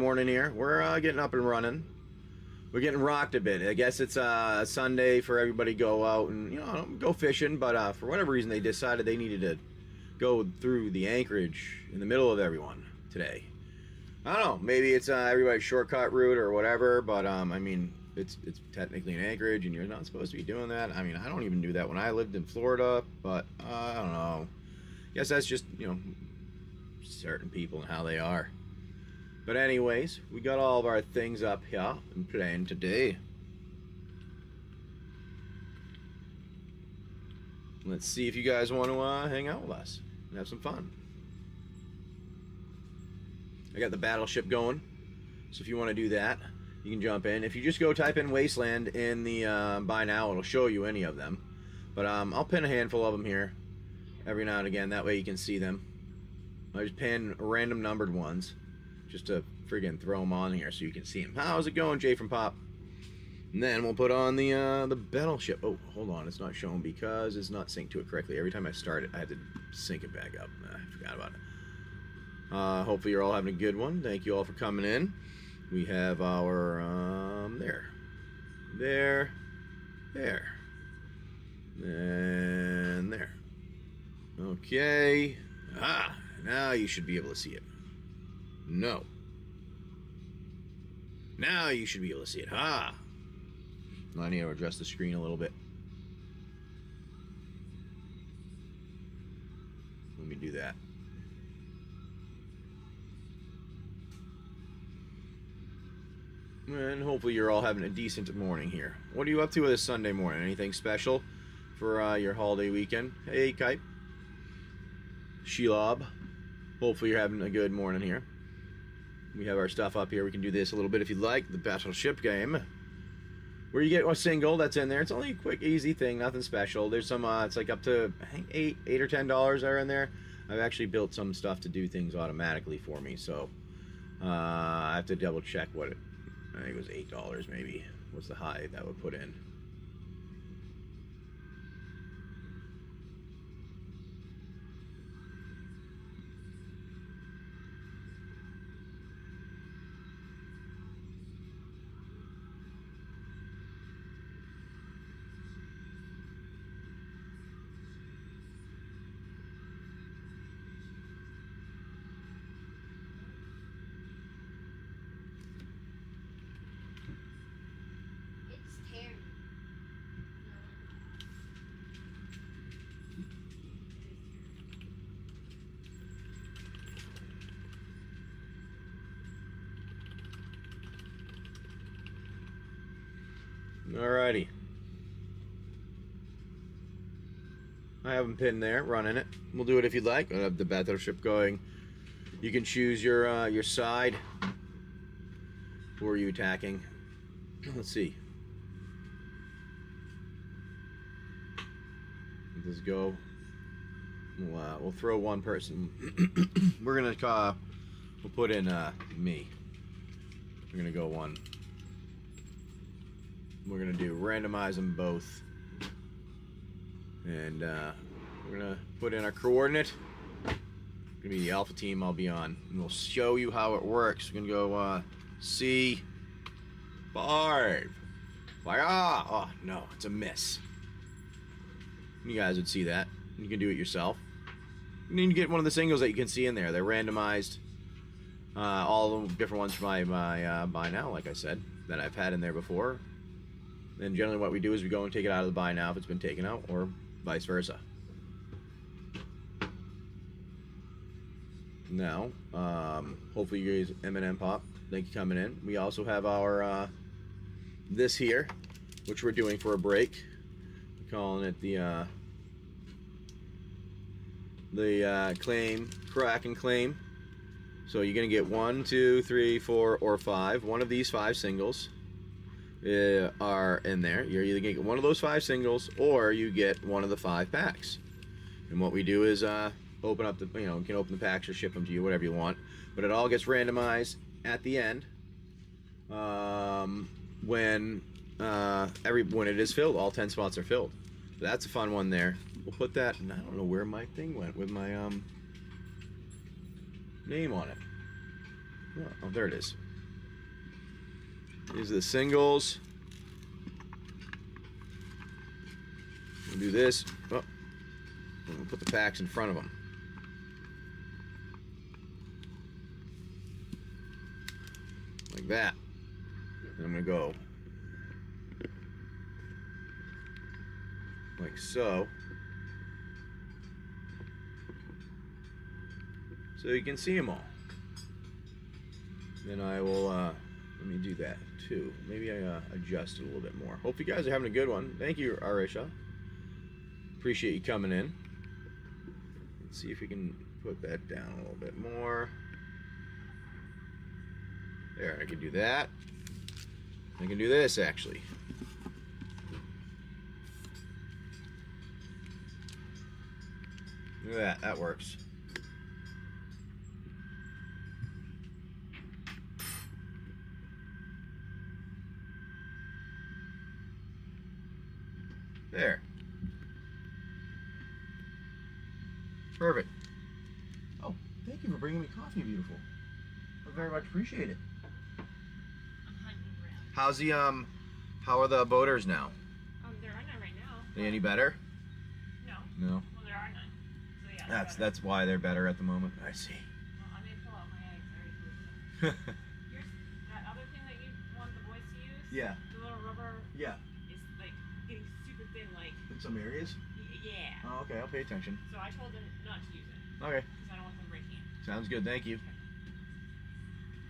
morning here. We're getting up and running. We're getting rocked a bit. I guess it's a Sunday for everybody to go out and, you know, go fishing, but for whatever reason they decided they needed to go through the anchorage in the middle of everyone today. I don't know, maybe it's everybody's shortcut route or whatever, but I mean, it's technically an anchorage and you're not supposed to be doing that. I mean, I don't even do that when I lived in Florida, but I don't know. I guess that's just, you know, certain people and how they are. But anyways, we got all of our things up here and playing today. Let's see if you guys want to hang out with us and have some fun. I got the battleship going, so if you want to do that, you can jump in. If you just go type in Wasteland in the buy now, it'll show you any of them. But I'll pin a handful of them here every now and again. That way you can see them. I just pin random numbered ones just to friggin' throw them on here so you can see them. How's it going, Jay from Pop? And then we'll put on the battleship. Oh, hold on, it's not showing because it's not synced to it correctly. Every time I start it, I have to sync it back up. I forgot about it. Hopefully you're all having a good one. Thank you all for coming in. We have our there, and there. Okay. Now you should be able to see it. No. Now you should be able to see it. I need to adjust the screen a little bit. Let me do that. And hopefully you're all having a decent morning here. What are you up to this Sunday morning? Anything special for your holiday weekend? Hey, Kite. Shelob. Hopefully you're having a good morning here. We have our stuff up here. We can do this a little bit if you'd like. The battleship game. Where you get a single that's in there. It's only a quick, easy thing. Nothing special. There's some, it's like up to, I think, $8 or $10 are in there. I've actually built some stuff to do things automatically for me. So, I have to double check what it, I think it was $8 maybe. What's the high that would put in? Alrighty. I have them pinned there, running it. We'll do it if you'd like. I have the battleship going. You can choose your side. Who are you attacking? Let's see. Let's go. We'll throw one person. We're gonna we'll put in me. We're gonna go one. We're gonna do randomize them both, and we're gonna put in our coordinate. Gonna be the alpha team. I'll be on, and we'll show you how it works. We're gonna go C5. Fire! Oh no, it's a miss. You guys would see that. You can do it yourself. And then you get one of the singles that you can see in there. They're randomized. All the different ones from my buy now, like I said, that I've had in there before. Then generally what we do is we go and take it out of the buy now if it's been taken out, or vice versa. Now, hopefully you guys, M&M Pop, thank you for coming in. We also have our, this here, which we're doing for a break. We're calling it the crack and claim. So you're going to get 1, 2, 3, 4, or 5. One of these 5 singles are in there. You're either gonna get one of those 5 singles, or you get one of the 5 packs. And what we do is open up the, you can open the packs or ship them to you, whatever you want. But it all gets randomized at the end when it is filled. All 10 spots are filled. So that's a fun one there. We'll put that. And I don't know where my thing went with my name on it. Oh, there it is. These are the singles. We'll do this. Oh, we'll put the packs in front of them. Like that. And I'm going to go like so. So you can see them all. Then I will, let me do that too. Maybe I adjust it a little bit more. Hope you guys are having a good one. Thank you, Arisha. Appreciate you coming in. Let's see if we can put that down a little bit more. There, I can do that. I can do this, actually. Look at that, that works. There. Perfect. Oh, thank you for bringing me coffee, beautiful. I very much appreciate it. How's the how are the boaters now? There are none right now. They any better? No. No. Well, there are none. So yeah. That's why they're better at the moment. I see. Well, I may pull out my eggs. I already flew them. Here's that other thing that you want the boys to use. Yeah. The little rubber. Yeah. Is like getting super thin, like. In some areas? Yeah. Oh, okay. I'll pay attention. So I told them not to use it. Okay. Because I don't want them breaking it. Sounds good. Thank you.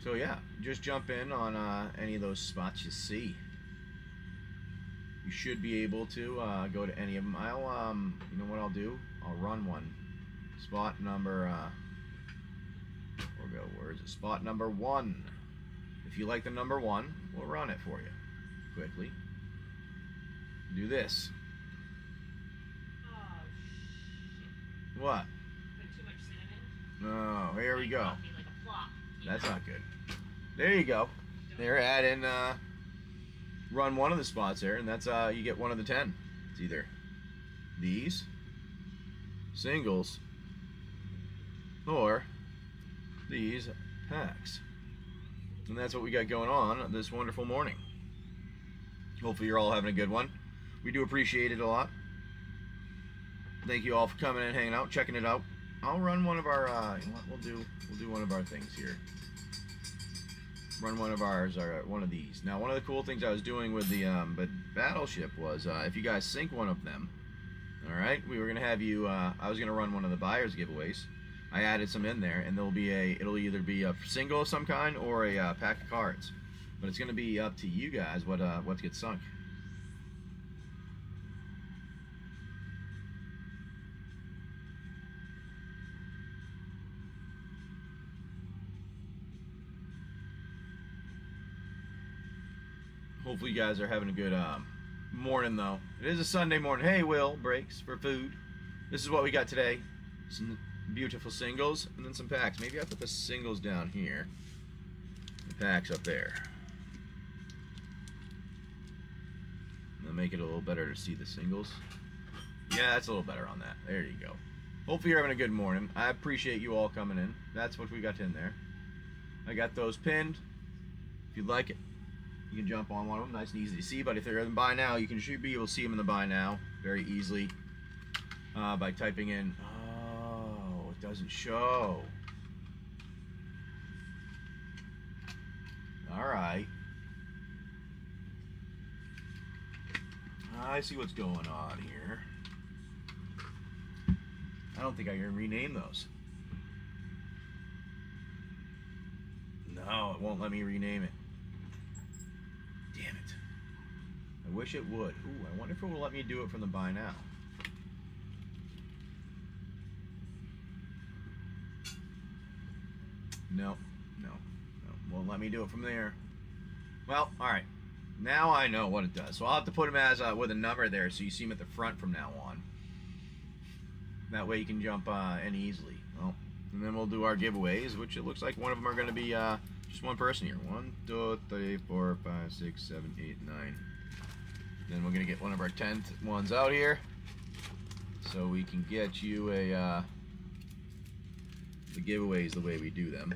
So yeah, just jump in on any of those spots you see. You should be able to go to any of them. I'll, you know what I'll do? I'll run one. Spot number, where is it? Spot number 1. If you like the number 1, we'll run it for you. Quickly. Do this. Oh, shit. What? Put too much cinnamon. Oh, here we go. Like a plop, That's not good. There you go. There, add in, run one of the spots there, and that's, you get one of the 10. It's either these, singles, or these packs. And that's what we got going on this wonderful morning. Hopefully you're all having a good one. We do appreciate it a lot. Thank you all for coming in, hanging out, checking it out. I'll run one of our, you know what, we'll do one of our things here. Run one of ours, or one of these. Now, one of the cool things I was doing with the Battleship was, if you guys sync one of them, all right, we were gonna have you. I was gonna run one of the buyers giveaways. I added some in there, and there'll be it'll either be a single of some kind or a pack of cards. But it's gonna be up to you guys what gets sunk. Hopefully you guys are having a good morning, though. It is a Sunday morning. Hey, Will, breaks for food. This is what we got today. Some beautiful singles and then some packs. Maybe I put the singles down here. The packs up there. That'll make it a little better to see the singles. Yeah, that's a little better on that. There you go. Hopefully you're having a good morning. I appreciate you all coming in. That's what we got in there. I got those pinned. If you'd like it, you can jump on one of them, nice and easy to see. But if they're in buy now, should be able to see them in the buy now very easily by typing in. Oh, it doesn't show. All right. I see what's going on here. I don't think I can rename those. No, it won't let me rename it. Damn it. I wish it would. Ooh, I wonder if it will let me do it from the buy now. No. Won't let me do it from there. Well, alright. Now I know what it does. So I'll have to put them as with a number there so you see them at the front from now on. That way you can jump in easily. Well, and then we'll do our giveaways, which it looks like one of them are going to be just one person here. 1, 2, 3, 4, 5, 6, 7, 8, 9. Then we're going to get one of our 10th ones out here. So we can get you a the giveaways the way we do them.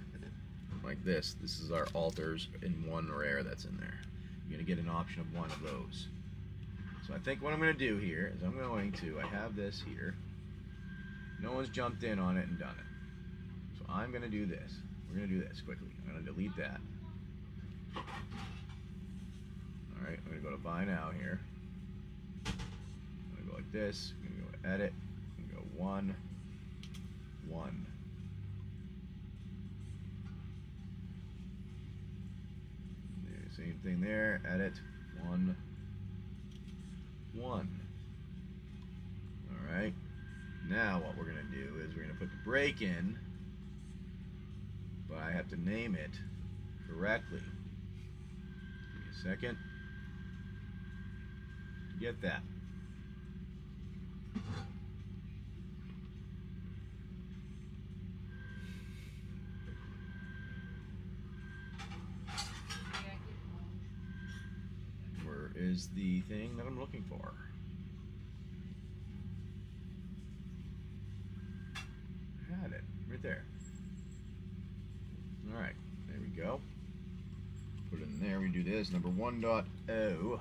like this. This is our altars in one rare that's in there. You're going to get an option of one of those. So I think what I'm going to do here is I'm going to, I have this here. No one's jumped in on it and done it. So I'm going to do this. We're going to do this quickly. I'm going to delete that. Alright, I'm going to go to buy now here. I'm going to go like this. I'm going to go to edit. I'm going to go 1, 1. Same thing there. Edit 1, 1. Alright. Now what we're going to do is we're going to put the break in, but I have to name it correctly. Give me a second. Get that. Where is the thing that I'm looking for? I had it right there. All right, there we go. Put it in there. We do this number 1.0, so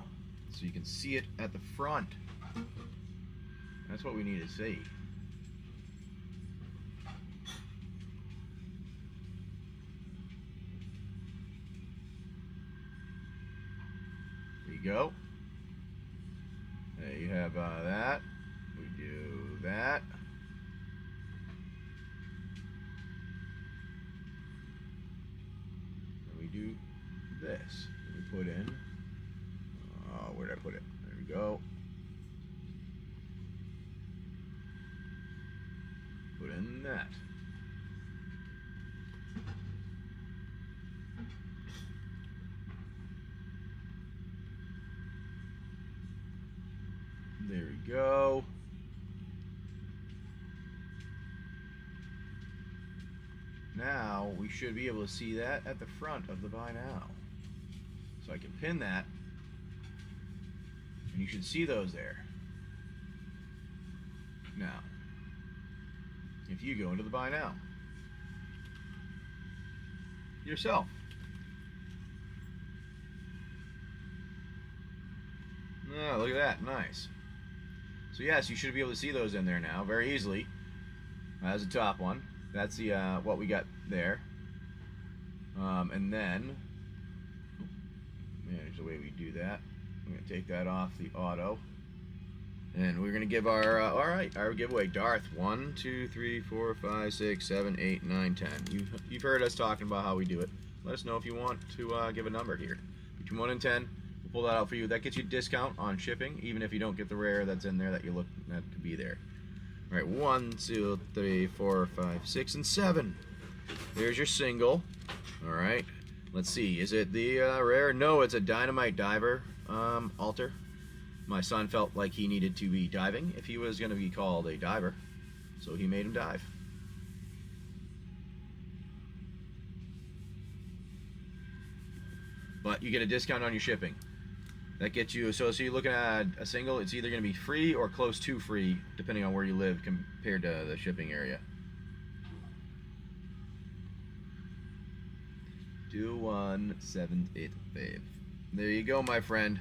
you can see it at the front. That's what we need to see. There you go. There you have that. We do that. And we do this. We put in. Where did I put it? There we go. Put in that. There we go. Now we should be able to see that at the front of the buy now. So I can pin that, and you should see those there. Now, if you go into the buy now yourself, oh, look at that, nice. So yes, you should be able to see those in there now very easily. That's the top one. That's the what we got there. And then manage the way we do that. I'm gonna take that off the auto, and we're gonna give our our giveaway. Darth 1, 2, 3, 4, 5, 6, 7, 8, 9, 10. You've heard us talking about how we do it. Let us know if you want to give a number here between 1 and 10. Pull that out for you. That gets you a discount on shipping, even if you don't get the rare that's in there that you look that could be there. All right, 1, 2, 3, 4, 5, 6, and 7. There's your single. All right, let's see. Is it the rare? No, it's a dynamite diver altar. My son felt like he needed to be diving if he was going to be called a diver, so he made him dive. But you get a discount on your shipping. That gets you, so you're looking at a single, it's either going to be free or close to free, depending on where you live compared to the shipping area. Do 1, 7, 8, 5. There you go, my friend.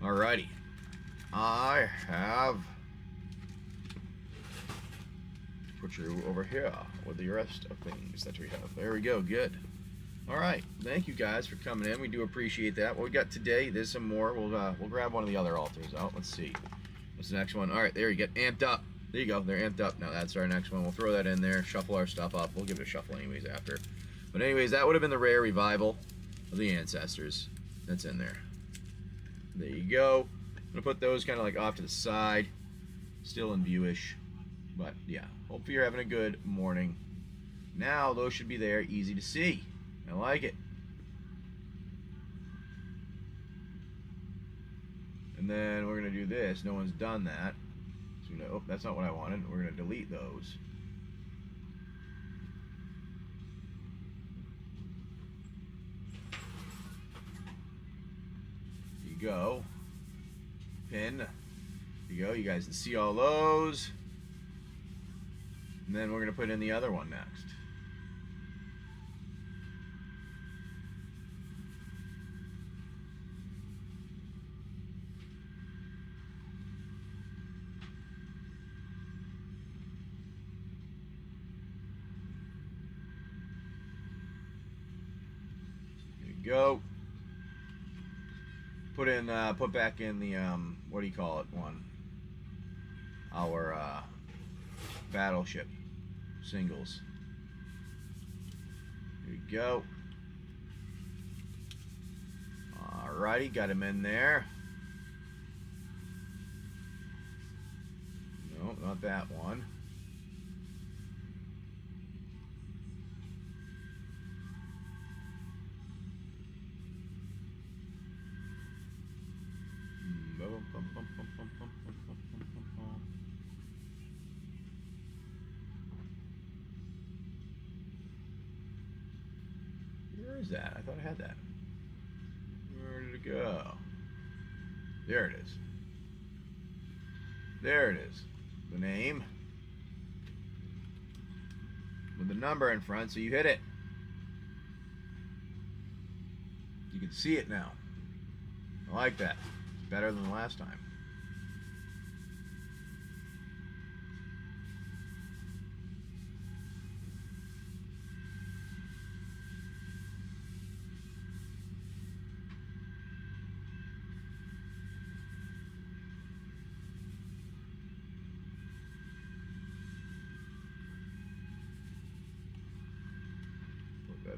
Alrighty. I have put you over here with the rest of things that we have. There we go, good. Alright, thank you guys for coming in. We do appreciate that. What we got today, there's some more. We'll grab one of the other altars out. Let's see. What's the next one? Alright, there you get amped up. There you go, they're amped up. Now that's our next one. We'll throw that in there, shuffle our stuff up. We'll give it a shuffle anyways after. But anyways, that would have been the rare revival of the ancestors. That's in there. There you go. I'm gonna put those kind of like off to the side. Still in viewish. But yeah, hopefully you're having a good morning. Now those should be there, easy to see. I like it. And then we're going to do this. No one's done that. So oh, that's not what I wanted. We're going to delete those. There you go. Pin. There you go. You guys can see all those. And then we're going to put in the other one next. go. Put back in the what do you call it one? Our Battleship Singles. Here we go. Alrighty, got him in there. No, not that one. Where is that? I thought I had that. Where did it go? There it is. There it is. The name with the number in front, so you hit it. You can see it now. I like that. It's better than the last time.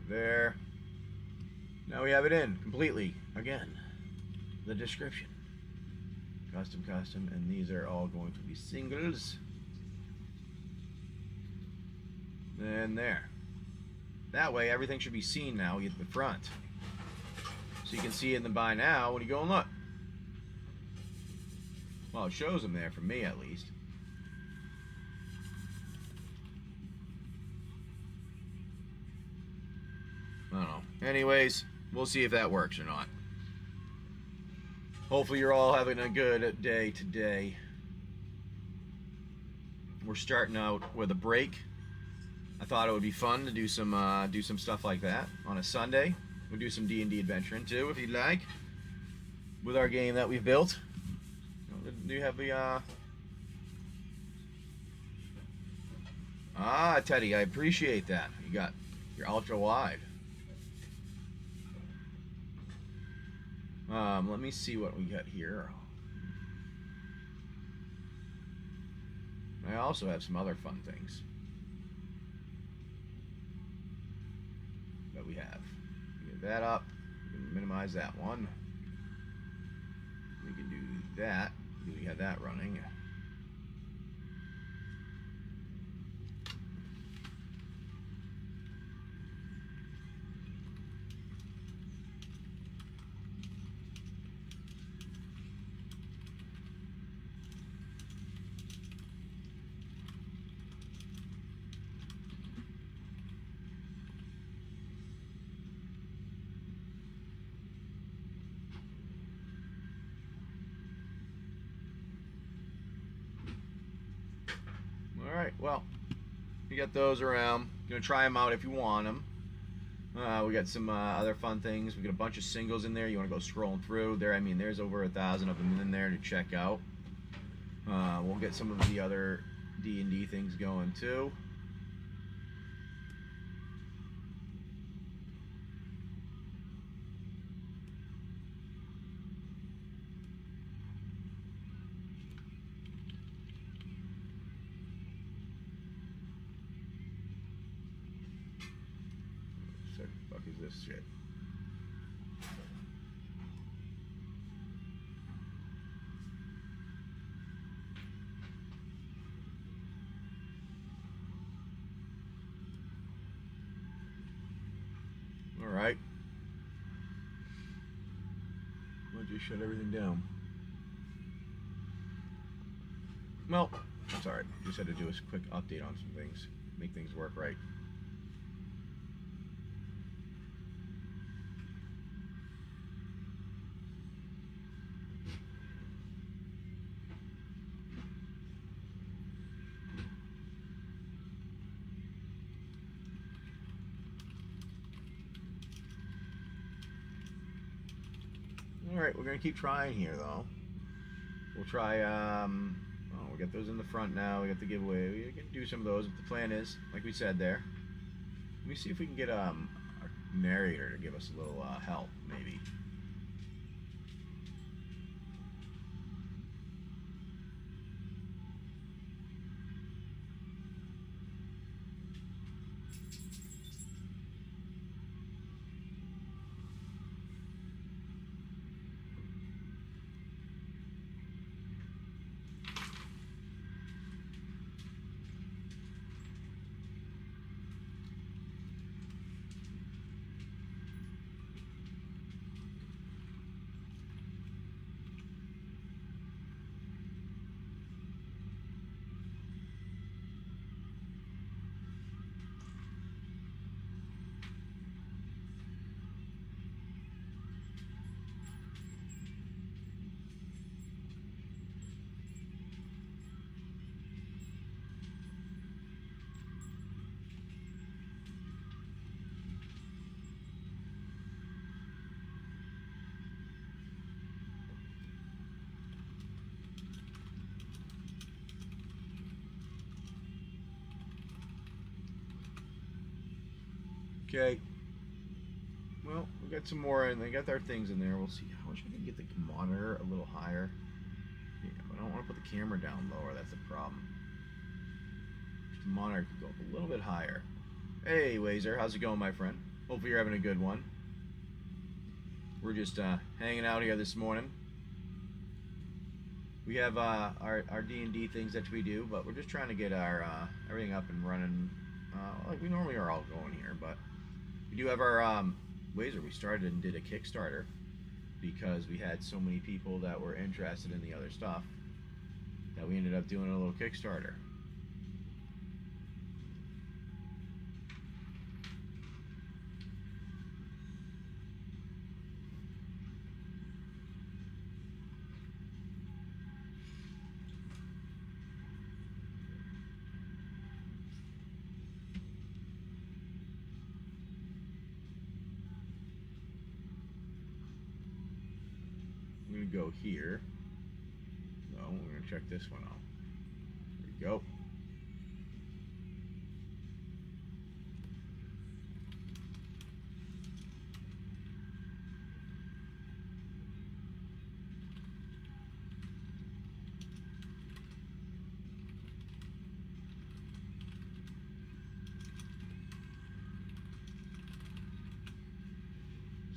There. Now we have it in completely again. The description. Custom, and these are all going to be singles. And there. That way everything should be seen now at the front. So you can see in the buy now when you go and look. Well, it shows them there for me at least. I don't know. Anyways, we'll see if that works or not. Hopefully you're all having a good day today. We're starting out with a break. I thought it would be fun to do some stuff like that on a Sunday. We'll do some D&D adventuring too, if you'd like, with our game that we've built. Do you have the Teddy, I appreciate that. You got your ultra wide. Let me see what we got here. I also have some other fun things that we have. Get that up. We can minimize that one. We can do that. We have that running. Alright, well, you got those around. Gonna try them out if you want them. We got some other fun things. We got a bunch of singles in there. You want to go scrolling through there. I mean, there's over 1,000 of them in there to check out. We'll get some of the other D&D things going too. This shit. All right. I'll just shut everything down. Well, that's all right. Just had to do a quick update on some things, make things work right. Alright, we're going to keep trying here, though. We'll try, we got those in the front now. We got the giveaway. We can do some of those if the plan is, like we said there. Let me see if we can get our narrator to give us a little help, maybe. Okay. Well, we got some more, and they got their things in there. We'll see. I wish I could get the monitor a little higher. Yeah, but I don't want to put the camera down lower. That's the problem. The monitor could go up a little bit higher. Hey, Wazer, how's it going, my friend? Hopefully you're having a good one. We're just hanging out here this morning. We have our D&D things that we do, but we're just trying to get our everything up and running like we normally are all going here, but we do have our Wazer. We started and did a Kickstarter because we had so many people that were interested in the other stuff that we ended up doing a little Kickstarter. I'm going to go here. No, we're going to check this one out. There we go.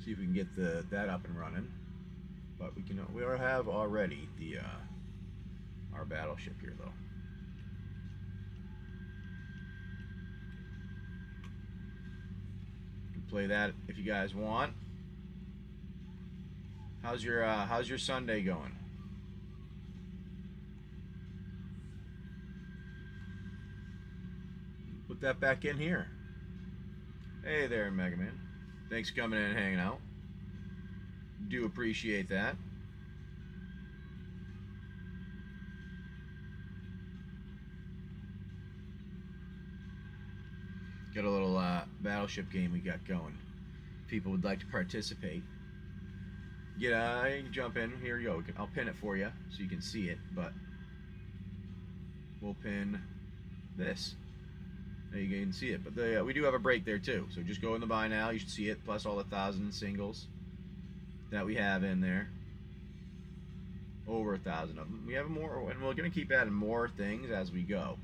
See if we can get that up and running. But we have already the our battleship here, though. You can play that if you guys want. How's your Sunday going? Put that back in here. Hey there, Mega Man. Thanks for coming in and hanging out. Do appreciate that. Got a little battleship game we got going. People would like to participate. You can jump in. Here you go. I'll pin it for you so you can see it, but we'll pin this. There you can see it, but we do have a break there too. So just go in the buy now. You should see it, plus all the 1,000 singles that we have in there. Over 1,000 of them. We have more, and we're going to keep adding more things as we go.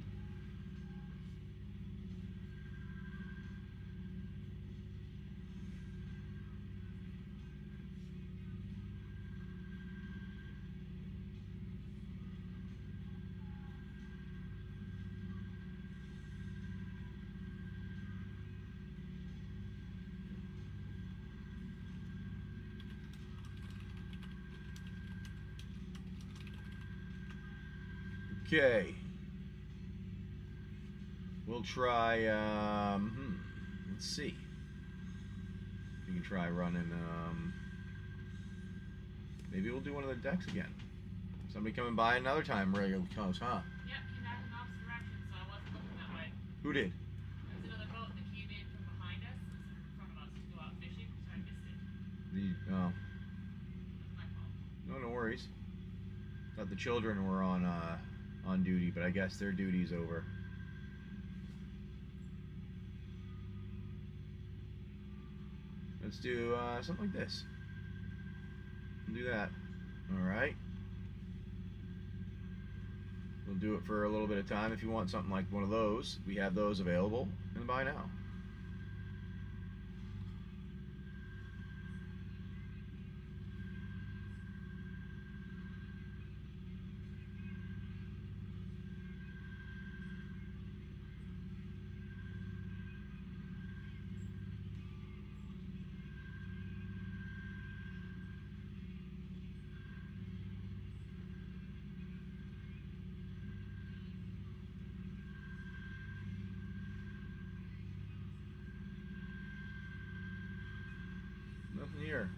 Okay. We'll try, let's see. We can try running, maybe we'll do one of the decks again. Somebody coming by another time really close, huh? Yep, came back in the opposite direction, so I wasn't looking that way. Who did? There was another boat that came in from behind us, instead of in front of us, to go out fishing, so I missed it. Oh. That's my fault. No worries. Thought the children were on duty, but I guess their duty's over. Let's do something like this. Do that. All right. We'll do it for a little bit of time. If you want something like one of those, we have those available in the buy now. Nothing here.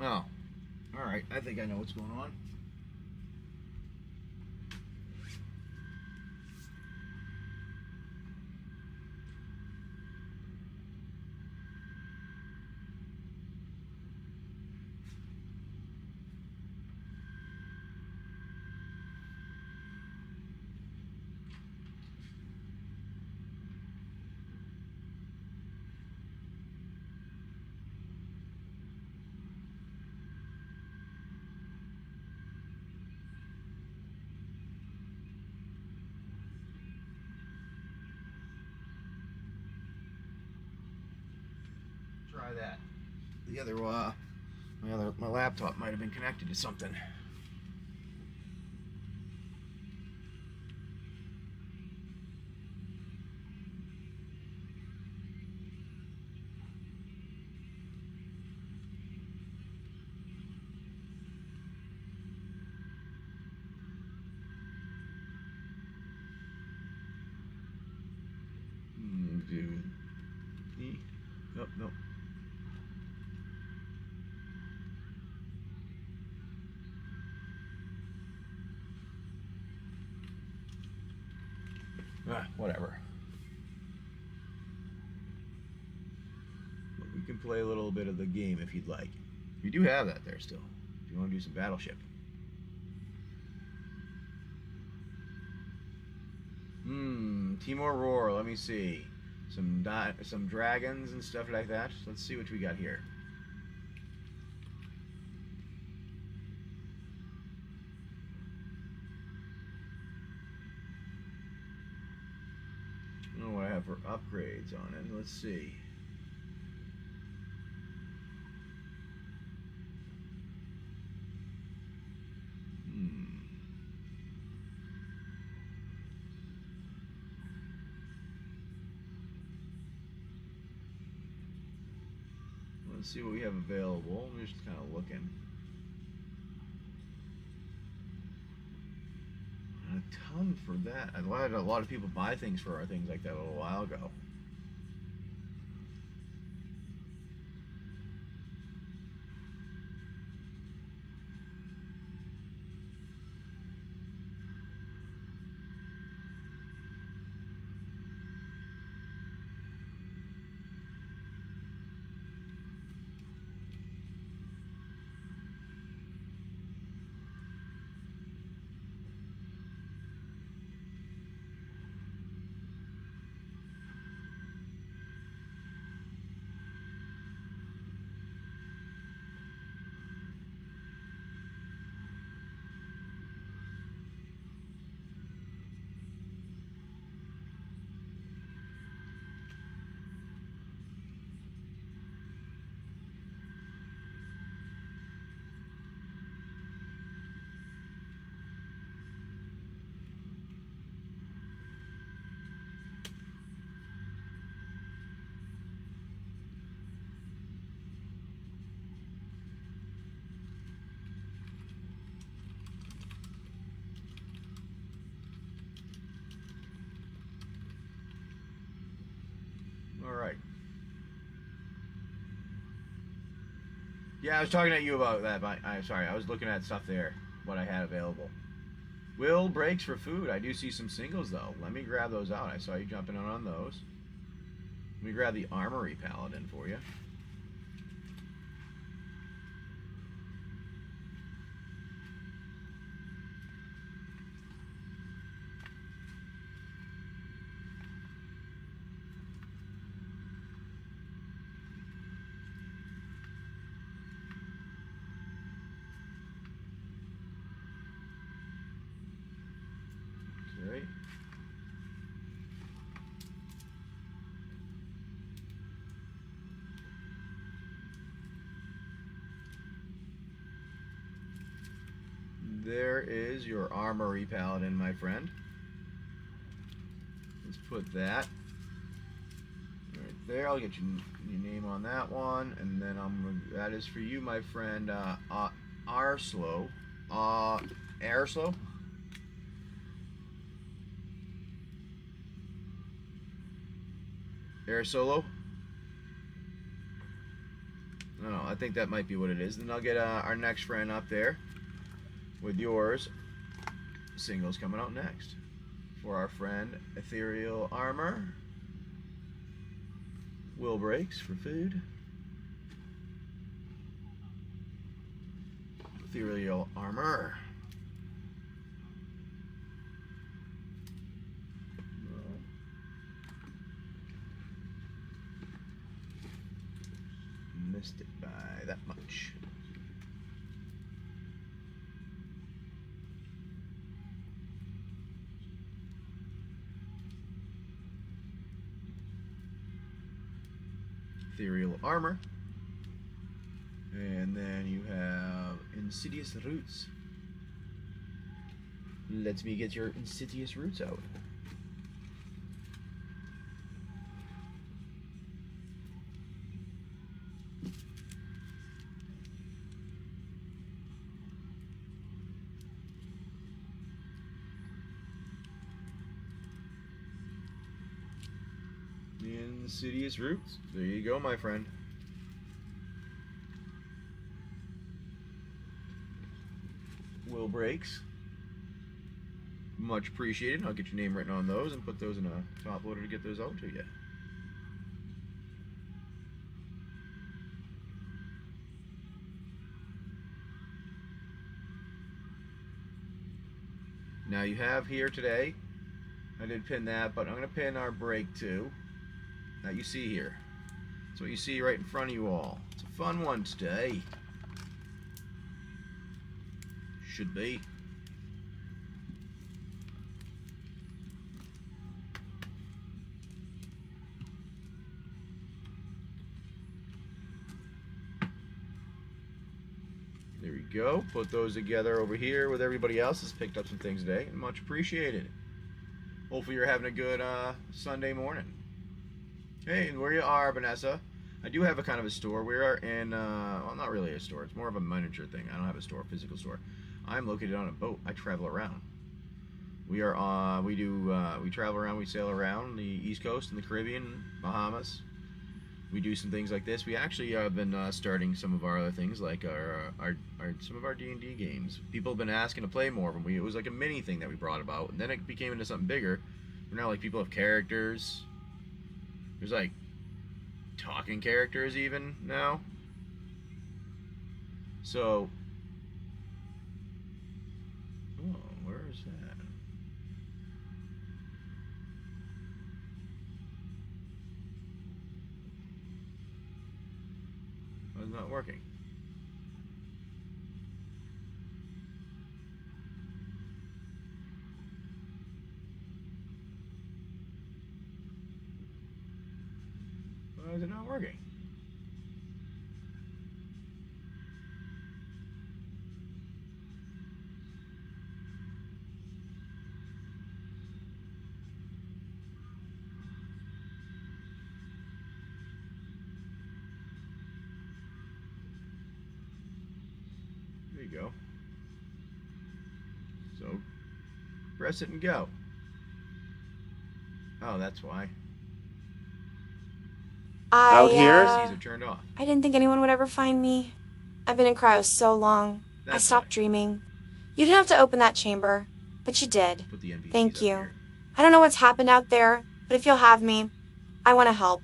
Oh, all right. I think I know what's going on. Try that. The other, my laptop might have been connected to something. Nope, nope. Whatever. But we can play a little bit of the game if you'd like. We do have that there still. If you want to do some Battleship. Timor Roar. Let me see. Some dragons and stuff like that. Let's see what we got here. I don't know what I have for upgrades on it. Let's see. Let's see what we have available. We're just kind of looking. A ton for that. I had a lot of people buy things for our things like that a little while ago. All right. Yeah, I was talking to you about that, but I'm sorry. I was looking at stuff there, what I had available. Will breaks for food. I do see some singles, though. Let me grab those out. I saw you jumping on those. Let me grab the Armory Paladin for you. Okay. There is your Armory Paladin, my friend. Let's put that right there. I'll get your name on that one, and then that is for you, my friend, Arslow. Airslow? Air Solo? No, I think that might be what it is. Then I'll get our next friend up there with yours. Singles coming out next. For our friend Ethereal Armor. Will Breaks for food. Ethereal Armor. Missed it by that much. Ethereal Armor. And then you have Insidious Roots. Let me get your Insidious Roots out. Insidious Roots. There you go, my friend. Will Breaks. Much appreciated. I'll get your name written on those and put those in a top loader to get those out to you. Now you have here today, I did pin that, but I'm going to pin our break too. That you see here. That's what you see right in front of you all. It's a fun one today. Should be. There we go. Put those together over here with everybody else that's picked up some things today. And much appreciated. Hopefully you're having a good Sunday morning. Hey, and where you are, Vanessa, I do have a kind of a store. We are in, well, not really a store. It's more of a miniature thing. I don't have a store, physical store. I'm located on a boat. I travel around. We are, we travel around. We sail around the East Coast and the Caribbean, Bahamas. We do some things like this. We actually have been starting some of our other things, like some of our D&D games. People have been asking to play more of them. It was like a mini thing that we brought about, and then it became into something bigger. Now, like, people have characters. There's like talking characters even now. So, oh, where is that? Oh, it's not working. Why is it not working? There you go. So, press it and go. Oh, that's why. Out here? These are turned off. I didn't think anyone would ever find me. I've been in cryo so long. I That's stopped why. dreaming. You didn't have to open that chamber, but you did. Put the NPCs Thank up you. here. I don't know what's happened out there, but if you'll have me, I want to help.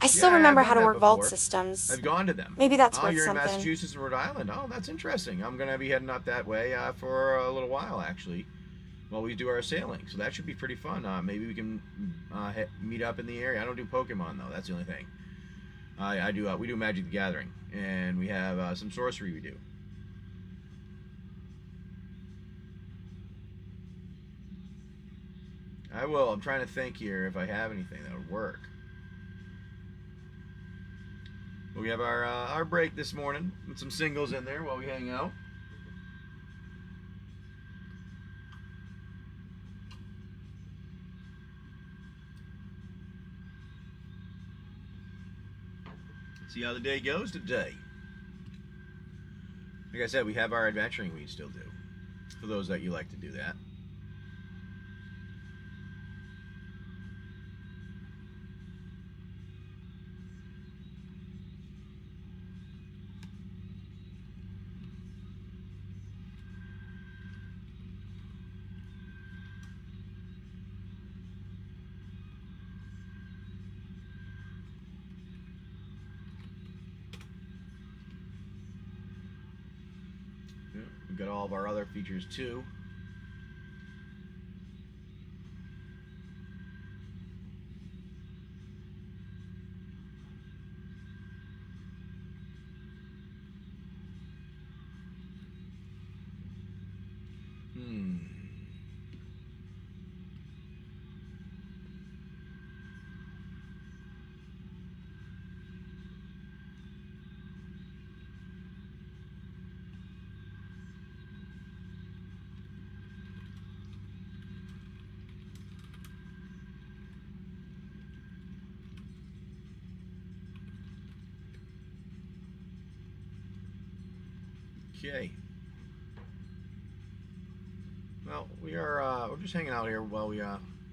I still Yeah, I've remember done how to that work vault before. systems. I've gone to them. Maybe that's oh, worth you're something. in Massachusetts and Rhode Island. Oh, that's interesting. I'm gonna be heading up that way for a little while actually, while we do our sailing. So that should be pretty fun. Maybe we can meet up in the area. I don't do Pokemon though. That's the only thing. I do. We do Magic the Gathering, and we have some sorcery we do. I will. I'm trying to think here if I have anything that would work. We have our break this morning with some singles in there while we hang out. See how the day goes today. Like I said, we have our adventuring we still do. For those that you like to do that. We've got all of our other features too. Okay. Well, we're just hanging out here while we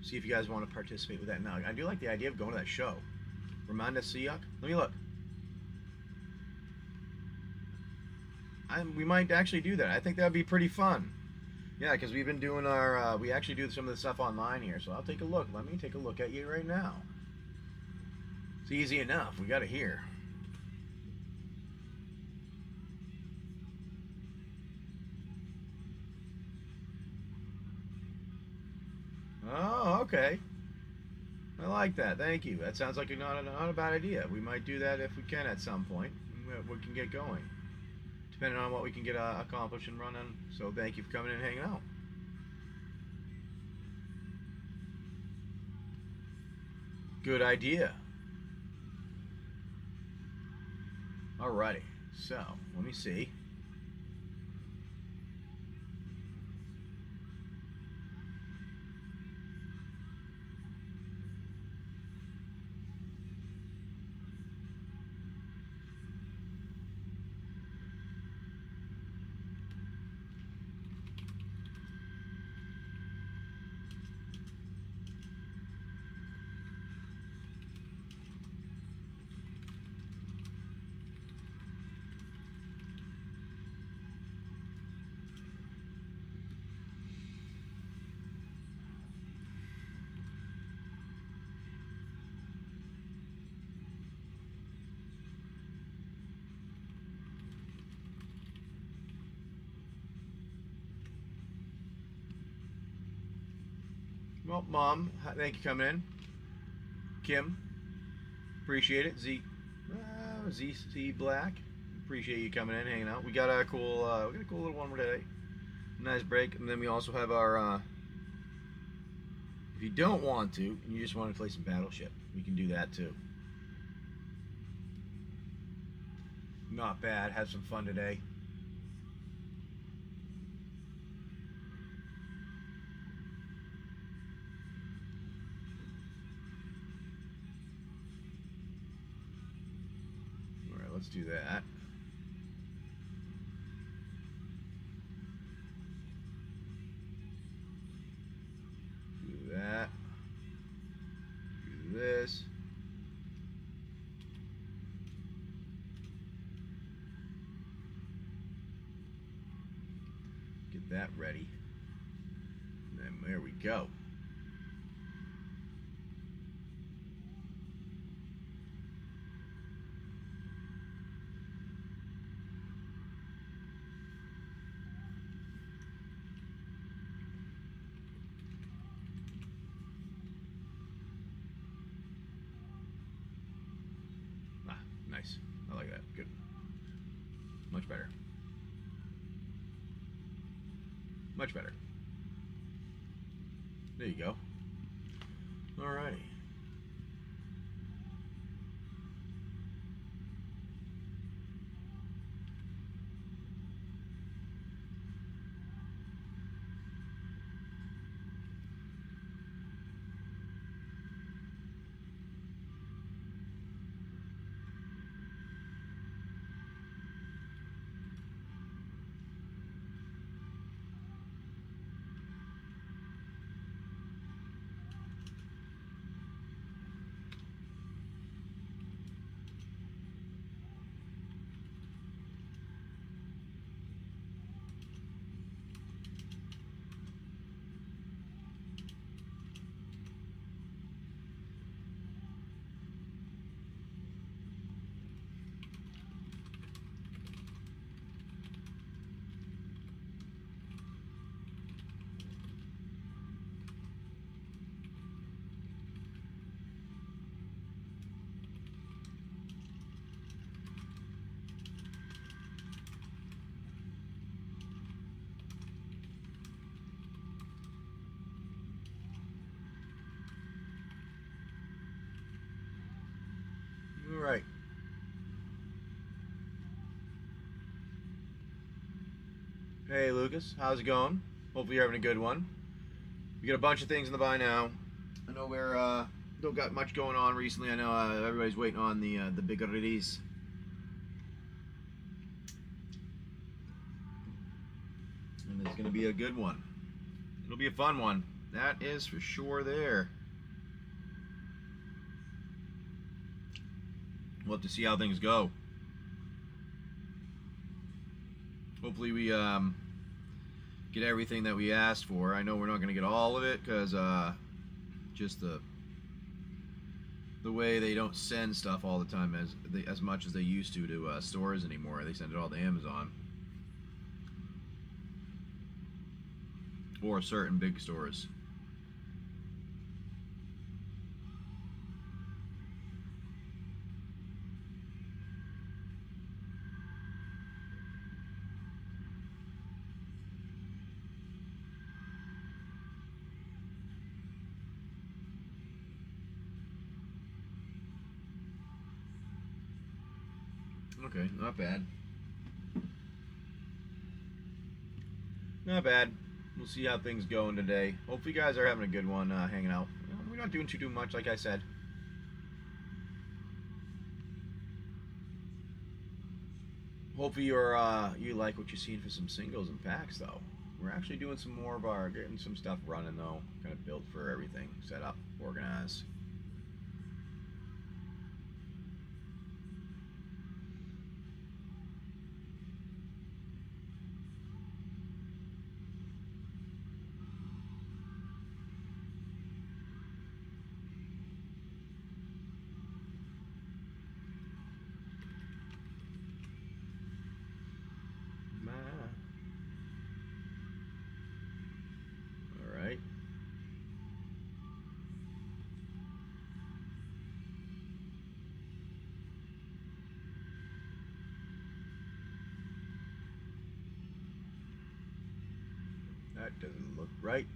see if you guys want to participate with that. Now, I do like the idea of going to that show. Ramanda Siak. Let me look. We might actually do that. I think that would be pretty fun. Yeah, because we've been doing we actually do some of the stuff online here. So I'll take a look. Let me take a look at you right now. It's easy enough. We got it here. Oh, okay. I like that. Thank you. That sounds like not a bad idea. We might do that if we can at some point. We can get going, depending on what we can get accomplished and running. So thank you for coming in and hanging out. Good idea. Alrighty. So let me see. Well, Mom, thank you for coming in. Kim, appreciate it. Z Black, appreciate you coming in, hanging out. We got a cool little one today. Nice break, and then we also have our. If you don't want to, and you just want to play some Battleship, we can do that too. Not bad. Had some fun today. Let's do that. Do that. Do this. Get that ready. And then there we go. Nice. I like that. Good. Much better. Much better. There you go. Alrighty. All right. Hey Lucas, how's it going? Hopefully you're having a good one. We got a bunch of things in the buy now. I know we're don't got much going on recently. I know everybody's waiting on the big release. And it's gonna be a good one. It'll be a fun one. That is for sure there. We'll have to see how things go. Hopefully we get everything that we asked for. I know we're not going to get all of it because just the way they don't send stuff all the time as much as they used to stores anymore. They send it all to Amazon or certain big stores. Okay, not bad. Not bad. We'll see how things going today. Hopefully you guys are having a good one hanging out. We're not doing too much, like I said. Hopefully you like what you're seeing for some singles and packs, though. We're actually doing some more of getting some stuff running, though. Kind of built for everything, set up, organized. Alright. That doesn't look right.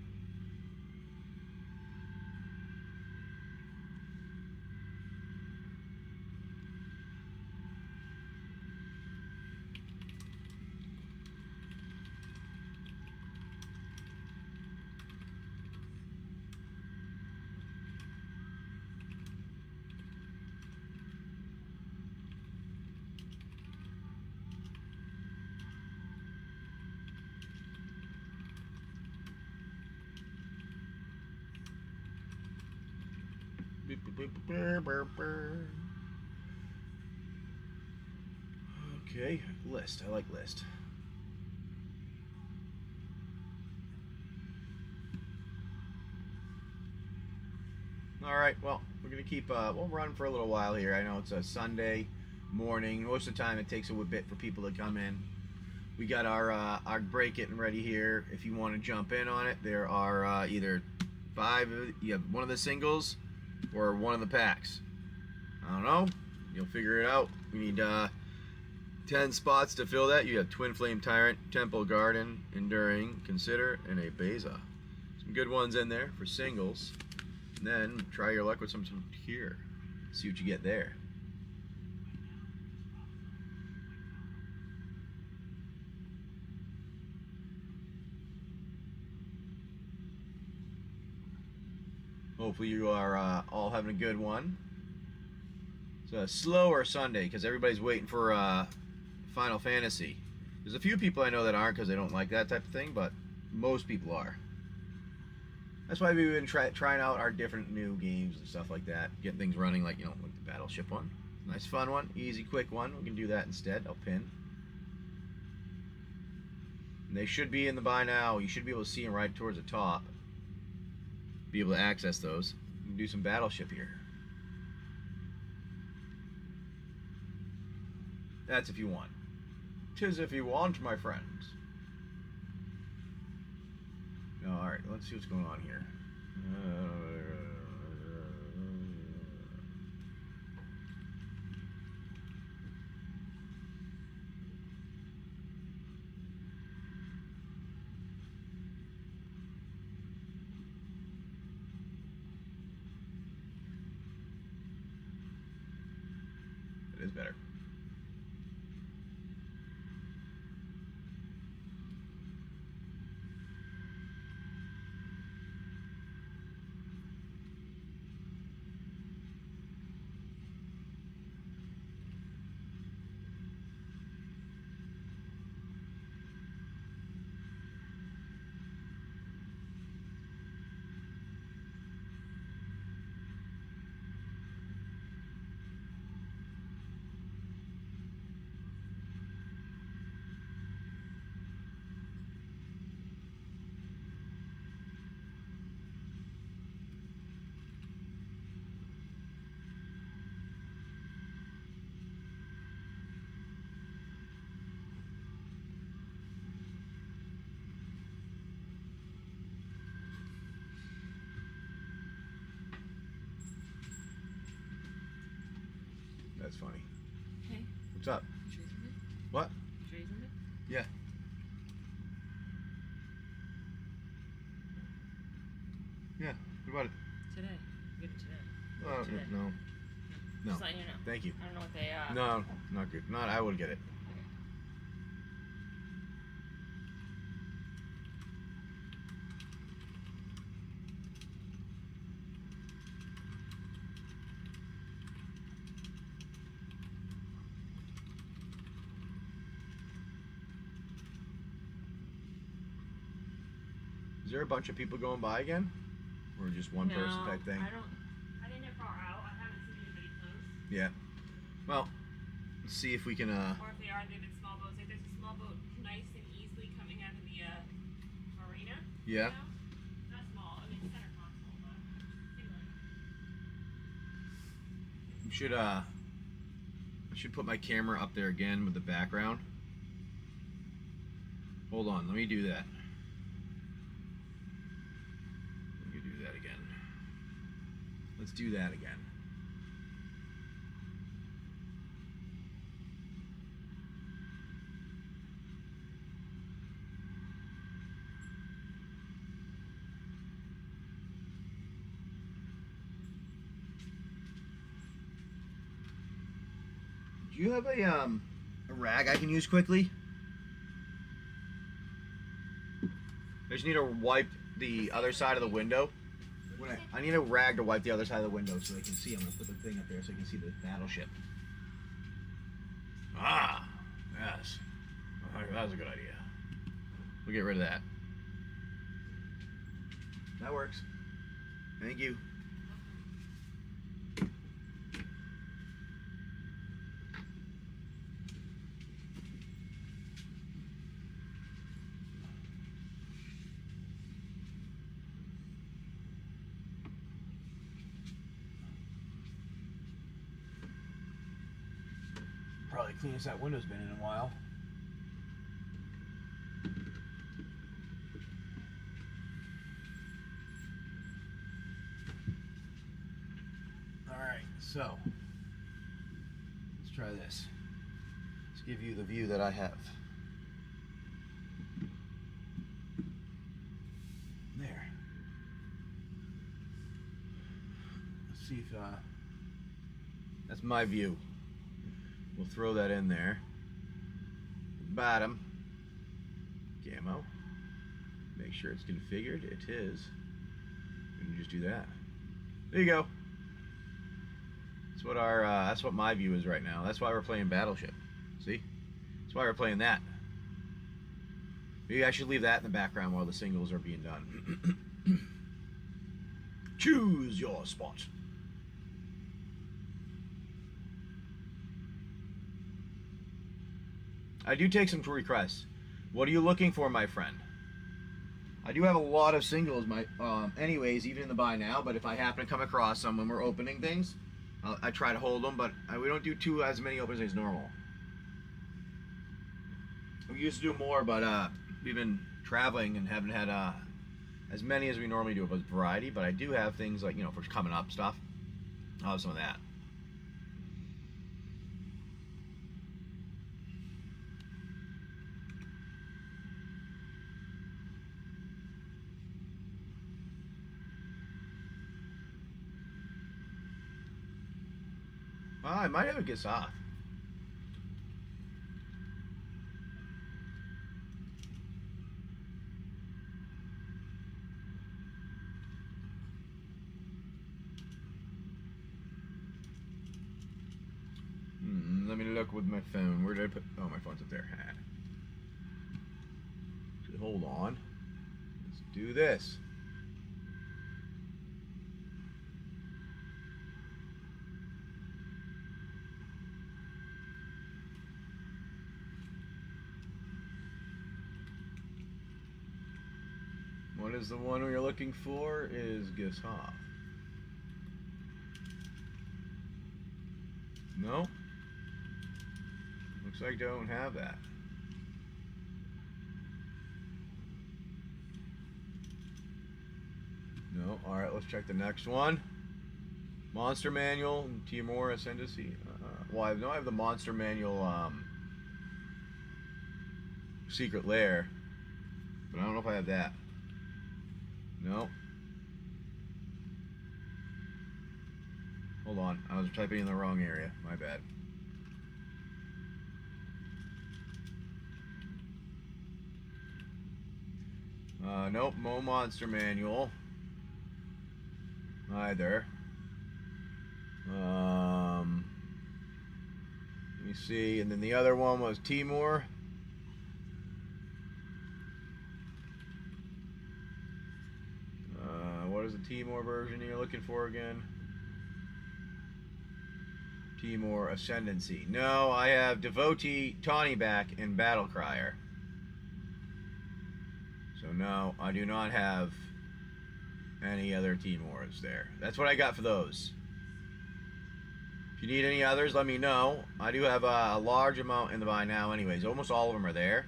Okay, list. I like list. All right, well, we're gonna keep we'll run for a little while here. I know it's a Sunday morning. Most of the time it takes a bit for people to come in. We got our break getting ready here. If you want to jump in on it, there are either you have one of the singles or one of the packs. I don't know. You'll figure it out. We need 10 spots to fill that. You have Twin Flame Tyrant, Temple Garden, Enduring, Consider, and a Beza. Some good ones in there for singles. And then try your luck with some here. See what you get there. Hopefully you are all having a good one. It's a slower Sunday because everybody's waiting for Final Fantasy. There's a few people I know that aren't because they don't like that type of thing, but most people are. That's why we've been trying out our different new games and stuff like that. Getting things running like, you know, like the Battleship one. Nice fun one, easy, quick one. We can do that instead. I'll pin. And they should be in the buy now. You should be able to see them right towards the top. Be able to access those. We can do some Battleship here. That's if you want. 'Tis if you want, my friends. Alright, let's see what's going on here. It is better. That's funny. Hey. What's up? Tracing it? What? Tracing it? Yeah. Yeah. What about it? Today. Get it today. Oh, Today. no. No. Just letting you know. Thank you. I don't know what they No, not good. Not. I would get it. Is there a bunch of people going by again? Or just one person type thing? I didn't get far out. I haven't seen anybody close. Yeah. Well, let's see if we can Or if they are, they've been small boats. Like there's a small boat nice and easily coming out of the arena. Yeah. You know? Not small. I mean center console, but single. I should put my camera up there again with the background. Hold on, let me do that. Let me do that again. Let's do that again. Do you have a rag I can use quickly? I just need to wipe the other side of the window. I need a rag to wipe the other side of the window so they can see. I'm gonna put the thing up there so they can see the battleship. Ah, yes. That was a good idea. We'll get rid of that. That works. Thank you. Probably cleanest that window's been in a while. Alright, so try this. Let's give you the view that I have. There. Let's see if that's my view. We'll throw that in there. Bottom. Camo. Make sure it's configured. It is. We can just do that. There you go. That's what our that's what my view is right now. That's why we're playing Battleship. See? That's why we're playing that. Maybe I should leave that in the background while the singles are being done. Choose your spot. I do take some requests. What are you looking for, my friend? I do have a lot of singles, anyways, even in the buy now. But if I happen to come across some when we're opening things, I try to hold them. But we don't do as many opens as normal. We used to do more, but we've been traveling and haven't had as many as we normally do of a variety. But I do have things like, for coming up stuff. I'll have some of that. Oh, I might have a guess off. Let me look with my phone. Where did I put? Oh, my phone's up there. Hold on. Let's do this. What is the one we're looking for? Is Gishoff. No. Looks like I don't have that. No. Alright, let's check the next one. Monster Manual, Timor Ascendancy. Well, I know I have the Monster Manual Secret Lair, but I don't know if I have that. No. Hold on, I was typing in the wrong area. My bad. Nope, no Monster Manual. Either. Let me see, and then the other one was Timor. What is the Timor version you're looking for again? Timor Ascendancy. No, I have Devotee, Tawny Back, and Battle Crier. So no, I do not have any other Timors there. That's what I got for those. If you need any others, let me know. I do have a large amount in the buy now anyways. Almost all of them are there.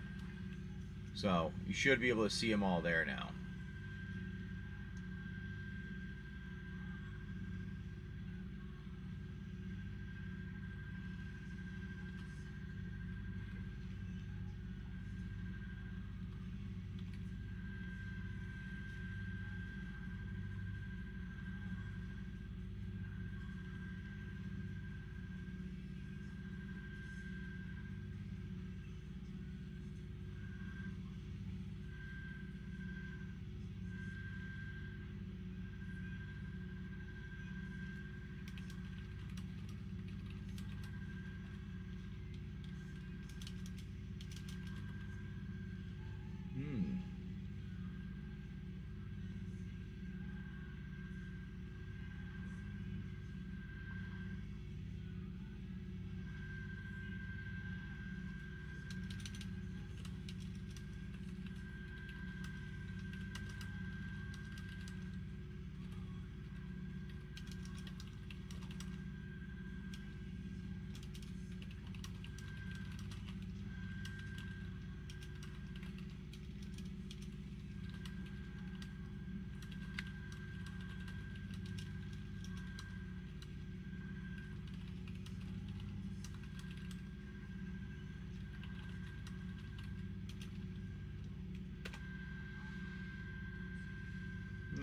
So you should be able to see them all there now.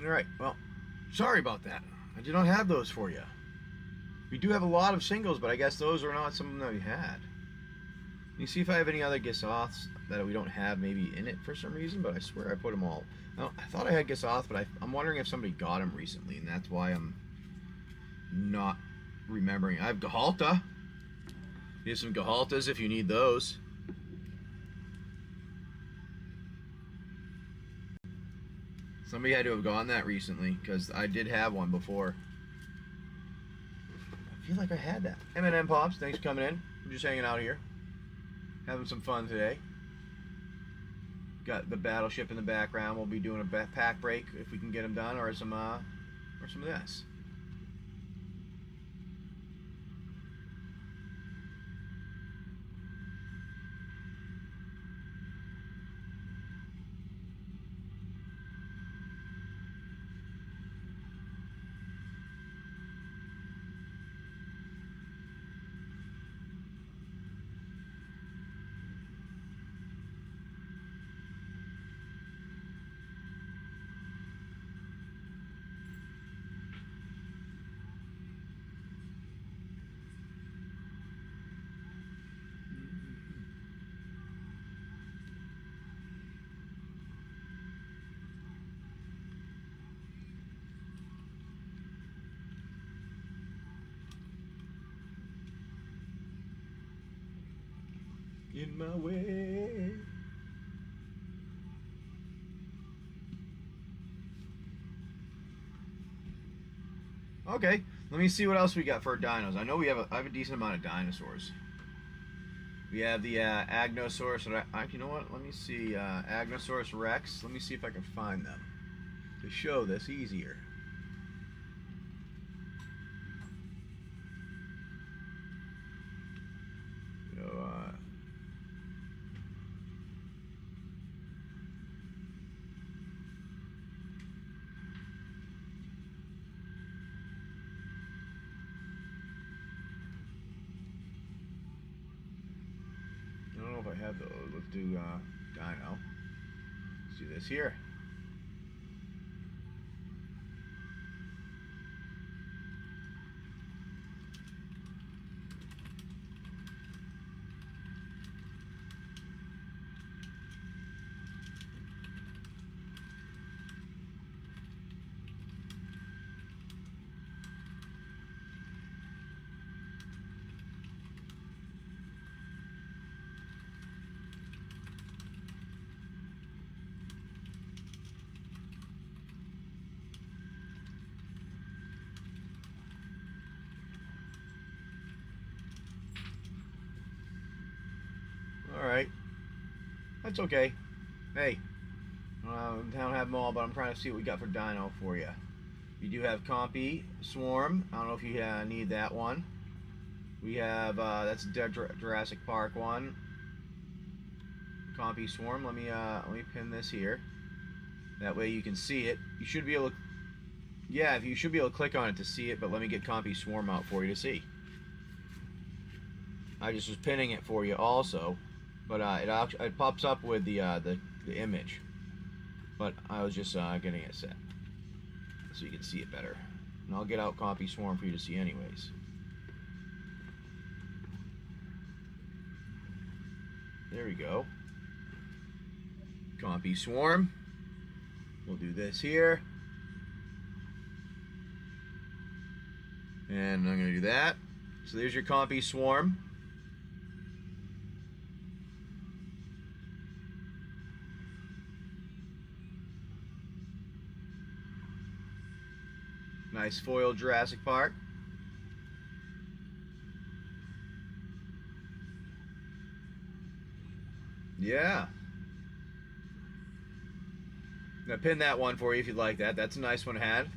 Alright, well, sorry about that. I did not have those for you. We do have a lot of singles, but I guess those are not some of them that we had. You see if I have any other Gisoths that we don't have maybe in it for some reason, but I swear I put them all. I thought I had Gisoth, but I'm wondering if somebody got them recently, and that's why I'm not remembering. I have Gahalta. Here's some Gahaltas if you need those. Somebody had to have gotten that recently, because I did have one before. I feel like I had that. M&M Pops, thanks for coming in. I'm just hanging out here. Having some fun today. Got the battleship in the background. We'll be doing a pack break if we can get them done, or some of this. In my way. Okay, let me see what else we got for dinos. I know I have a decent amount of dinosaurs. We have the Agnosaurus. You know what? Let me see. Agnosaurus Rex. Let me see if I can find them to show this easier. I don't know if I have those. Let's do Dino. Let's do this here. Alright. That's okay. Hey. I don't have them all, but I'm trying to see what we got for Dino for you. You do have Compy Swarm. I don't know if you need that one. We have, that's Jurassic Park one. Compy Swarm. Let me pin this here. That way you can see it. You should be able to, yeah, you should be able to click on it to see it, but let me get Compy Swarm out for you to see. I just was pinning it for you also. But it pops up with the image, but I was just getting it set so you can see it better. And I'll get out Compy Swarm for you to see anyways. There we go. Compy Swarm. We'll do this here, and I'm gonna do that. So there's your Compy Swarm. Nice foil Jurassic Park. Yeah. I'm gonna pin that one for you if you'd like that. That's a nice one to have.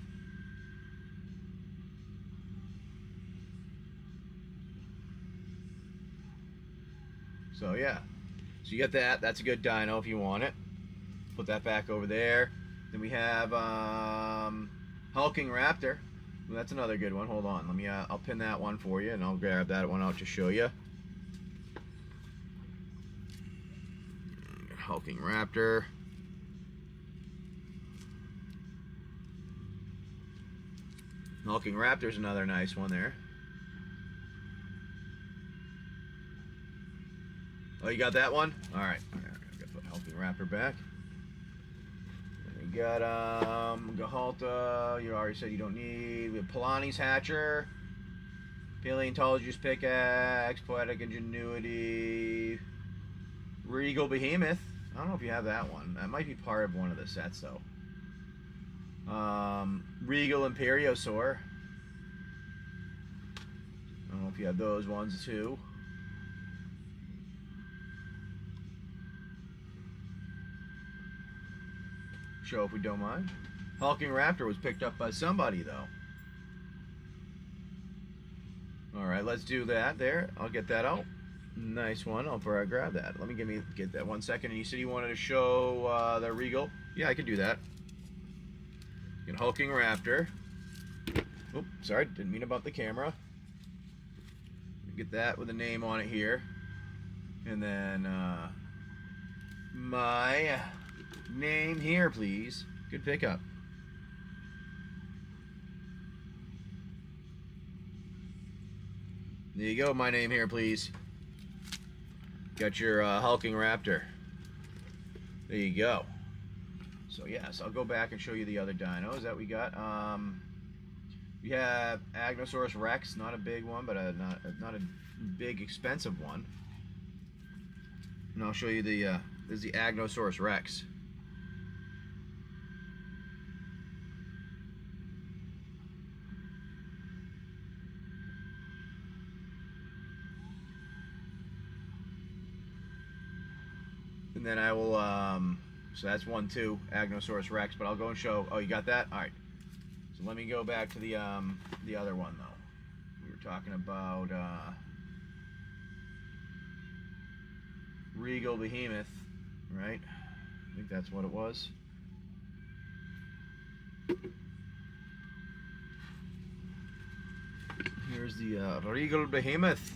So yeah. So you got that. That's a good dino if you want it. Put that back over there. Then we have Hulking Raptor. Well, that's another good one. Hold on. Let me I'll pin that one for you, and I'll grab that one out to show you. Hulking Raptor. Hulking Raptor's another nice one there. Oh, you got that one? Alright. I'm gonna put Hulking Raptor back. We got Gahalta, you already said you don't need. We have Polani's Hatcher, Paleontologist Pickaxe, Poetic Ingenuity, Regal Behemoth. I don't know if you have that one. That might be part of one of the sets though. Regal Imperiosaur. I don't know if you have those ones too. Show if we don't mind. Hulking Raptor was picked up by somebody though. Alright, let's do that there. I'll get that out. Nice one. I'll grab that. Let me get that 1 second. And you said you wanted to show the Regal. Yeah, I could do that. Get Hulking Raptor. Oops, sorry, didn't mean about the camera. Get that with a name on it here. And then my name here, please. Good pickup. There you go, my name here, please. Got your Hulking Raptor. There you go. So yes, I'll go back and show you the other dinos that we got. We have Agnosaurus Rex, not a big one, but not a big expensive one. And I'll show you the this is the Agnosaurus Rex. And then I will so that's one too, Agnosaurus Rex, but I'll go and show. Oh, you got that? All right. So let me go back to the other one though. We were talking about Regal Behemoth, right? I think that's what it was. Here's the Regal Behemoth.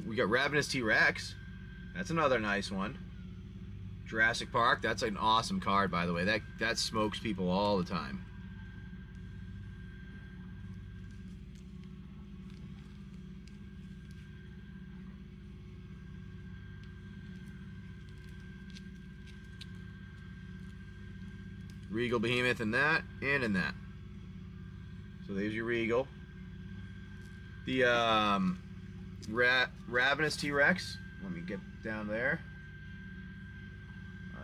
We got Ravenous T-Rex. That's another nice one. Jurassic Park. That's an awesome card, by the way. That smokes people all the time. Regal Behemoth in that, and in that. So there's your Regal. The Ravenous T-Rex. Let me get down there.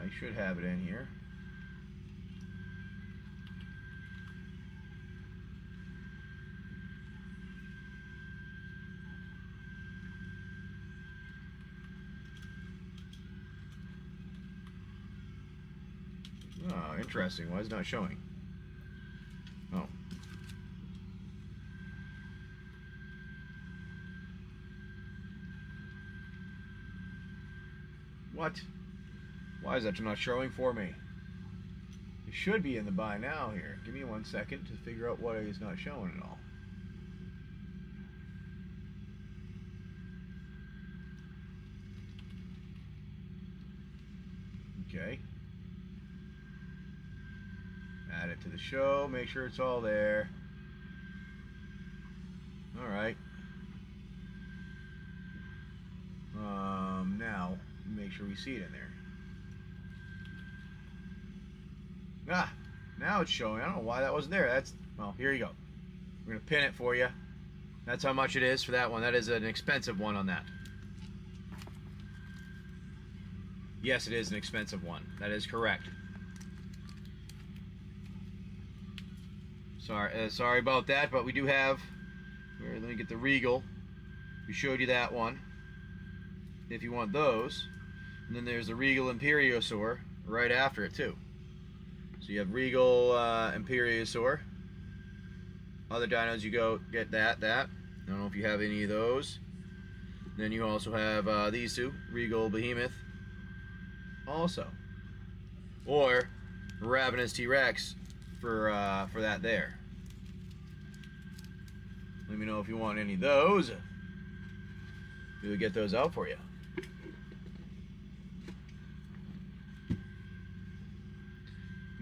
I should have it in here. Oh, interesting. Why is it not showing? Oh. What? Why is that not showing for me? It should be in the buy now here. Give me 1 second to figure out why it's not showing at all. Okay. Add it to the show. Make sure it's all there. All right. Now make sure we see it in there. Ah, now it's showing. I don't know why that wasn't there. That's, well, here you go. We're gonna pin it for you. That's how much it is for that one. That is an expensive one on that. Yes, it is an expensive one. That is correct. Sorry about that, but we do have. Here, let me get the Regal. We showed you that one. If you want those, and then there's the Regal Imperiosaur right after it too. So you have Regal Imperiosaur. Other dinos, you go get that. I don't know if you have any of those. Then you also have these two, Regal Behemoth. Also, or Ravenous T-Rex for that there. Let me know if you want any of those. We'll get those out for you.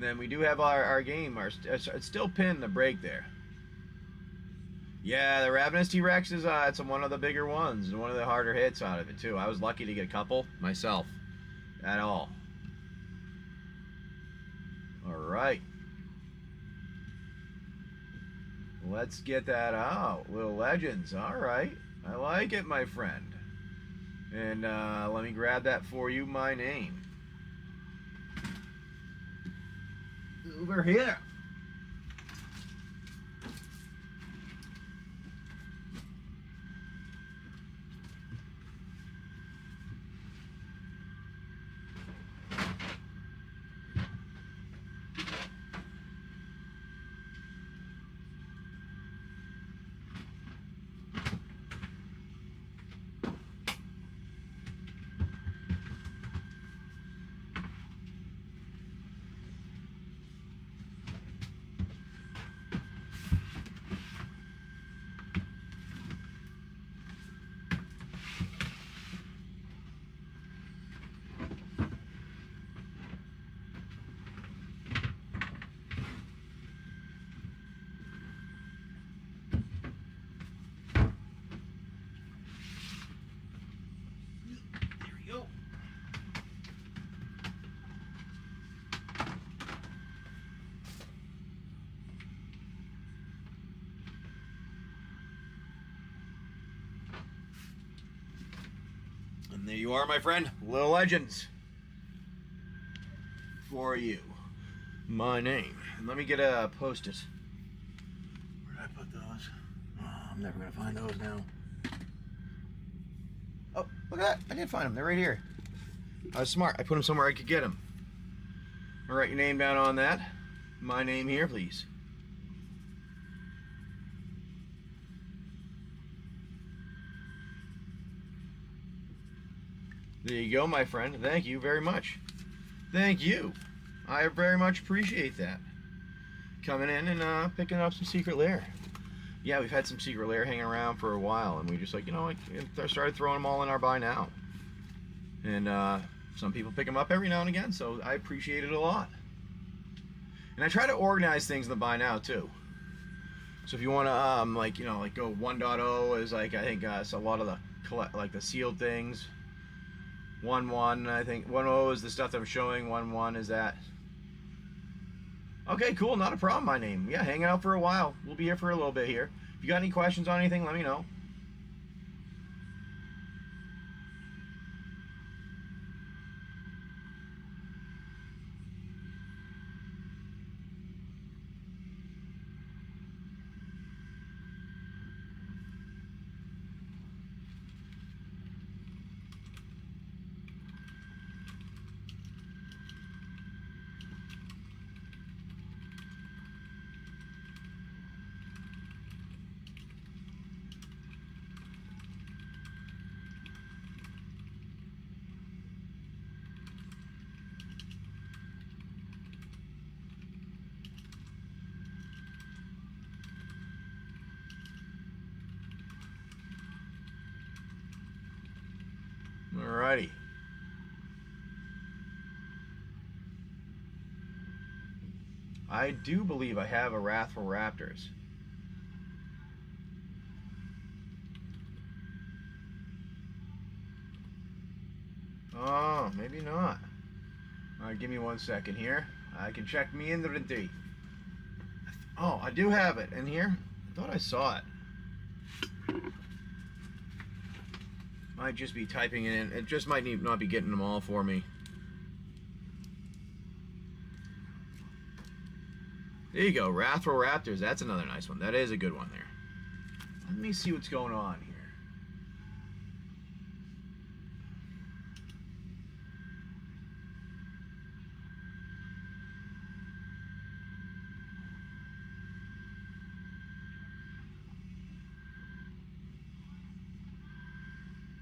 then we do have our game. It's still pinned the break there. Yeah, the Ravenous T-Rex is it's one of the bigger ones, and one of the harder hits out of it too. I was lucky to get a couple myself. At all. Alright. Let's get that out. Little Legends. Alright. I like it, my friend. And let me grab that for you. My name. Over here. And there you are, my friend. Little Legends. For you. My name. And let me get a post-it. Where did I put those? Oh, I'm never going to find those now. Oh, look at that. I did find them. They're right here. I was smart. I put them somewhere I could get them. I'll write your name down on that. My name here, please. There you go, my friend. Thank you very much. Thank you. I very much appreciate that. Coming in and picking up some Secret Lair. Yeah, we've had some Secret Lair hanging around for a while, and we just like, you know, like, started throwing them all in our buy now. And some people pick them up every now and again, so I appreciate it a lot. And I try to organize things in the buy now too. So if you want to, like, you know, like go 1.0 is like, I think it's a lot of the sealed things. 1.1, I think 1.0 is the stuff that I'm showing. 1.1 is that. Okay, cool, not a problem. My name. Yeah, hanging out for a while. We'll be here for a little bit here. If you got any questions on anything, let me know. Alrighty. I do believe I have a Wrathful Raptors. Oh, maybe not. Alright, give me 1 second here. I can check me inventory. Oh, I do have it in here. I thought I saw it. Might just be typing it in. It just might not be getting them all for me. There you go, Wrathful Raptors. That's another nice one. That is a good one there. Let me see what's going on here.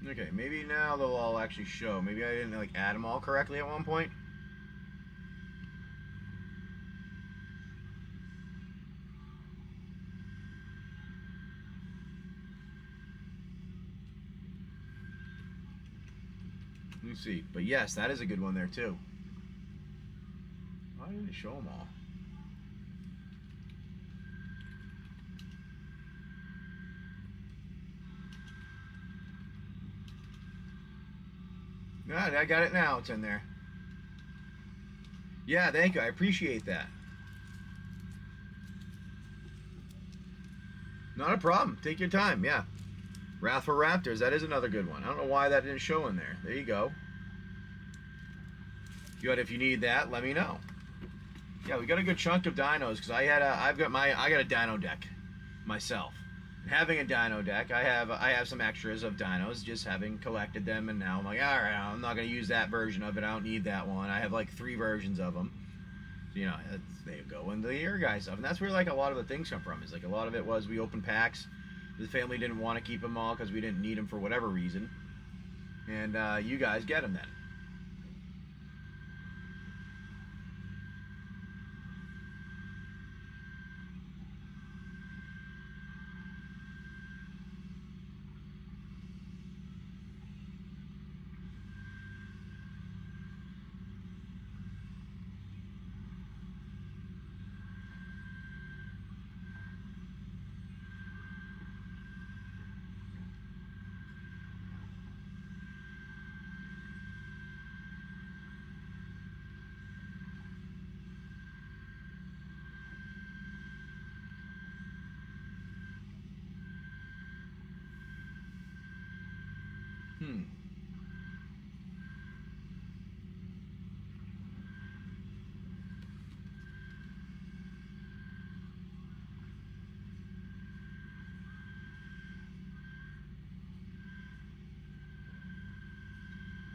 Okay, maybe now they'll all actually show. Maybe I didn't like add them all correctly at one point. Let me see. But yes, that is a good one there too. Why did it show them all. Good, I got it now. It's in there. Yeah, thank you. I appreciate that. Not a problem. Take your time. Yeah. Wrathful Raptors. That is another good one. I don't know why that didn't show in there. There you go. Good. If you need that, let me know. Yeah, we got a good chunk of dinos because I got a dino deck myself. And having a dino deck, I have some extras of dinos, just having collected them, and now I'm like, all right, I'm not gonna use that version of it. I don't need that one. I have like 3 versions of them. So, you know, they go in the Air Guy stuff, and that's where like a lot of the things come from. Is like a lot of it was we opened packs. The family didn't want to keep them all because we didn't need them for whatever reason, and you guys get them then.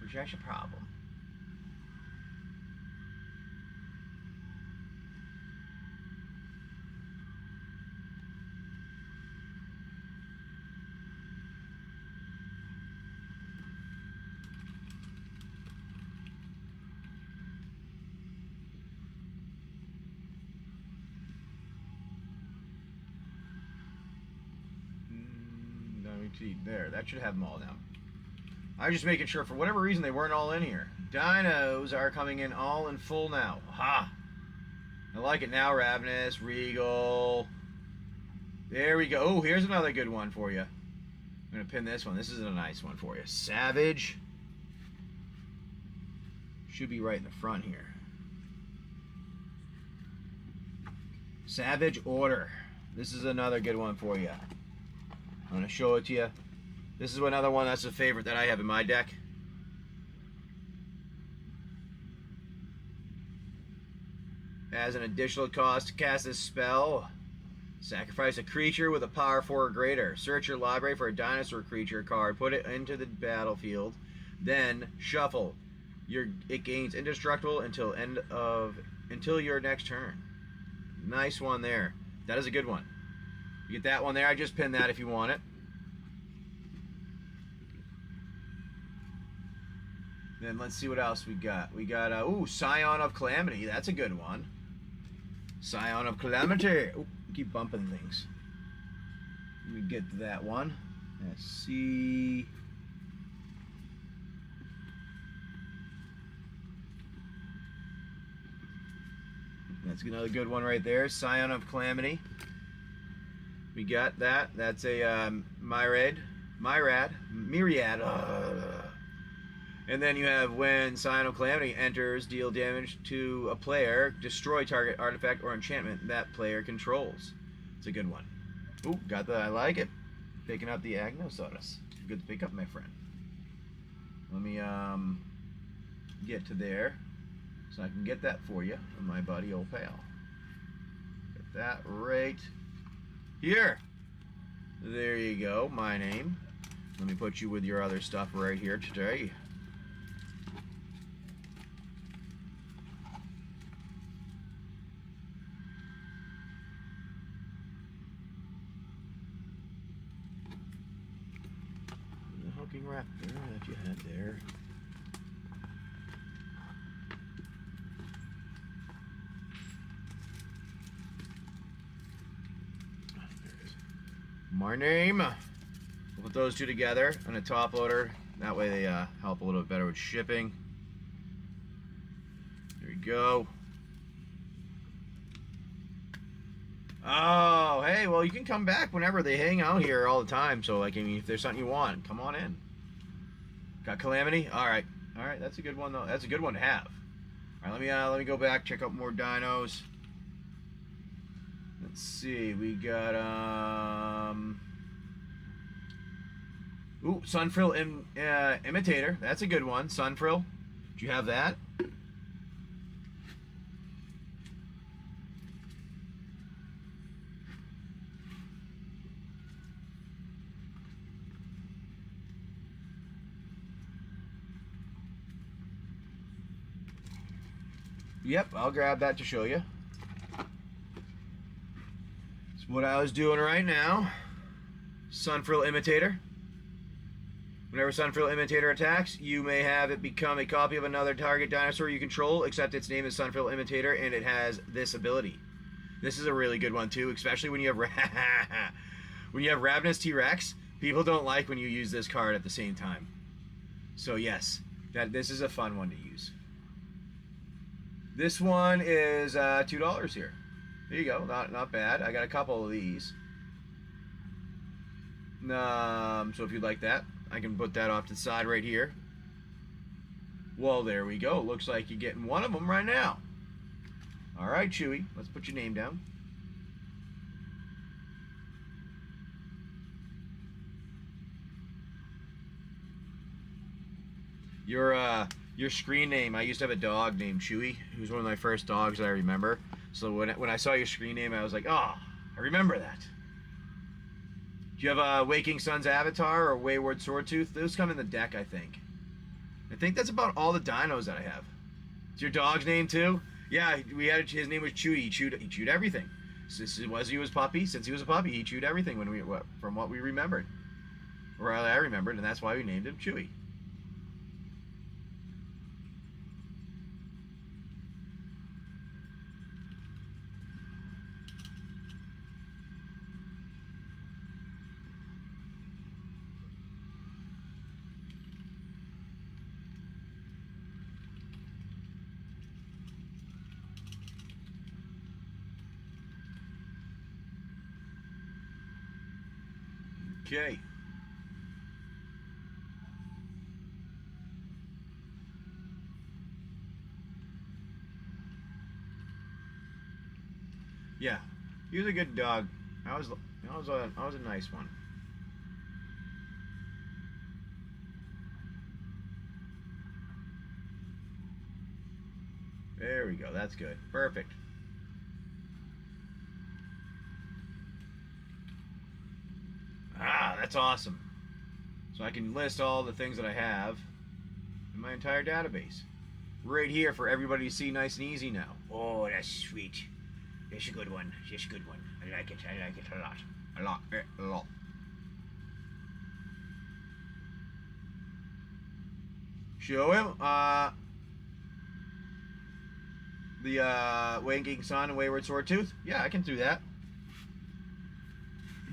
Which is a problem. There, that should have them all now. I was just making sure, for whatever reason, they weren't all in here. Dinos are coming in all in full now. Ha! I like it now, Ravenous, Regal. There we go. Oh, here's another good one for you. I'm going to pin this one. This is a nice one for you. Savage. Should be right in the front here. Savage Order. This is another good one for you. I'm going to show it to you. This is another one that's a favorite that I have in my deck. As an additional cost to cast this spell, sacrifice a creature with a power 4 or greater. Search your library for a dinosaur creature card, put it into the battlefield, then shuffle. It gains indestructible until your next turn. Nice one there. That is a good one. You get that one there. I just pinned that if you want it. Then let's see what else we got. We got, ooh, Scion of Calamity. That's a good one. Scion of Calamity. Ooh, keep bumping things. Let me get to that one. Let's see. That's another good one right there. Scion of Calamity. We got that. That's a Myriad. And then you have when Scion of Calamity enters, deal damage to a player, destroy target artifact or enchantment that player controls. It's a good one. Ooh, got that. I like it. Picking up the Agnosaurus. Good to pick up, my friend. Let me get to there so I can get that for you from my buddy old pal. Get that right here. There you go. My name. Let me put you with your other stuff right here today. The hulking raptor that you had there. My name. We'll put those two together on a top loader. That way they help a little bit better with shipping. There we go. Oh, hey, well, you can come back whenever. They hang out here all the time. So, like, I mean, if there's something you want, come on in. Got Calamity? All right. All right, that's a good one, though. That's a good one to have. All right, let me go back, check out more dinos. Let's see. We got, ooh, Sunfrill Imitator. That's a good one. Sunfrill. Do you have that? Yep, I'll grab that to show you. It's what I was doing right now. Sunfrill Imitator. Whenever Sunfrill Imitator attacks, you may have it become a copy of another target dinosaur you control, except its name is Sunfrill Imitator, and it has this ability. This is a really good one, too, especially when you have when you have Ravenous T-Rex. People don't like when you use this card at the same time. So, yes, this is a fun one to use. This one is $2 here. There you go, not bad. I got a couple of these. So if you'd like that, I can put that off to the side right here. Well, there we go. Looks like you're getting one of them right now. All right, Chewy, let's put your name down. Your screen name, I used to have a dog named Chewy, who's one of my first dogs that I remember. So when I saw your screen name, I was like, oh, I remember that. Do you have a Waking Sun's Avatar or Wayward Swordtooth? Those come in the deck, I think. I think that's about all the dinos that I have. Is your dog's name too? Yeah, we had his name was Chewy. He chewed everything. Since he was a puppy, he chewed everything from what we remembered, or I remembered, and that's why we named him Chewy. Okay. Yeah, he was a good dog. I was a nice one. There we go. That's good. Perfect. Ah, that's awesome. So I can list all the things that I have in my entire database. Right here for everybody to see nice and easy now. Oh, that's sweet. That's a good one. That's a good one. I like it. I like it a lot. A lot. A lot. Show him the Waking Sun and Wayward Swordtooth. Yeah, I can do that.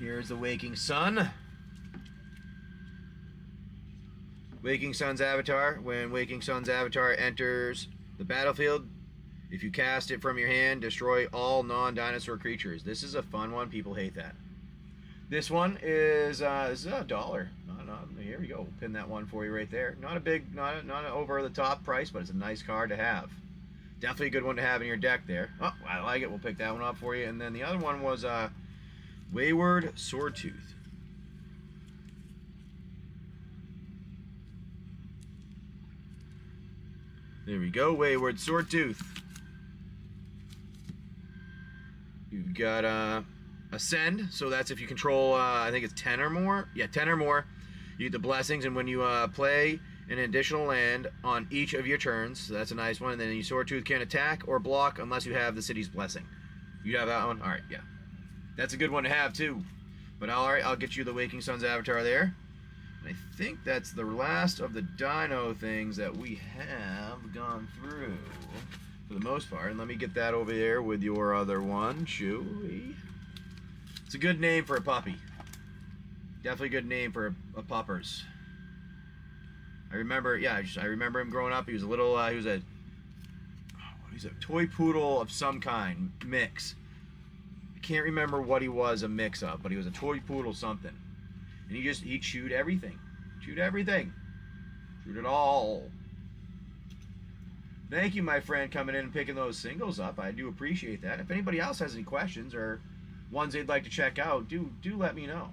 Here's the Waking Sun. Waking Sun's Avatar. When Waking Sun's Avatar enters the battlefield, if you cast it from your hand, destroy all non-dinosaur creatures. This is a fun one. People hate that. This one is this is $1. Here we go. We'll pin that one for you right there. Not a big, not an over the top price, but it's a nice card to have. Definitely a good one to have in your deck there. Oh, I like it. We'll pick that one up for you. And then the other one was Wayward Swordtooth. There we go, Wayward Swordtooth. You've got Ascend, so that's if you control, I think it's 10 or more. Yeah, 10 or more. You get the blessings, and when you play an additional land on each of your turns, so that's a nice one. And then your Swordtooth can't attack or block unless you have the city's blessing. You have that one? All right, yeah. That's a good one to have, too. But all right, I'll get you the Waking Sun's Avatar there. And I think that's the last of the dino things that we have gone through for the most part. And let me get that over there with your other one, Chewy. It's a good name for a puppy. Definitely a good name for a puppers. I remember, yeah, I remember him growing up. He was a little, he's a toy poodle of some kind, mix. I can't remember what he was a mix of, but he was a toy poodle something. And he chewed everything. Chewed everything. Chewed it all. Thank you, my friend, coming in and picking those singles up. I do appreciate that. If anybody else has any questions or ones they'd like to check out, do let me know.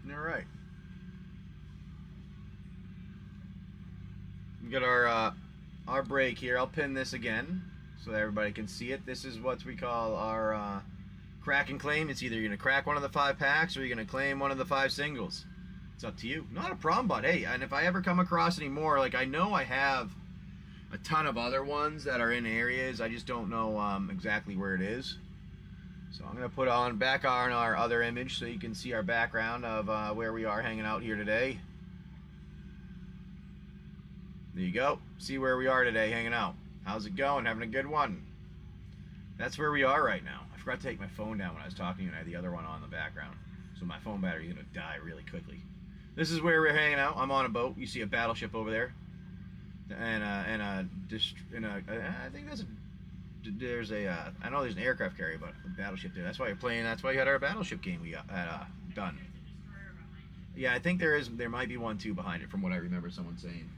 All right. We got our break here. I'll pin this again so that everybody can see it. This is what we call our crack and claim. It's either you're gonna crack one of the 5 packs or you're gonna claim one of the 5 singles. It's up to you. Not a problem, but hey, and if I ever come across any more, like I know I have a ton of other ones that are in areas. I just don't know exactly where it is. So I'm going to put on back on our other image so you can see our background of where we are hanging out here today. There you go. See where we are today hanging out. How's it going? Having a good one. That's where we are right now. I forgot to take my phone down when I was talking to you and I had the other one on in the background. So my phone battery is going to die really quickly. This is where we're hanging out. I'm on a boat. You see a battleship over there. And I think that's a... There's a, I know there's an aircraft carrier, but a battleship there. That's why you're playing. That's why you had our battleship game we got done. Yeah, I think there might be one too behind it, from what I remember someone saying.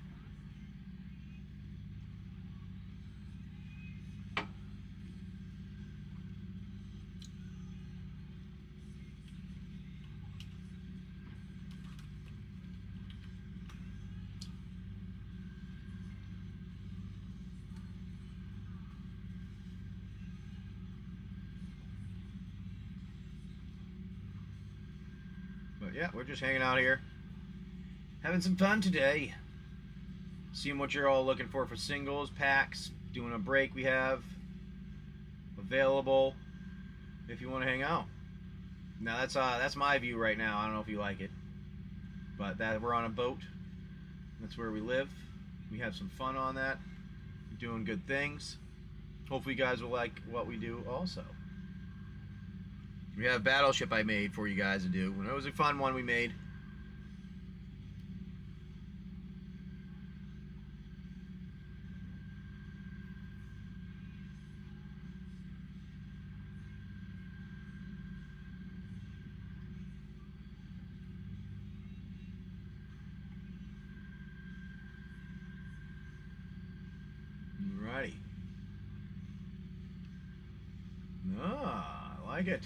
But yeah, we're just hanging out here, having some fun today. Seeing what you're all looking for singles, packs, doing a break we have available if you want to hang out. Now that's my view right now. I don't know if you like it, but that we're on a boat. That's where we live. We have some fun on that, doing good things. Hopefully you guys will like what we do also. We have Battleship I made for you guys to do. It was a fun one we made. Alrighty. Ah, I like it.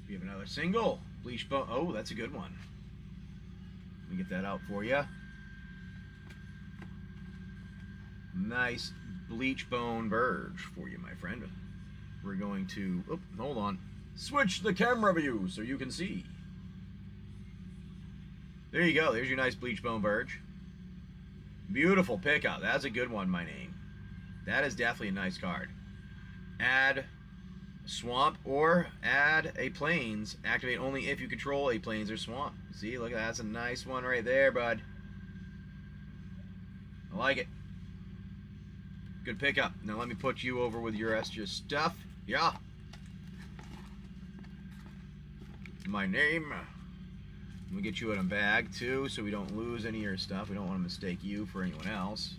We have another single. Bleach Bone. Oh, that's a good one. Let me get that out for you. Nice Bleach Bone Verge for you, my friend. We're going to... Oh, hold on. Switch the camera view so you can see. There you go. There's your nice Bleach Bone Verge. Beautiful pickup. That's a good one, my name. That is definitely a nice card. Add swamp or add a plains. Activate only if you control a plains or swamp. See, look, that's a nice one right there, bud. I like it. Good pickup. Now let me put you over with your extra stuff. Yeah. My name. Let me get you in a bag too, so we don't lose any of your stuff. We don't want to mistake you for anyone else.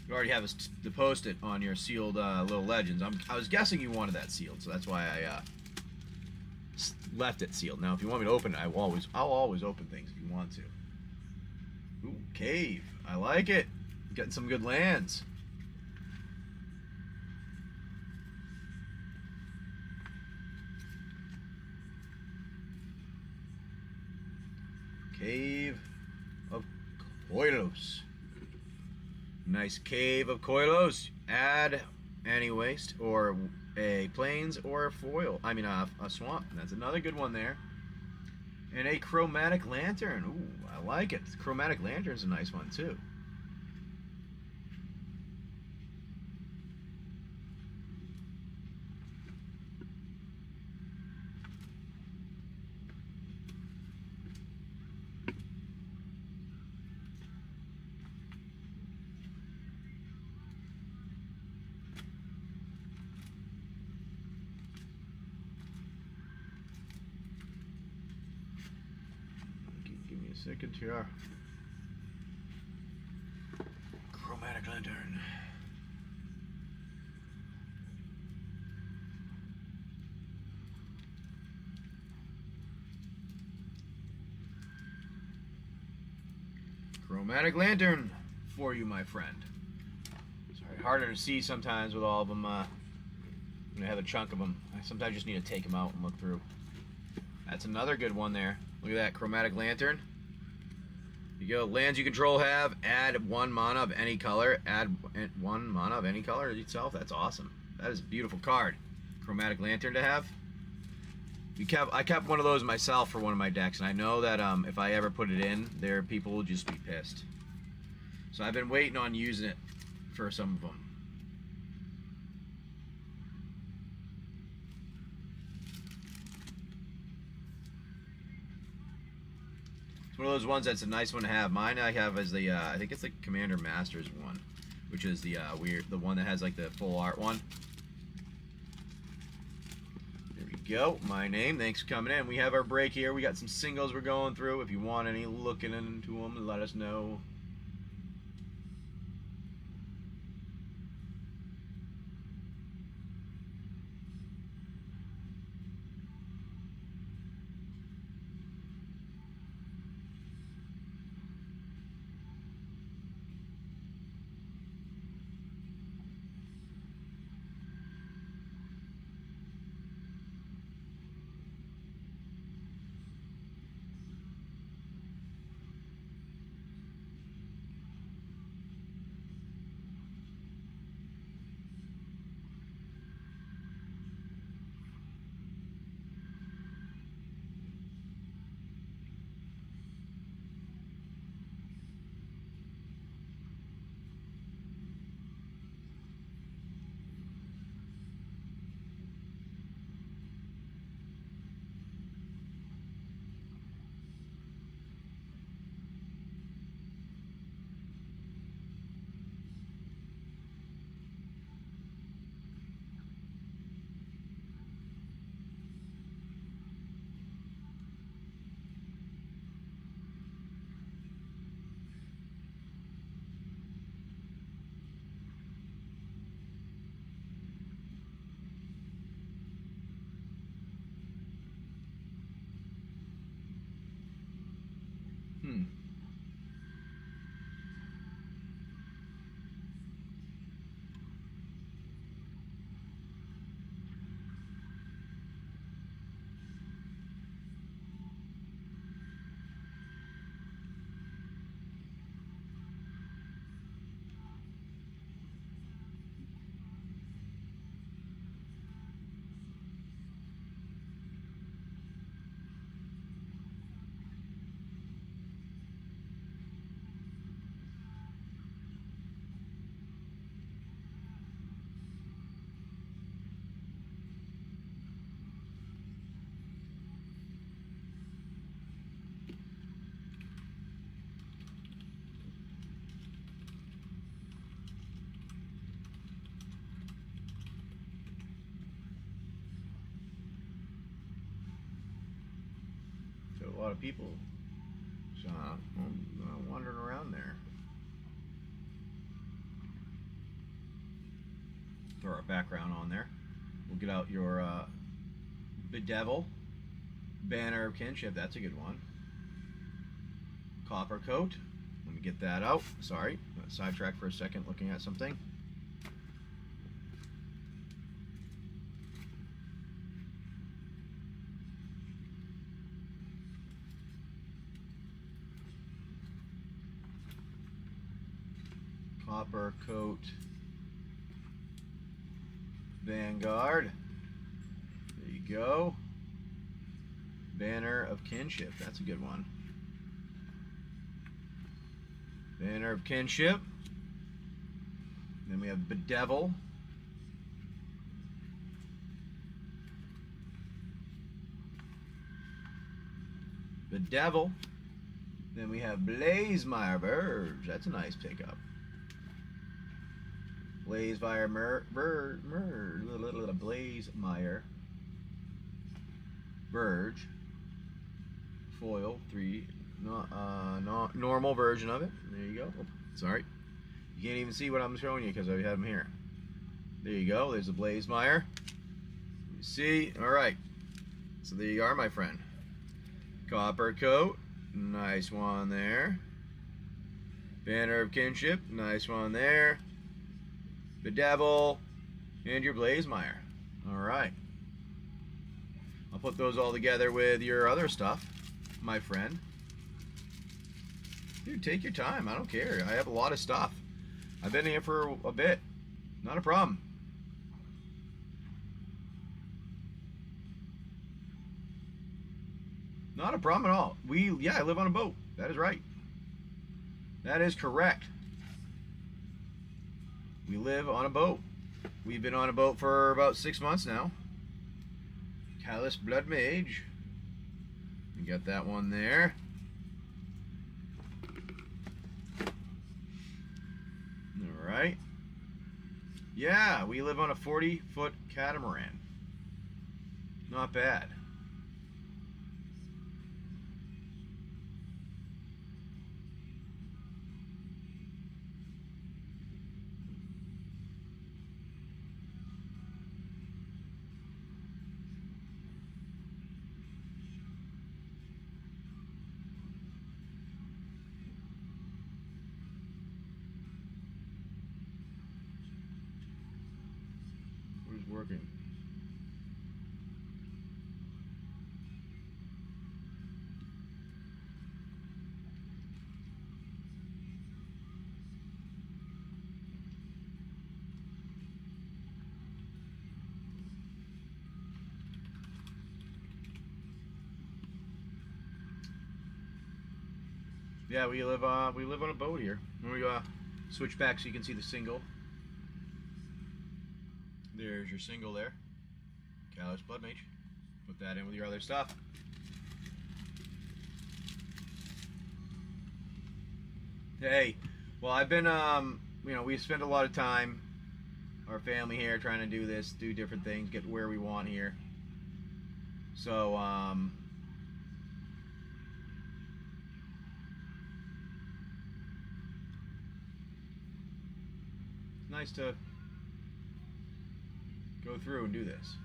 You already have the post-it on your sealed little legends. I was guessing you wanted that sealed, so that's why I left it sealed. Now, if you want me to open it, I'll always open things if you want to. Ooh, cave. I like it. Getting some good lands. Cave of Koilos. Nice Cave of Koilos. Add any waste or a plains or a foil. I mean a swamp. That's another good one there. And a chromatic lantern. Ooh, I like it. Chromatic lantern's a nice one too. Give me a second here. Chromatic lantern. Chromatic lantern for you, my friend. Sorry, harder to see sometimes with all of them. When I have a chunk of them, I sometimes just need to take them out and look through. That's another good one there. Look at that chromatic lantern. You go. Lands you control have add 1 mana of any color. Add 1 mana of any color itself. That's awesome. That is a beautiful card. Chromatic lantern to have. I kept one of those myself for one of my decks, and I know that if I ever put it in, people will just be pissed. So I've been waiting on using it for some of them. It's one of those ones that's a nice one to have. Mine I have is the I think it's the Commander Masters one, which is the the one that has like the full art one. There we go. My name. Thanks for coming in. We have our break here. We got some singles we're going through. If you want any looking into them, let us know. A lot of people wandering around there. Throw our background on there. We'll get out your Bedevil, Banner of Kinship. That's a good one. Copper Coat. Let me get that out. Sorry, sidetrack for a second looking at something. Copper Coat Vanguard. There you go. Banner of Kinship. That's a good one. Banner of Kinship. Then we have Bedevil. Bedevil. Then we have Blazemeyer Verge. That's a nice pickup. Blazemeyer Blazemeyer Verge. Foil 3. Normal version of it. There you go. Oh, sorry. You can't even see what I'm showing you because I have them here. There you go. There's a Blazemeyer. You see? Alright. So there you are, my friend. Copper Coat. Nice one there. Banner of Kinship. Nice one there. Bedevil. And your Blazemeyer. Alright. I'll put those all together with your other stuff, my friend. Dude, take your time. I don't care. I have a lot of stuff. I've been here for a bit. Not a problem. Not a problem at all. I live on a boat. That is right. That is correct. We live on a boat. We've been on a boat for about 6 months now. Callous Blood Mage. You got that one there. Alright. Yeah, we live on a 40-foot catamaran. Not bad. Working. Yeah, we live on a boat here. Let me switch back so you can see the single. There's your single there. Callous Blood Mage. Put that in with your other stuff. Hey, well, I've been, we spent a lot of time, our family here, trying to do this, do different things, get where we want here. So, nice to go through and do this.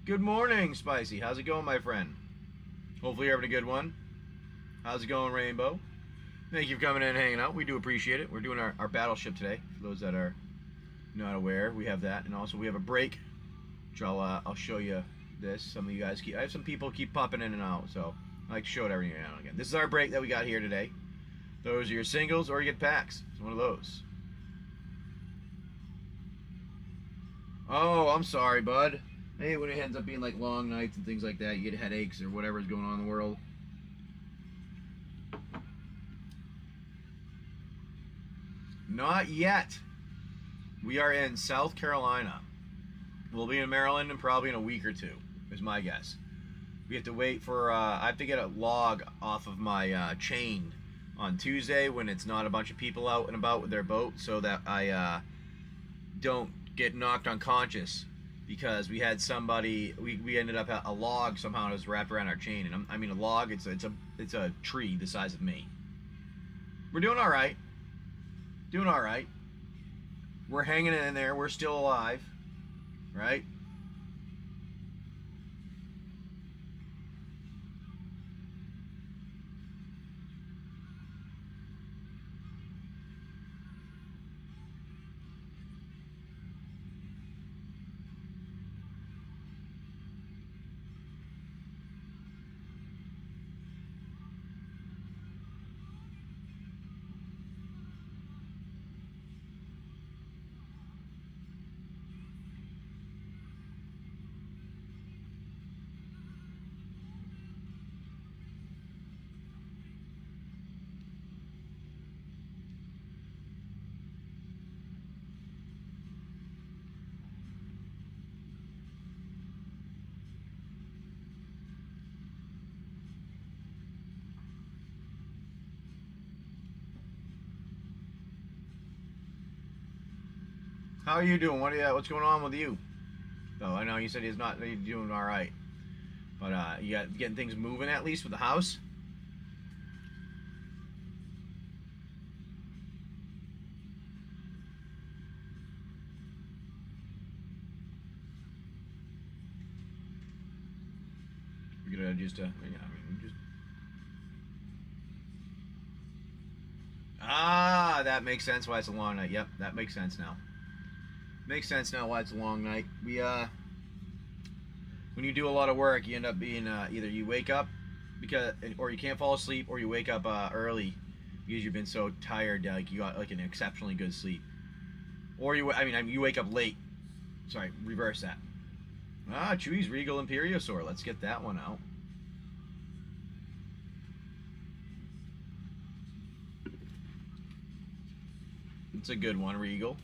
Good morning, Spicy. How's it going, my friend? Hopefully you're having a good one. How's it going, Rainbow? Thank you for coming in and hanging out. We do appreciate it. We're doing our battleship today. For those that are not aware, we have that. And also we have a break, which I'll show you this. Some of you guys I have some people keep popping in and out, so I like to show it every now and again. This is our break that we got here today. Those are your singles or you get packs. It's one of those. Oh, I'm sorry, bud. I hate when it ends up being like long nights and things like that. You get headaches or whatever's going on in the world. Not yet. We are in South Carolina. We'll be in Maryland in probably in a week or two, is my guess. We have to wait for, I have to get a log off of my chain on Tuesday when it's not a bunch of people out and about with their boat, so that I don't get knocked unconscious, because we had somebody, we ended up, a log somehow was wrapped around our chain, and I mean a log, it's a tree the size of me. We're doing all right. Doing all right. We're hanging in there. We're still alive. Right? How are you doing? What's going on with you? Oh, I know you said he's doing all right, but you got getting things moving at least with the house. We're gonna just that makes sense why it's a long night. Yep, that makes sense now. Makes sense now why it's a long night. When you do a lot of work, you end up being either you wake up or you can't fall asleep, or you wake up early because you've been so tired, like you got like an exceptionally good sleep, or you wake up late. Sorry, reverse that. Chewy's Regal Imperiosaur. Let's get that one out. It's a good one, Regal.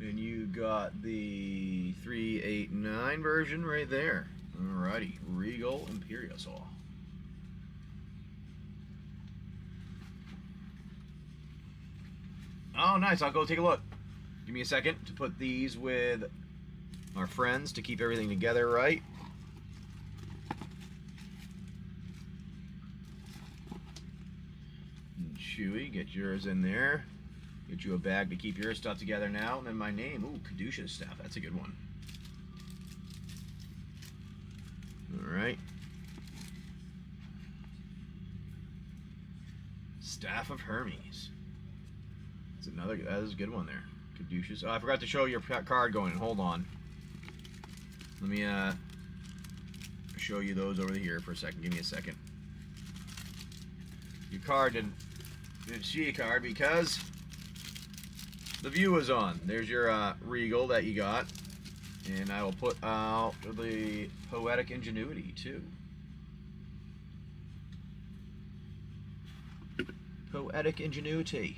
And you got the 389 version right there. Alrighty, Regal Imperiosaur. Oh, nice. I'll go take a look. Give me a second to put these with our friends to keep everything together right. And Chewy, get yours in there. Get you a bag to keep your stuff together now. And then my name. Ooh, Kadusha's stuff. That's a good one. Alright. Staff of Hermes. That is a good one there. Kadusha's. Oh, I forgot to show your card going in. Hold on. Let me show you those over here for a second. Give me a second. Your card didn't see a card because the view was on. There's your Regal that you got. And I will put out the Poetic Ingenuity too. Poetic Ingenuity.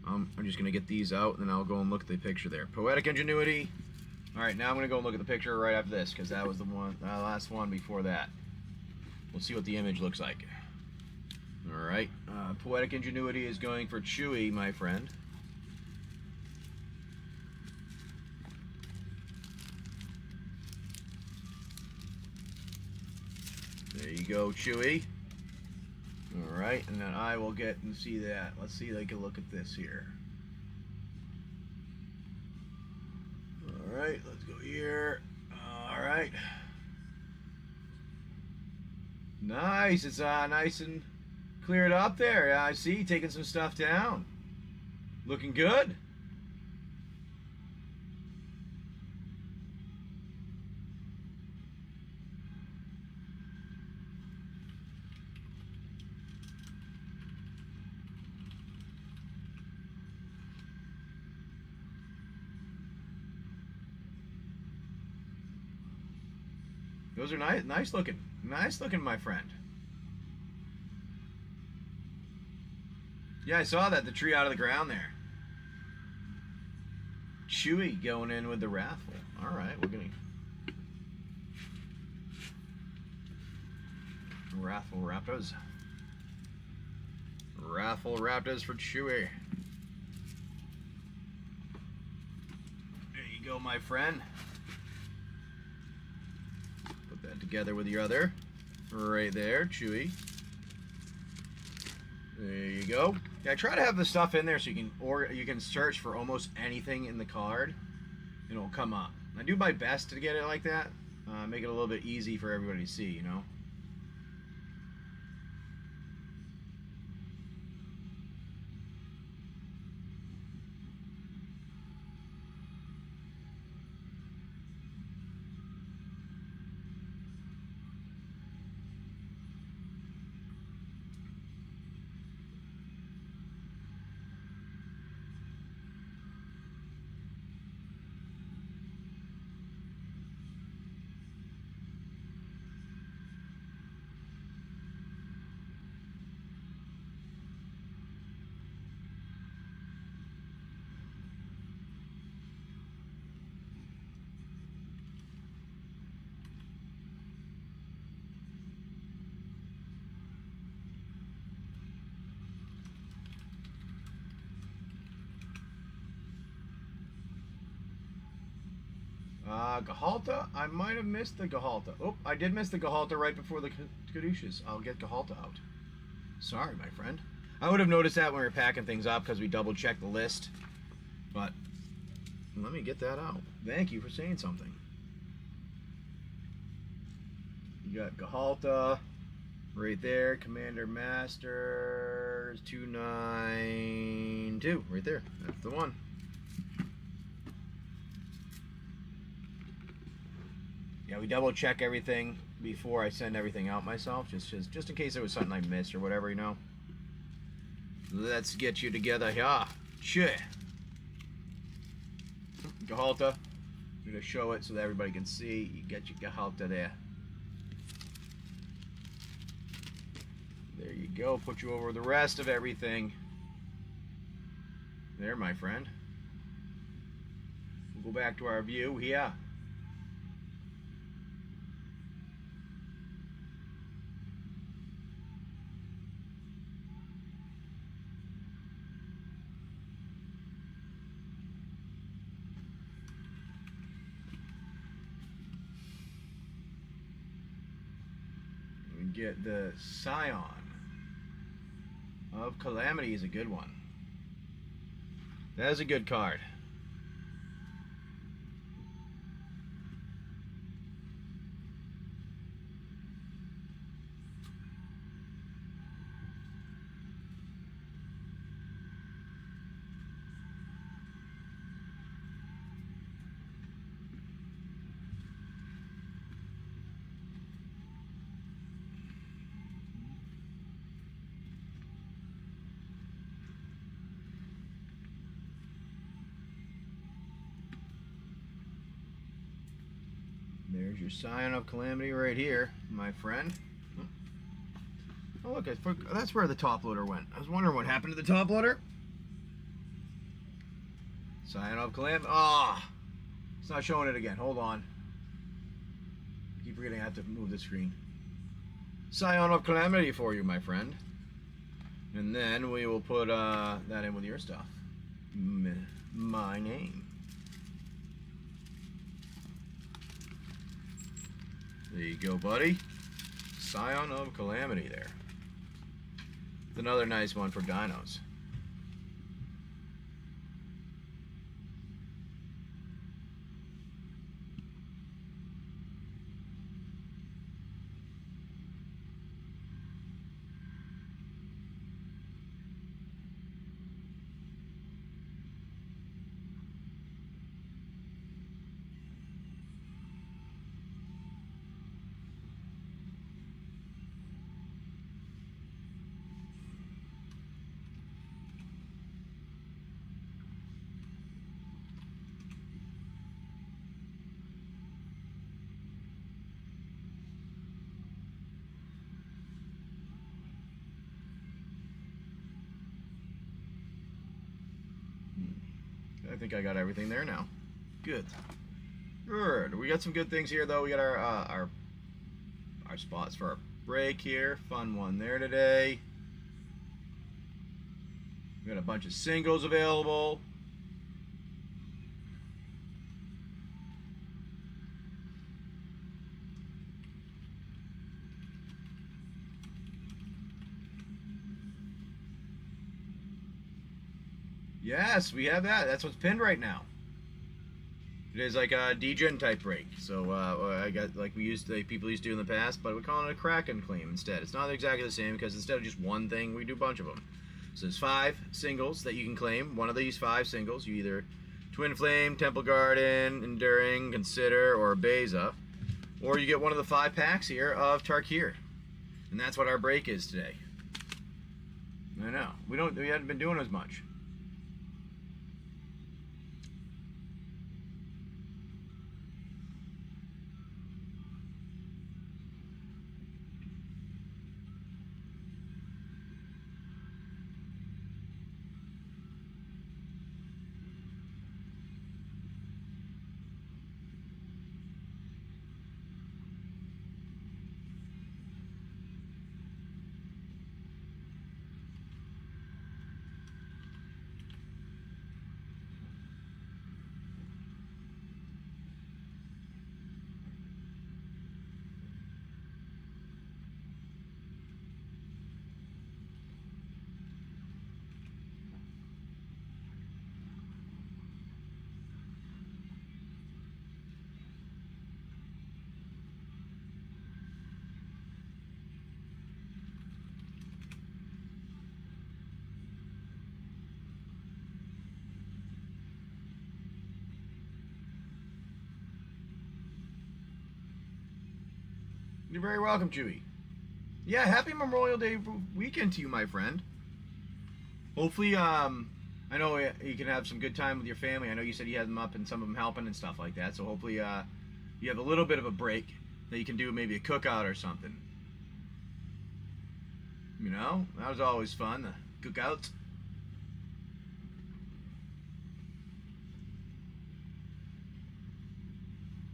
I'm just going to get these out, and then I'll go and look at the picture there. Poetic Ingenuity. Alright, now I'm going to go and look at the picture right after this, because that was the one, last one before that. We'll see what the image looks like. Alright, Poetic Ingenuity is going for Chewy, my friend. There you go, Chewy. Alright, and then I will get and see that. Let's see, take a look at this here. Alright, let's go here. Alright. Nice, it's nice and cleared up there. I see, taking some stuff down. Looking good. Those are nice looking. Nice looking, my friend. Yeah, I saw that, the tree out of the ground there. Chewy going in with the Wrathful. Alright, we're gonna... Wrathful Raptors. Wrathful Raptors for Chewy. There you go, my friend. Put that together with your other. Right there, Chewy. There you go. Yeah, try to have the stuff in there so you can search for almost anything in the card, and it'll come up. I do my best to get it like that. Make it a little bit easy for everybody to see, you know. Gahalta? I might have missed the Gahalta. Oh, I did miss the Gahalta right before the Caduceus. I'll get Gahalta out. Sorry, my friend. I would have noticed that when we were packing things up because we double-checked the list. But let me get that out. Thank you for saying something. You got Gahalta right there. Commander Masters 292 right there. That's the one. Yeah, we double check everything before I send everything out myself, just in case there was something I missed or whatever, you know. Let's get you together here. Shit. Gahalta. I'm gonna show it so that everybody can see. You get your Gahalta there. There you go. Put you over the rest of everything. There, my friend. We'll go back to our view here. Get the Scion of Calamity is a good one. That is a good card. There's your Scion of Calamity right here, my friend. Oh look, that's where the top loader went. I was wondering what happened to the top loader. Scion of Calamity. Ah, it's not showing it again. Hold on. I keep forgetting I have to move the screen. Scion of Calamity for you, my friend. And then we will put that in with your stuff. My name. There you go, buddy. Scion of Calamity there. It's another nice one for dinos. I think I got everything there now. Good. Good. We got some good things here, though. We got our spots for our break here. Fun one there today. We got a bunch of singles available. Yes, we have that. That's what's pinned right now. It is like a Degen type break. So I got like people used to do in the past, but we're calling it a Kraken claim instead. It's not exactly the same because instead of just one thing, we do a bunch of them. So there's 5 singles that you can claim. One of these 5 singles, you either Twin Flame, Temple Garden, Enduring, Consider, or Beza, or you get one of the 5 packs here of Tarkir, and that's what our break is today. I know we haven't been doing as much. You're very welcome, Chewy. Yeah, happy Memorial Day weekend to you, my friend. Hopefully, I know you can have some good time with your family. I know you said you had them up and some of them helping and stuff like that. So hopefully, you have a little bit of a break that you can do maybe a cookout or something. You know, that was always fun, the cookouts.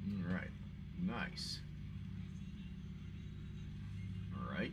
All right, nice. All right.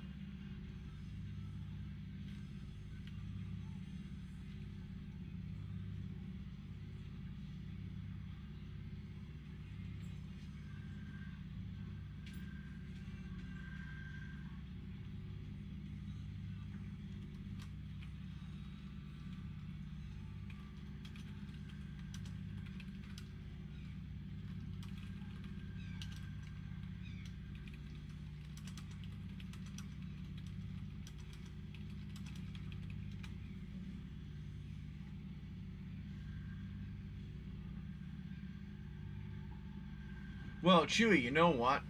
Well, Chewy, you know what?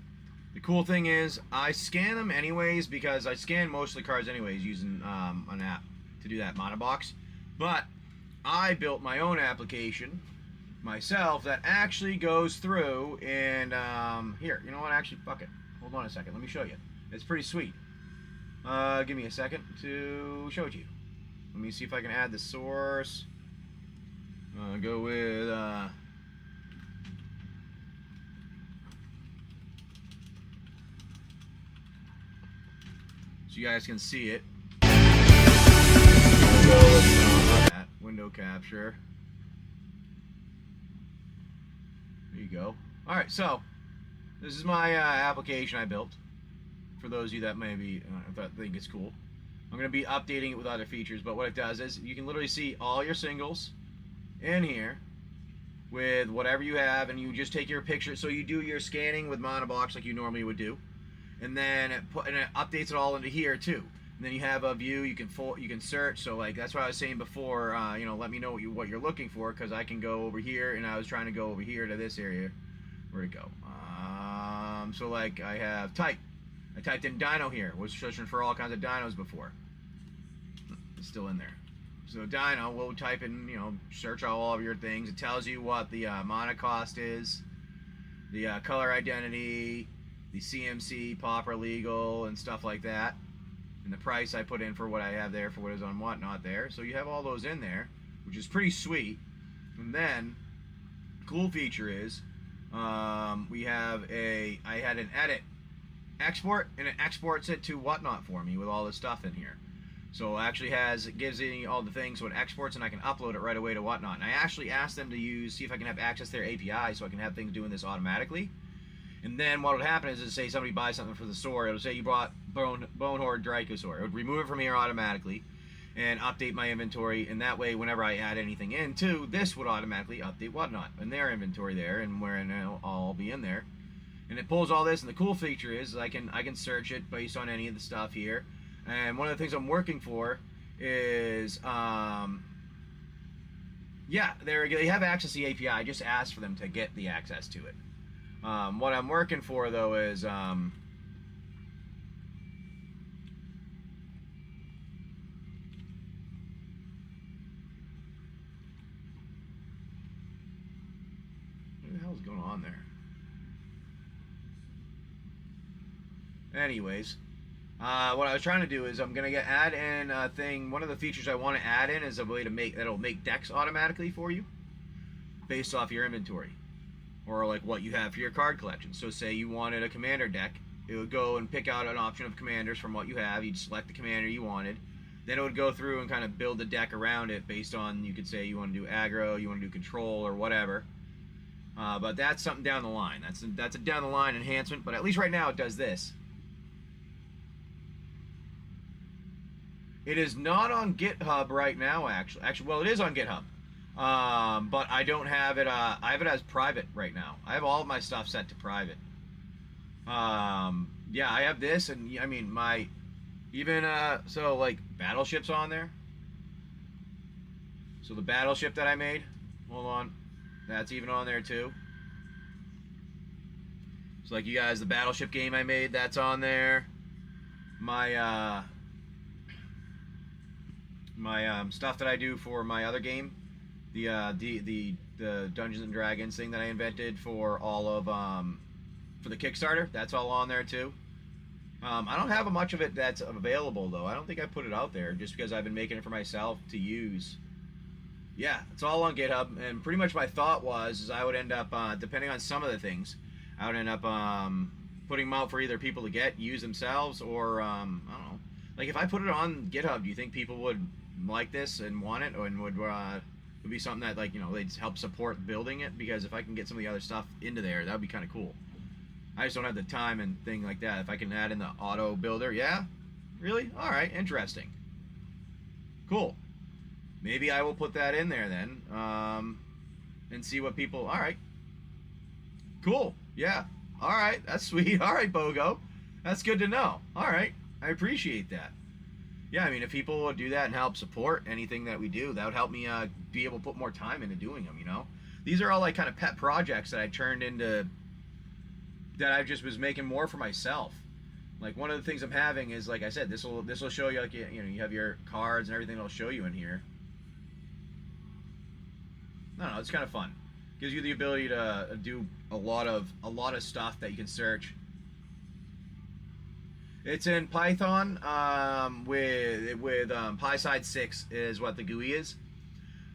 The cool thing is, I scan them anyways because I scan most of the cards anyways using an app to do that monobox. But I built my own application myself that actually goes through and here, you know what? Actually, fuck it. Hold on a second. Let me show you. It's pretty sweet. Give me a second to show it to you. Let me see if I can add the source. Go with so you guys can see it. Go with that window capture. There you go. All right, so this is my application I built. For those of you that maybe think it's cool, I'm going to be updating it with other features. But what it does is you can literally see all your singles in here with whatever you have, and you just take your picture. So you do your scanning with Monobox like you normally would do, and then it updates it all into here too. And then you have a view you can search. So like that's what I was saying before. You know, let me know what you're looking for, because I can go over here, and I was trying to go over here to this area. Where'd it go? So like I have type. I typed in dino here. Was searching for all kinds of dinos before. It's still in there. So dino, we'll type in, you know, search all of your things. It tells you what the mana cost is, the color identity, the CMC, pauper legal, and stuff like that. And the price I put in for what I have there for what is on whatnot there. So you have all those in there, which is pretty sweet. And then, cool feature is, I had an edit export, and it exports it to whatnot for me with all this stuff in here. So it actually gives me all the things, so it exports, and I can upload it right away to whatnot. And I actually asked them to see if I can have access to their API so I can have things doing this automatically. And then what would happen is, say somebody buys something for the store, it'll say you bought Bonehorde Dracosaur. It would remove it from here automatically and update my inventory, and that way whenever I add anything in too, this would automatically update whatnot in their inventory there, and where it'll all be in there. And it pulls all this, and the cool feature is I can search it based on any of the stuff here. And one of the things I'm working for is, yeah, they have access to the API. I just asked for them to get the access to it. What I'm working for, though, is, where the hell is going on there? Anyways, what I was trying to do is I'm gonna add in a thing. One of the features I want to add in is a way to that'll make decks automatically for you, based off your inventory, or like what you have for your card collection. So say you wanted a commander deck, it would go and pick out an option of commanders from what you have. You'd select the commander you wanted, then it would go through and kind of build a deck around it based on, you could say you want to do aggro, you want to do control, or whatever. But that's something down the line. That's a down the line enhancement. But at least right now it does this. It is not on GitHub right now, actually. Well, it is on GitHub, but I don't have it. I have it as private right now. I have all of my stuff set to private. Yeah, I have this, and I mean so like battleships on there. So the battleship that I made, hold on, that's even on there too. So like you guys, the Battleship game I made, that's on there. My stuff that I do for my other game, the Dungeons and Dragons thing that I invented for all of for the Kickstarter, that's all on there too. I don't have much of it that's available though. I don't think I put it out there just because I've been making it for myself to use. Yeah, it's all on GitHub, and pretty much my thought was is I would end up depending on some of the things, I would end up putting them out for either people to get, use themselves, or I don't know. Like if I put it on GitHub, do you think people would like this and want it, and would be something that, like, you know, they'd help support building it? Because if I can get some of the other stuff into there, that would be kind of cool. I just don't have the time and thing like that. If I can add in the auto builder, yeah, really, all right, interesting, cool. Maybe I will put that in there then, and see what people. All right, cool, yeah, all right, that's sweet. All right, Bogo, that's good to know. All right, I appreciate that. Yeah, I mean, if people would do that and help support anything that we do, that would help me be able to put more time into doing them, you know? These are all like kind of pet projects that I turned into, that I just was making more for myself. Like one of the things I'm having is, like I said, this will show you, like, you know, you have your cards and everything it'll show you in here. I don't know, it's kind of fun. Gives you the ability to do a lot of stuff that you can search. It's in Python with PySide 6 is what the GUI is,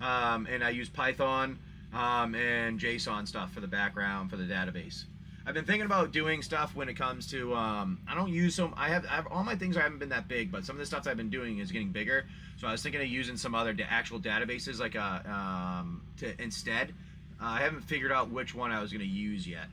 and I use Python and JSON stuff for the background for the database. I've been thinking about doing stuff when it comes to I don't use some. I have all my things haven't been that big, but some of the stuff I've been doing is getting bigger. So I was thinking of using some other actual databases like to instead. I haven't figured out which one I was going to use yet.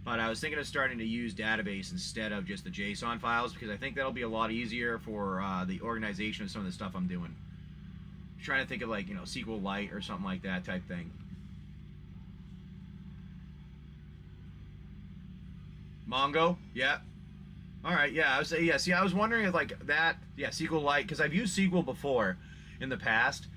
But I was thinking of starting to use database instead of just the JSON files, because I think that'll be a lot easier for the organization of some of the stuff I'm doing. I'm trying to think of, like, you know, SQLite or something like that type thing. Mongo, yeah. All right, yeah. I was See, I was wondering if like that, yeah, SQLite, because I've used SQL before in the past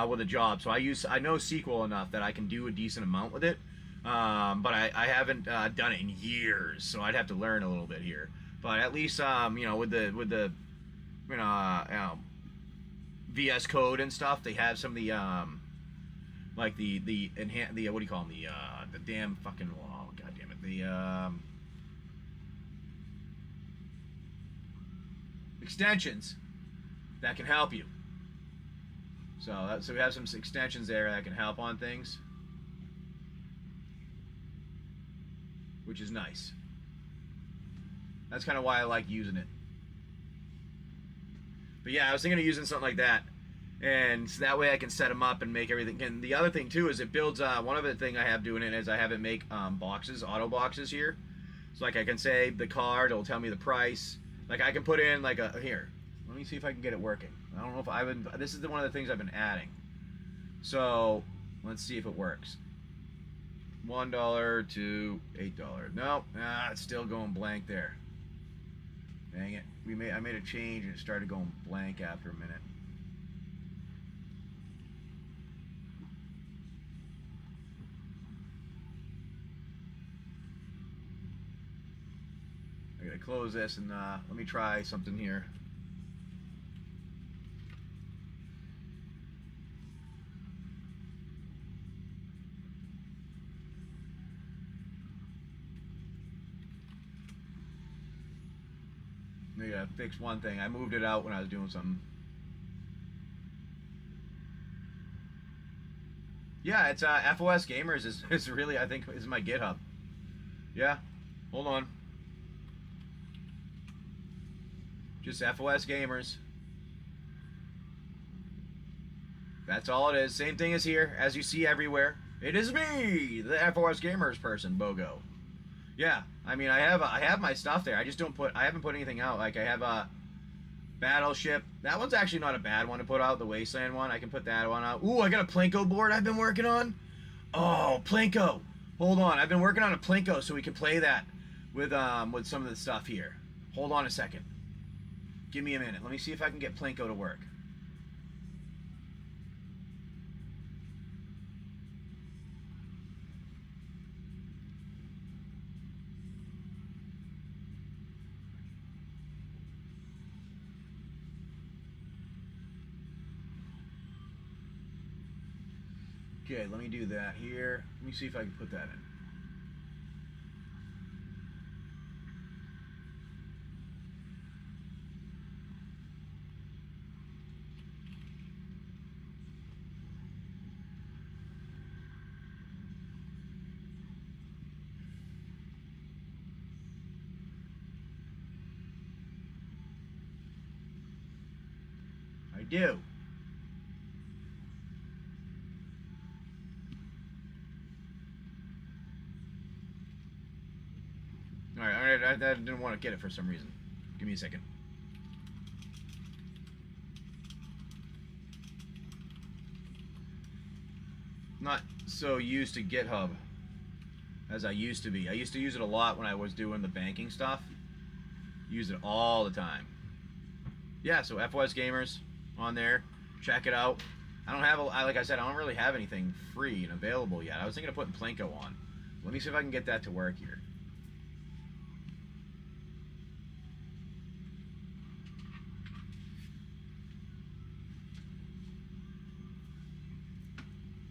with a job, so I know SQL enough that I can do a decent amount with it. But I haven't done it in years, so I'd have to learn a little bit here. But at least you know, with the VS Code and stuff, they have some of the like the what do you call them, the damn fucking, oh god damn it, the extensions that can help you. So we have some extensions there that can help on things, which is nice. That's kind of why I like using it. But yeah, I was thinking of using something like that, and so that way I can set them up and make everything. And the other thing too is it builds. One other thing I have doing it is I have it make boxes, auto boxes here. So like I can say the card, it'll tell me the price. Like I can put in like a here. Let me see if I can get it working. I don't know if I've been. This is one of the things I've been adding. So let's see if it works. $1 to $8. No, it's still going blank there. Dang it. I made a change and it started going blank after a minute. I gotta close this and let me try something here. I gotta fix one thing. I moved it out when I was doing something. Yeah, it's FoSGamers is really, I think, is my GitHub. Yeah, hold on. Just FoSGamers. That's all it is. Same thing as here, as you see everywhere. It is me, the FoSGamers person, Bogo. Yeah, I mean, I have my stuff there. I just don't put. I haven't put anything out. Like I have a Battleship. That one's actually not a bad one to put out. The Wasteland one, I can put that one out. Ooh, I got a Plinko board I've been working on. Oh, Plinko. Hold on, I've been working on a Plinko so we can play that with some of the stuff here. Hold on a second. Give me a minute. Let me see if I can get Plinko to work. Okay, let me do that here. Let me see if I can put that in. I do. Alright, I didn't want to get it for some reason. Give me a second. Not so used to GitHub as I used to be. I used to use it a lot when I was doing the banking stuff. Use it all the time. Yeah, so FoSGamers on there. Check it out. I don't have, like I said, I don't really have anything free and available yet. I was thinking of putting Plinko on. Let me see if I can get that to work here.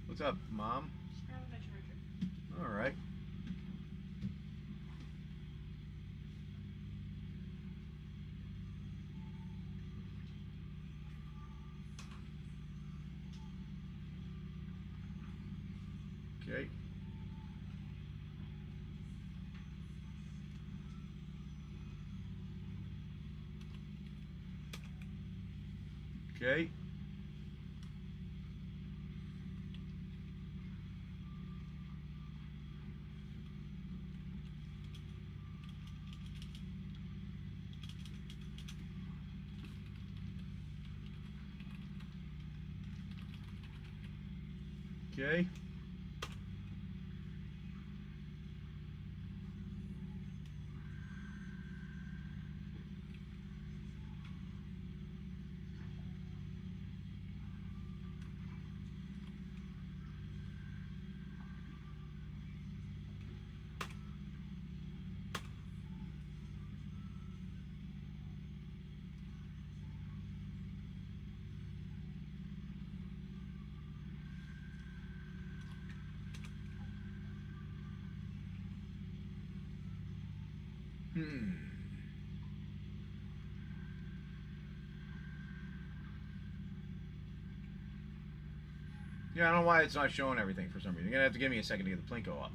What's up, Mom? Just grabbing my charger. All right. Okay. Okay. Okay. Yeah, I don't know why it's not showing everything for some reason. You're gonna have to give me a second to get the Plinko up.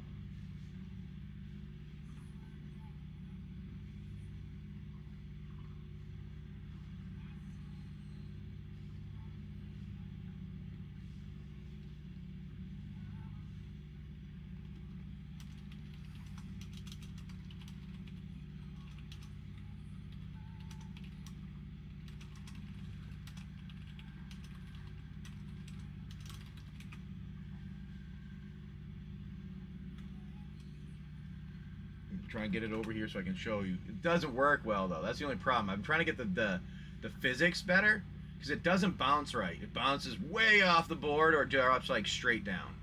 Try and get it over here so I can show you. It doesn't work well though. That's the only problem. I'm trying to get the physics better because it doesn't bounce right. It bounces way off the board or drops like straight down.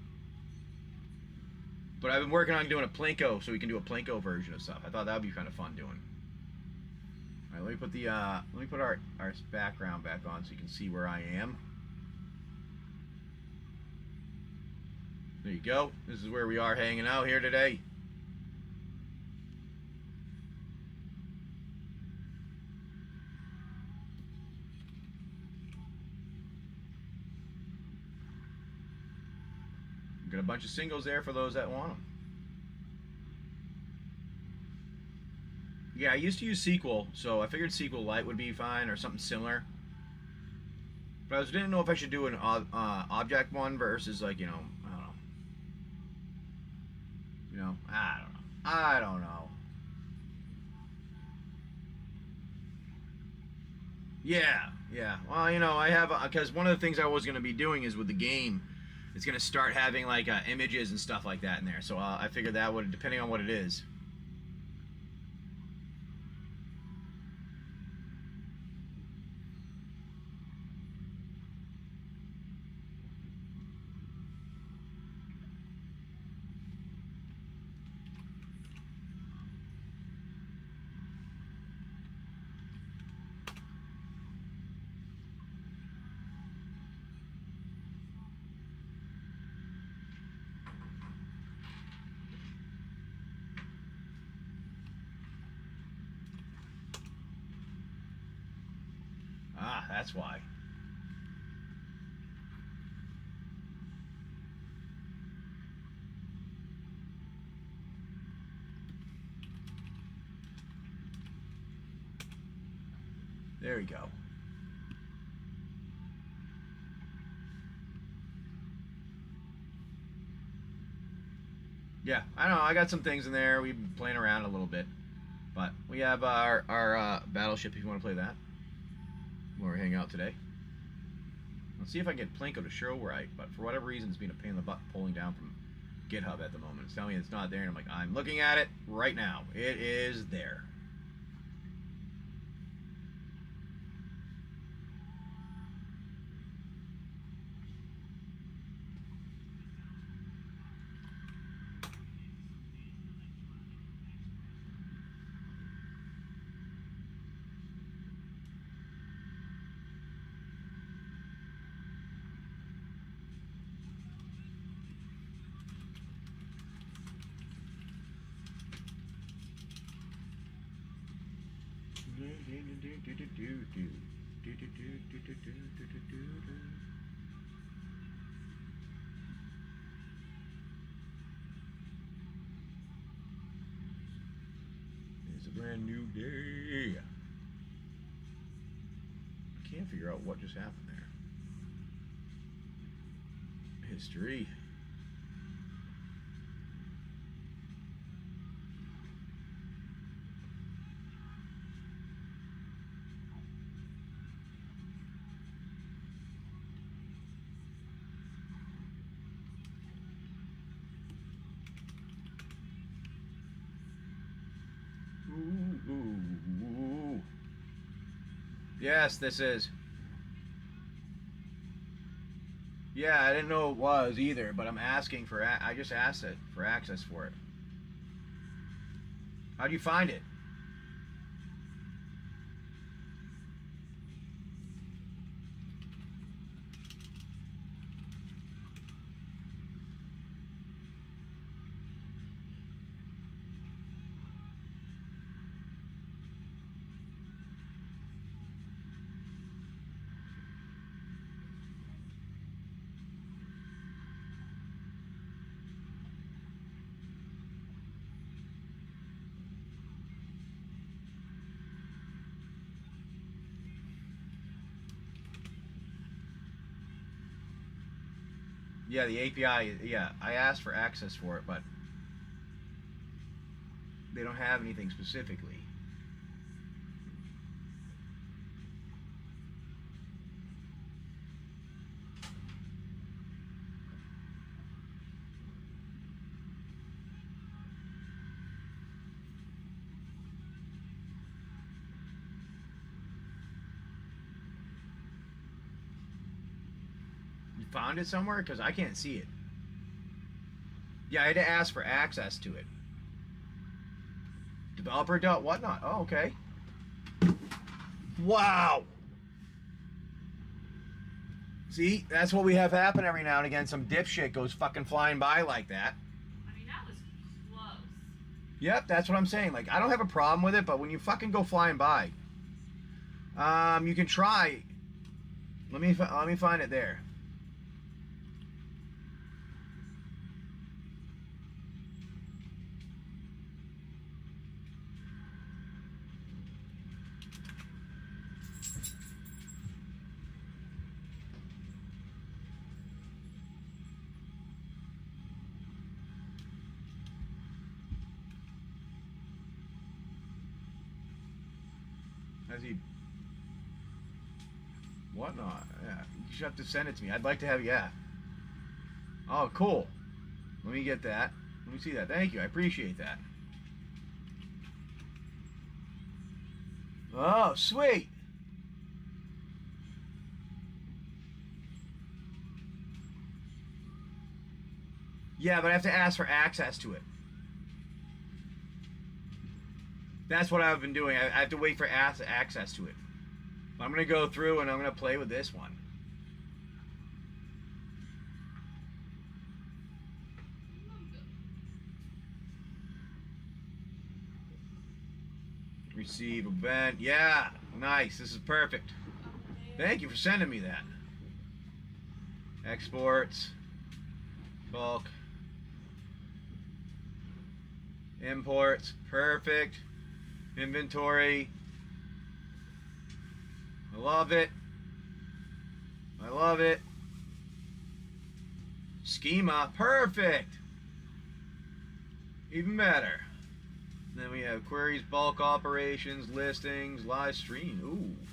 But I've been working on doing a Plinko so we can do a Plinko version of stuff. I thought that would be kind of fun doing. All right, let me put the let me put our background back on so you can see where I am. There you go. This is where we are hanging out here today. Got a bunch of singles there for those that want them. Yeah, I used to use SQL, so I figured SQL Lite would be fine or something similar. But I didn't know if I should do an object one versus like, you know, I don't know. You know, I don't know. Yeah. Well, you know, I have, because one of the things I was going to be doing is with the game, it's going to start having like images and stuff like that in there. So I figured that would, depending on what it is. that's why. There we go. Yeah, I don't know. I got some things in there. We've been playing around a little bit. But we have our Battleship if you want to play that. When we hang out today. Let's see if I can get Plinko to show right. But for whatever reason, it's been a pain in the butt pulling down from GitHub at the moment. It's telling me it's not there. And I'm like, I'm looking at it right now. It is there. It's a brand new day. I can't figure out what just happened there. History. Ooh. Yes, this is. Yeah, I didn't know it was either, but I'm asking for. I just asked it for access for it. How do you find it? Yeah, the API, yeah, I asked for access for it, but they don't have anything specifically. You found it somewhere? Because I can't see it. Yeah, I had to ask for access to it. Developer.whatnot. Oh, okay. Wow. See, that's what we have happen every now and again. Some dipshit goes fucking flying by like that. I mean, that was close. Yep, that's what I'm saying. Like, I don't have a problem with it, but when you fucking go flying by, you can try. Let me find it there. Has he? Whatnot? Yeah, you just have to send it to me. I'd like to have. Yeah. Oh, cool. Let me get that. Let me see that. Thank you. I appreciate that. Oh, sweet. Yeah, but I have to ask for access to it. That's what I've been doing. I have to wait for access to it. But I'm going to go through and I'm going to play with this one. Receive event. Yeah, nice. This is perfect. Thank you for sending me that. Exports. Bulk. Imports. Perfect. Inventory. I love it. I love it. Schema. Perfect. Even better. Then we have queries, bulk operations, listings, live stream. Ooh.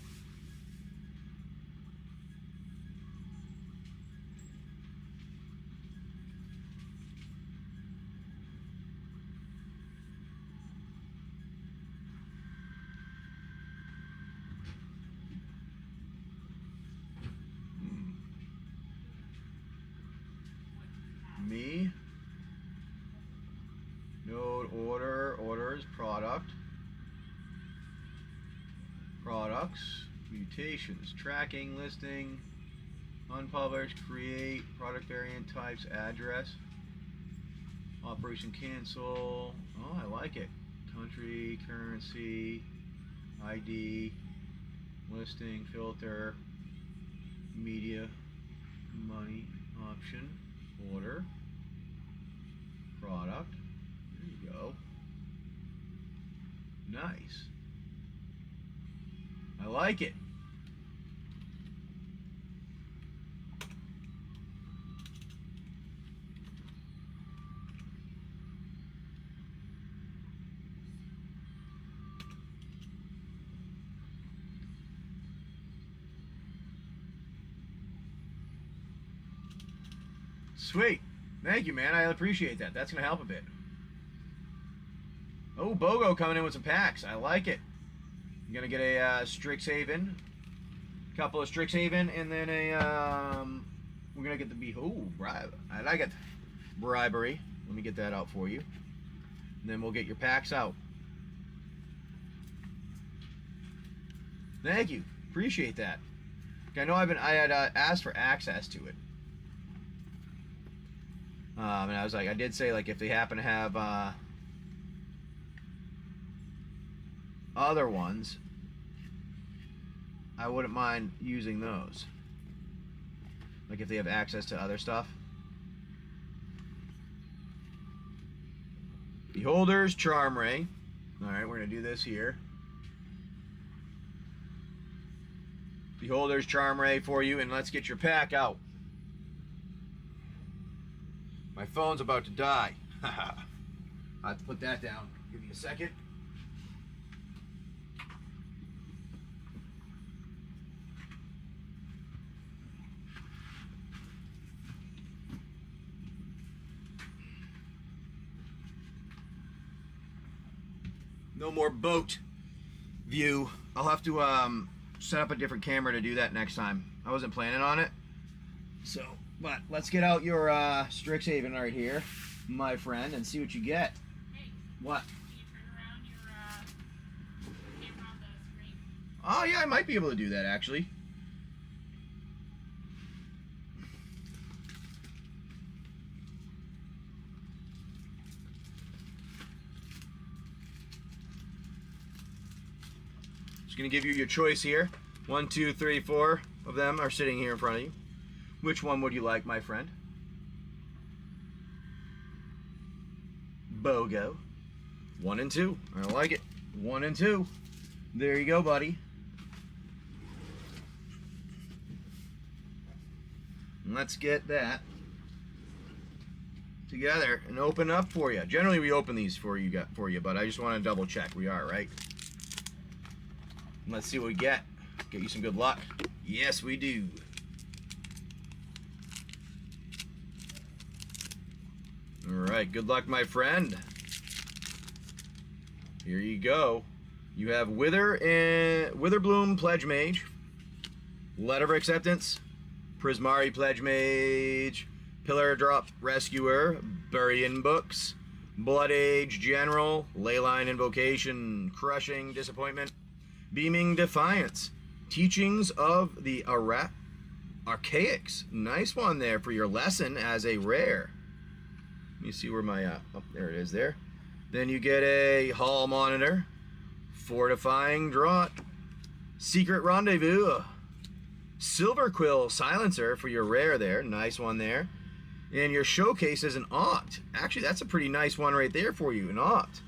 Me. Node order, orders, product. Products, mutations, tracking, listing, unpublished, create, product variant types, address, operation cancel. Oh, I like it. Country, currency, ID, listing, filter, media, money, option, order, product. There you go. Nice. I like it. Sweet. Thank you, man. I appreciate that. That's going to help a bit. Oh, BOGO coming in with some packs. I like it. You're going to get a Strixhaven. A couple of Strixhaven, and then a... we're going to get the... Oh, bribe. I like it. Bribery. Let me get that out for you. And then we'll get your packs out. Thank you. Appreciate that. I know I had asked for access to it. And I was like, I did say, like, if they happen to have other ones, I wouldn't mind using those. Like, if they have access to other stuff. Beholders, Charm Ray. Alright, we're going to do this here. Beholders, Charm Ray for you, and let's get your pack out. My phone's about to die. I have to put that down. Give me a second. No more boat view. I'll have to set up a different camera to do that next time. I wasn't planning on it. So, but let's get out your Strixhaven right here, my friend, and see what you get. Hey, What? can you turn around your camera on the screen? Oh yeah, I might be able to do that actually. Just gonna give you your choice here. 1, 2, 3, 4 of them are sitting here in front of you. Which one would you like, my friend? BOGO. 1 and 2. I like it. 1 and 2. There you go, buddy. And let's get that together and open up for you. Generally, we open these for you, but I just want to double check. We are, right? And let's see what we get. Get you some good luck. Yes, we do. All right, good luck, my friend. Here you go. You have Witherbloom Pledge Mage, Letter of Acceptance, Prismari Pledge Mage, Pillar Drop Rescuer, Burying Books, Blood Age General, Leyline Invocation, Crushing Disappointment, Beaming Defiance, Teachings of the Archaics. Nice one there for your lesson as a rare. Let me see where my, oh, there it is there. Then you get a Hall Monitor, Fortifying Draught, Secret Rendezvous, Silver Quill Silencer for your rare there. Nice one there. And your showcase is an Opt. Actually, that's a pretty nice one right there for you, an Opt.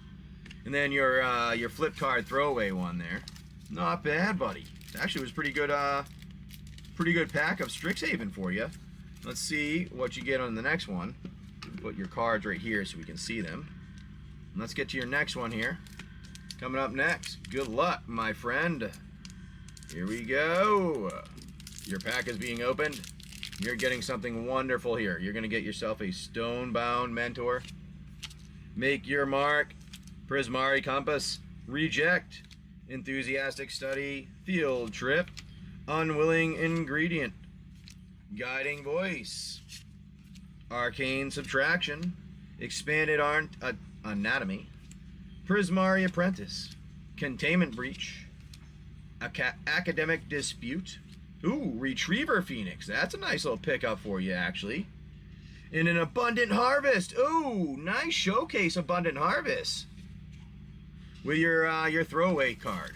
And then your flip card throwaway one there. Not bad, buddy. Actually, it was pretty good pack of Strixhaven for you. Let's see what you get on the next one. Put your cards right here so we can see them. And let's get to your next one here. Coming up next. Good luck, my friend. Here we go. Your pack is being opened. You're getting something wonderful here. You're going to get yourself a Stonebound Mentor. Make your mark. Prismari Compass. Reject. Enthusiastic Study. Field Trip. Unwilling Ingredient. Guiding Voice. Arcane Subtraction. Expanded Anatomy. Prismari Apprentice. Containment Breach. Academic Dispute. Ooh, Retriever Phoenix. That's a nice little pickup for you, actually. And an Abundant Harvest. Ooh, nice showcase Abundant Harvest. With your throwaway card.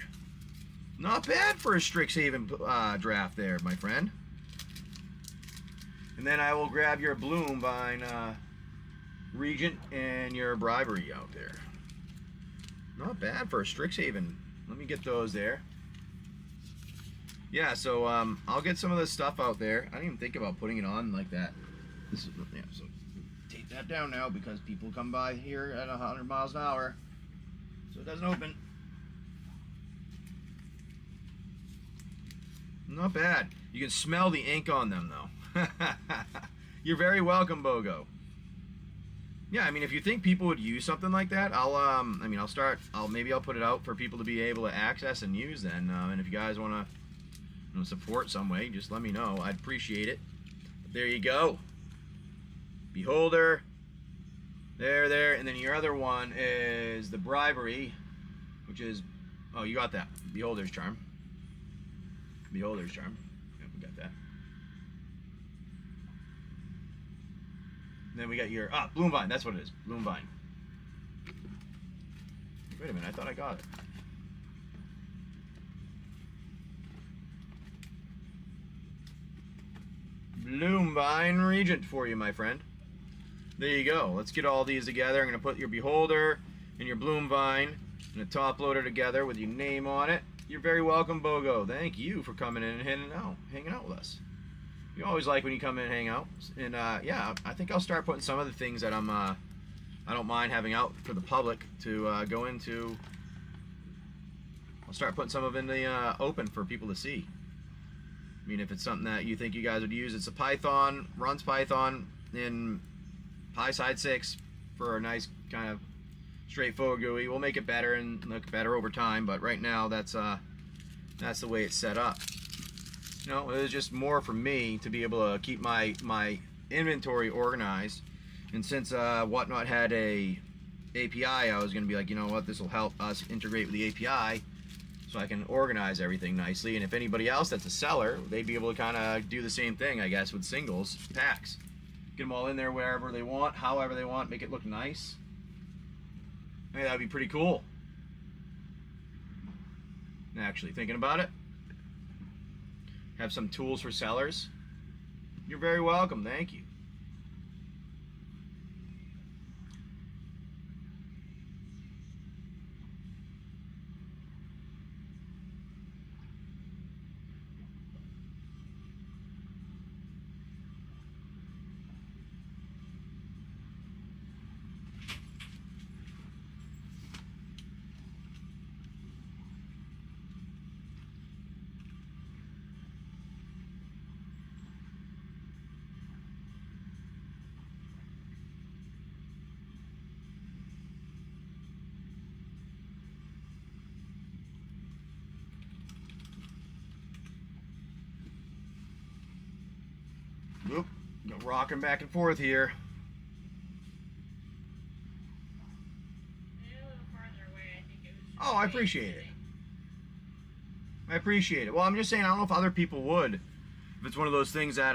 Not bad for a Strixhaven draft there, my friend. And then I will grab your Bloomvine Regent and your Bribery out there. Not bad for a Strixhaven. Let me get those there. Yeah, so I'll get some of this stuff out there. I didn't even think about putting it on like that. This is, yeah, so take that down now because people come by here at 100 miles an hour. So it doesn't open. Not bad. You can smell the ink on them though. You're very welcome, Bogo. Yeah, I mean, if you think people would use something like that, maybe I'll put it out for people to be able to access and use then. And if you guys want to support some way, just let me know. I'd appreciate it. But there you go. Beholder. There. And then your other one is the Bribery, which is, oh, you got that. Beholder's Charm. Beholder's Charm. Yep, we got that. And then we got your, Bloomvine, that's what it is. Bloomvine. Wait a minute, I thought I got it. Bloomvine Regent for you, my friend. There you go. Let's get all these together. I'm going to put your Beholder and your Bloomvine and a top loader together with your name on it. You're very welcome, Bogo. Thank you for coming in and hanging out with us. You always like when you come in and hang out. And yeah, I think I'll start putting some of the things that I don't mind having out for the public to go into. I'll start putting some of it in the open for people to see. I mean, if it's something that you think you guys would use, it's a Python, runs Python in PySide 6 for a nice kind of straightforward GUI. We'll make it better and look better over time, but right now that's the way it's set up. You know, it was just more for me to be able to keep my inventory organized. And since Whatnot had a API, I was going to be like, you know what, this will help us integrate with the API so I can organize everything nicely. And if anybody else that's a seller, they'd be able to kind of do the same thing, I guess, with singles packs. Get them all in there wherever they want, however they want, make it look nice. Hey, that'd be pretty cool. Actually, thinking about it. Have some tools for sellers. You're very welcome. Thank you. Oop, go rocking back and forth here. A little farther away, I think it was. Oh, I appreciate it. I appreciate it. Well, I'm just saying, I don't know if other people would. If it's one of those things that,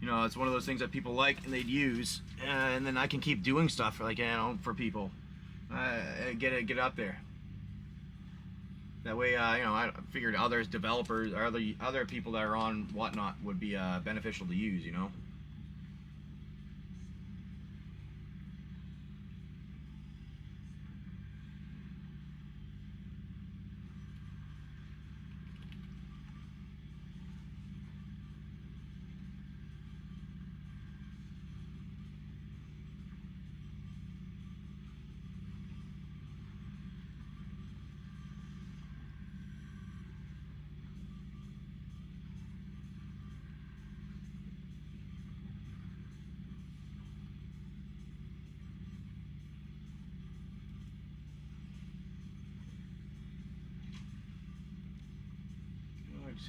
you know, it's one of those things that people like and they'd use, and then I can keep doing stuff for, like, you know, for people. Get it up there. That way, I figured others, developers, or other people that are on Whatnot would be beneficial to use, you know?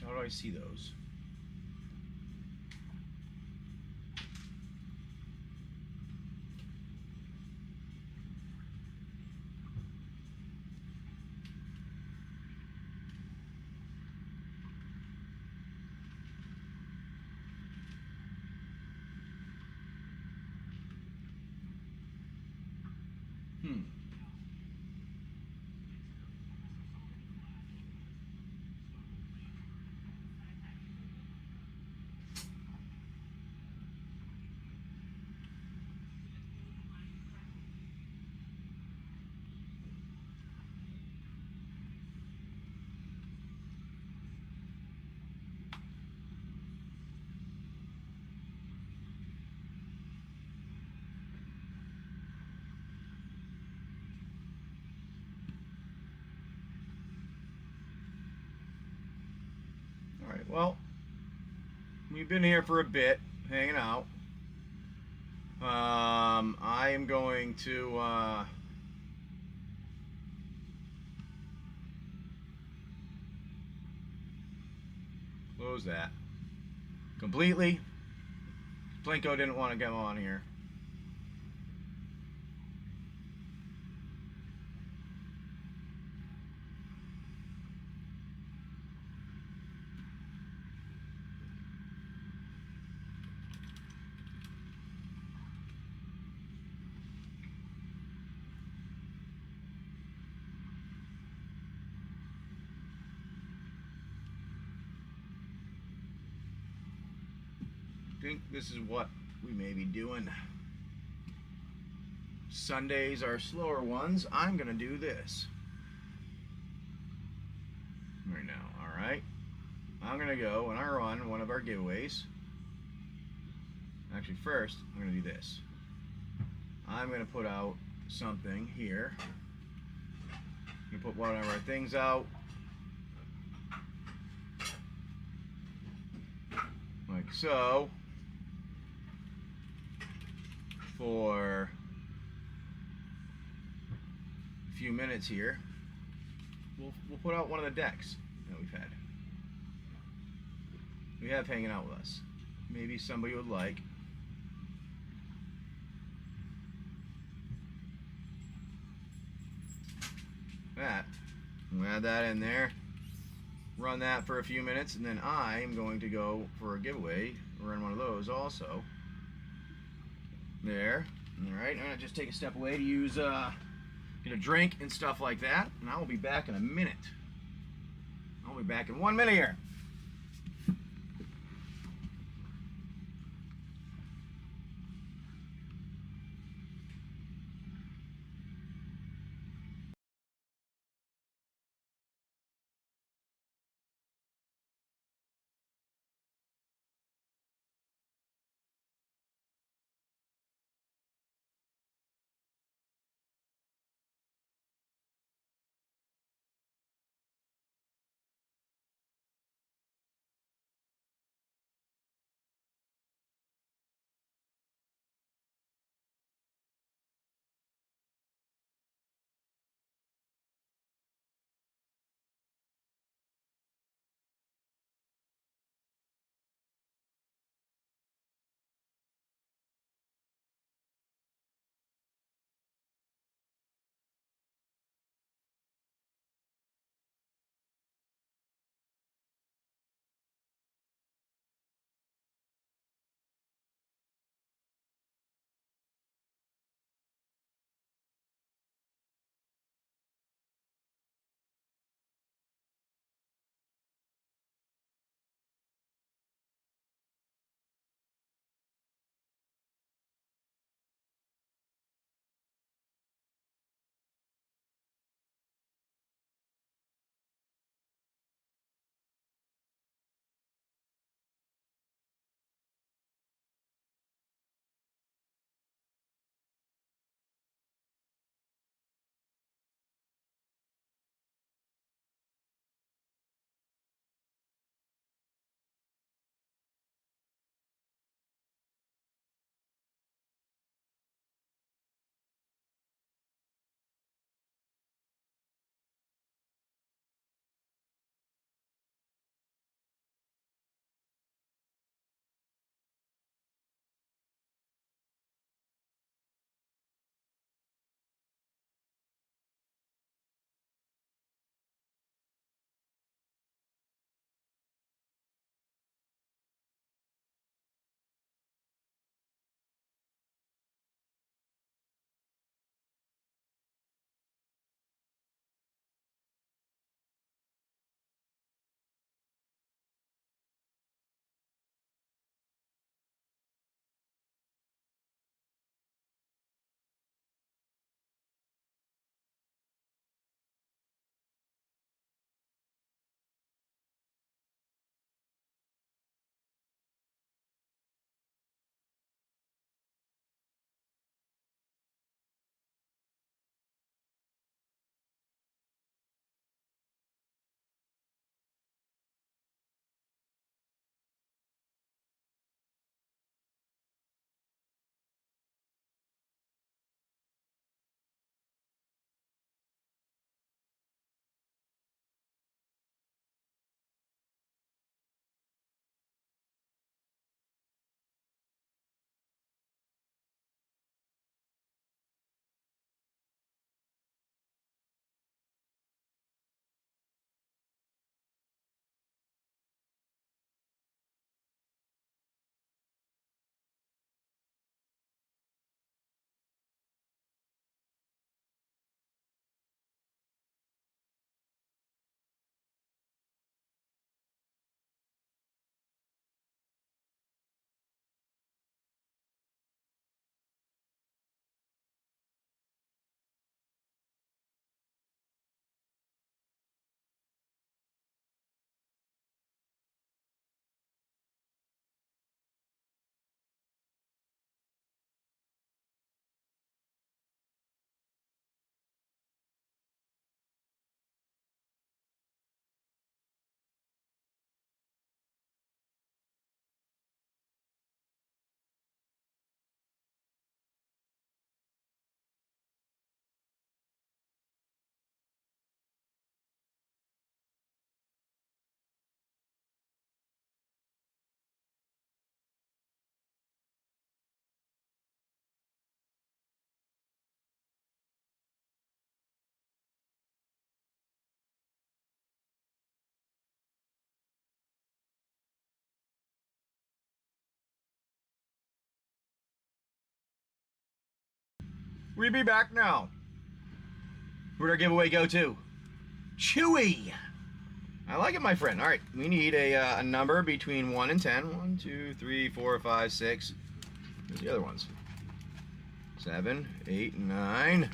How do I see those? Alright, well, we've been here for a bit, hanging out. I am going to, close that completely. Plinko didn't want to come on here. I think this is what we may be doing. Sundays are slower ones. I'm gonna do this right now. All right, I'm gonna go and I run one of our giveaways. Actually, first I'm gonna do this. I'm gonna put out something here. I'm gonna put one of our things out, like so, for a few minutes here. We'll put out one of the decks that we have hanging out with us. Maybe somebody would like. That. We'll add that in there. Run that for a few minutes, and then I am going to go for a giveaway. Run one of those also. There. Alright, I'm going to just take a step away to use, get a drink and stuff like that. And I will be back in a minute. I'll be back in 1 minute here. We be back now. Where'd our giveaway go to? Chewy. I like it, my friend. All right, we need a number between 1 and 10. 1, 2, 3, 4, 5, 6. There's the other ones. 7, 8, 9.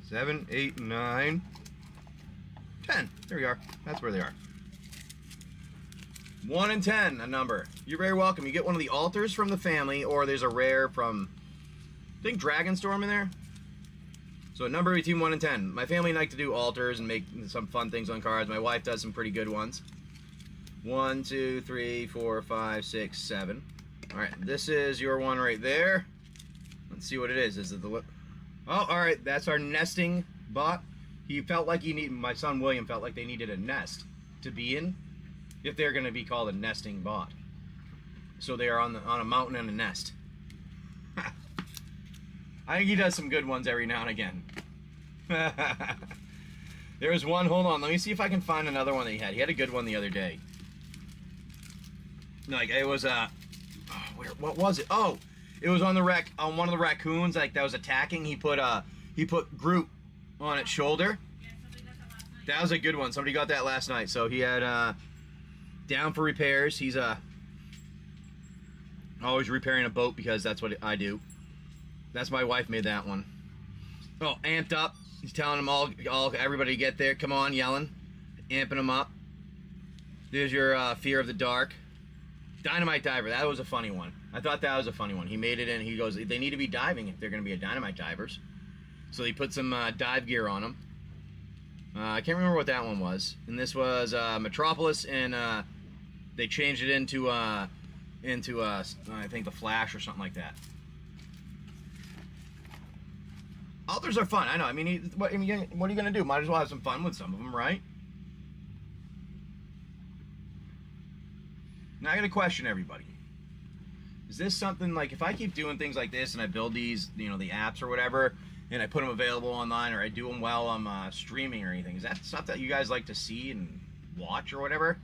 7, 8, 9. 10. There we are. That's where they are. 1 and 10, a number. You're very welcome. You get one of the altars from the family, or there's a rare from, I think, Dragonstorm in there. So a number between 1 and 10. My family like to do altars and make some fun things on cards. My wife does some pretty good ones. 1, 2, 3, 4, 5, 6, 7. All right, this is your one right there. Let's see what it is. Is it the... Oh, all right, that's our nesting bot. He felt like my son William felt like they needed a nest to be in if they're going to be called a nesting bot. So they are on a mountain and a nest. I think he does some good ones every now and again. There was one, hold on, let me see if I can find another one that he had. He had a good one the other day. Like, it was, what was it? Oh, it was on one of the raccoons, like, that was attacking. He put Groot on its shoulder. Yeah, somebody got that last night. That was a good one. Somebody got that last night. So he had, down for repairs. He's, always repairing a boat because that's what I do. That's my wife made that one. Oh, amped up. He's telling them everybody to get there. Come on, yelling. Amping them up. There's your Fear of the Dark. Dynamite Diver. That was a funny one. I thought that was a funny one. He made it in. He goes, they need to be diving if they're going to be a dynamite divers. So he put some dive gear on them. I can't remember what that one was. And this was Metropolis, and they changed it into I think the Flash or something like that. Altars are fun. I know. I mean, what are you gonna do? Might as well have some fun with some of them, right? Now I got to question everybody. Is this something like, if I keep doing things like this and I build these, the apps or whatever, and I put them available online, or I do them while I'm streaming or anything, is that stuff that you guys like to see and watch or whatever?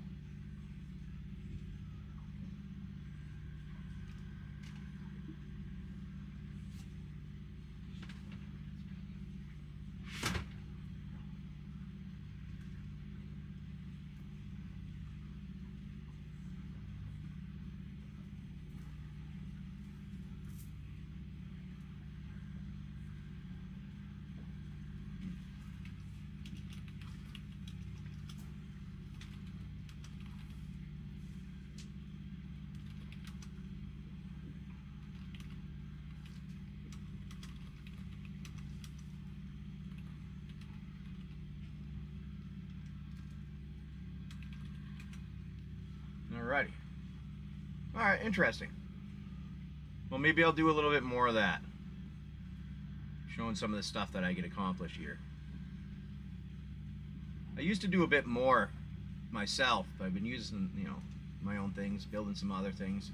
Alrighty. Alright, interesting. Well, maybe I'll do a little bit more of that. Showing some of the stuff that I get accomplished here. I used to do a bit more myself, but I've been using, my own things, building some other things.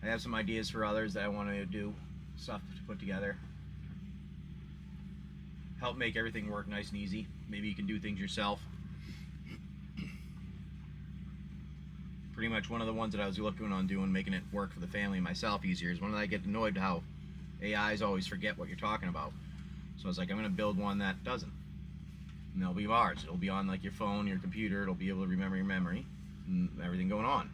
I have some ideas for others that I want to do, stuff to put together. Help make everything work nice and easy. Maybe you can do things yourself. Pretty much one of the ones that I was looking on doing, making it work for the family and myself easier, is one that I get annoyed how AIs always forget what you're talking about. So I was like, I'm going to build one that doesn't. And it'll be ours. It'll be on like your phone, your computer. It'll be able to remember your memory and everything going on.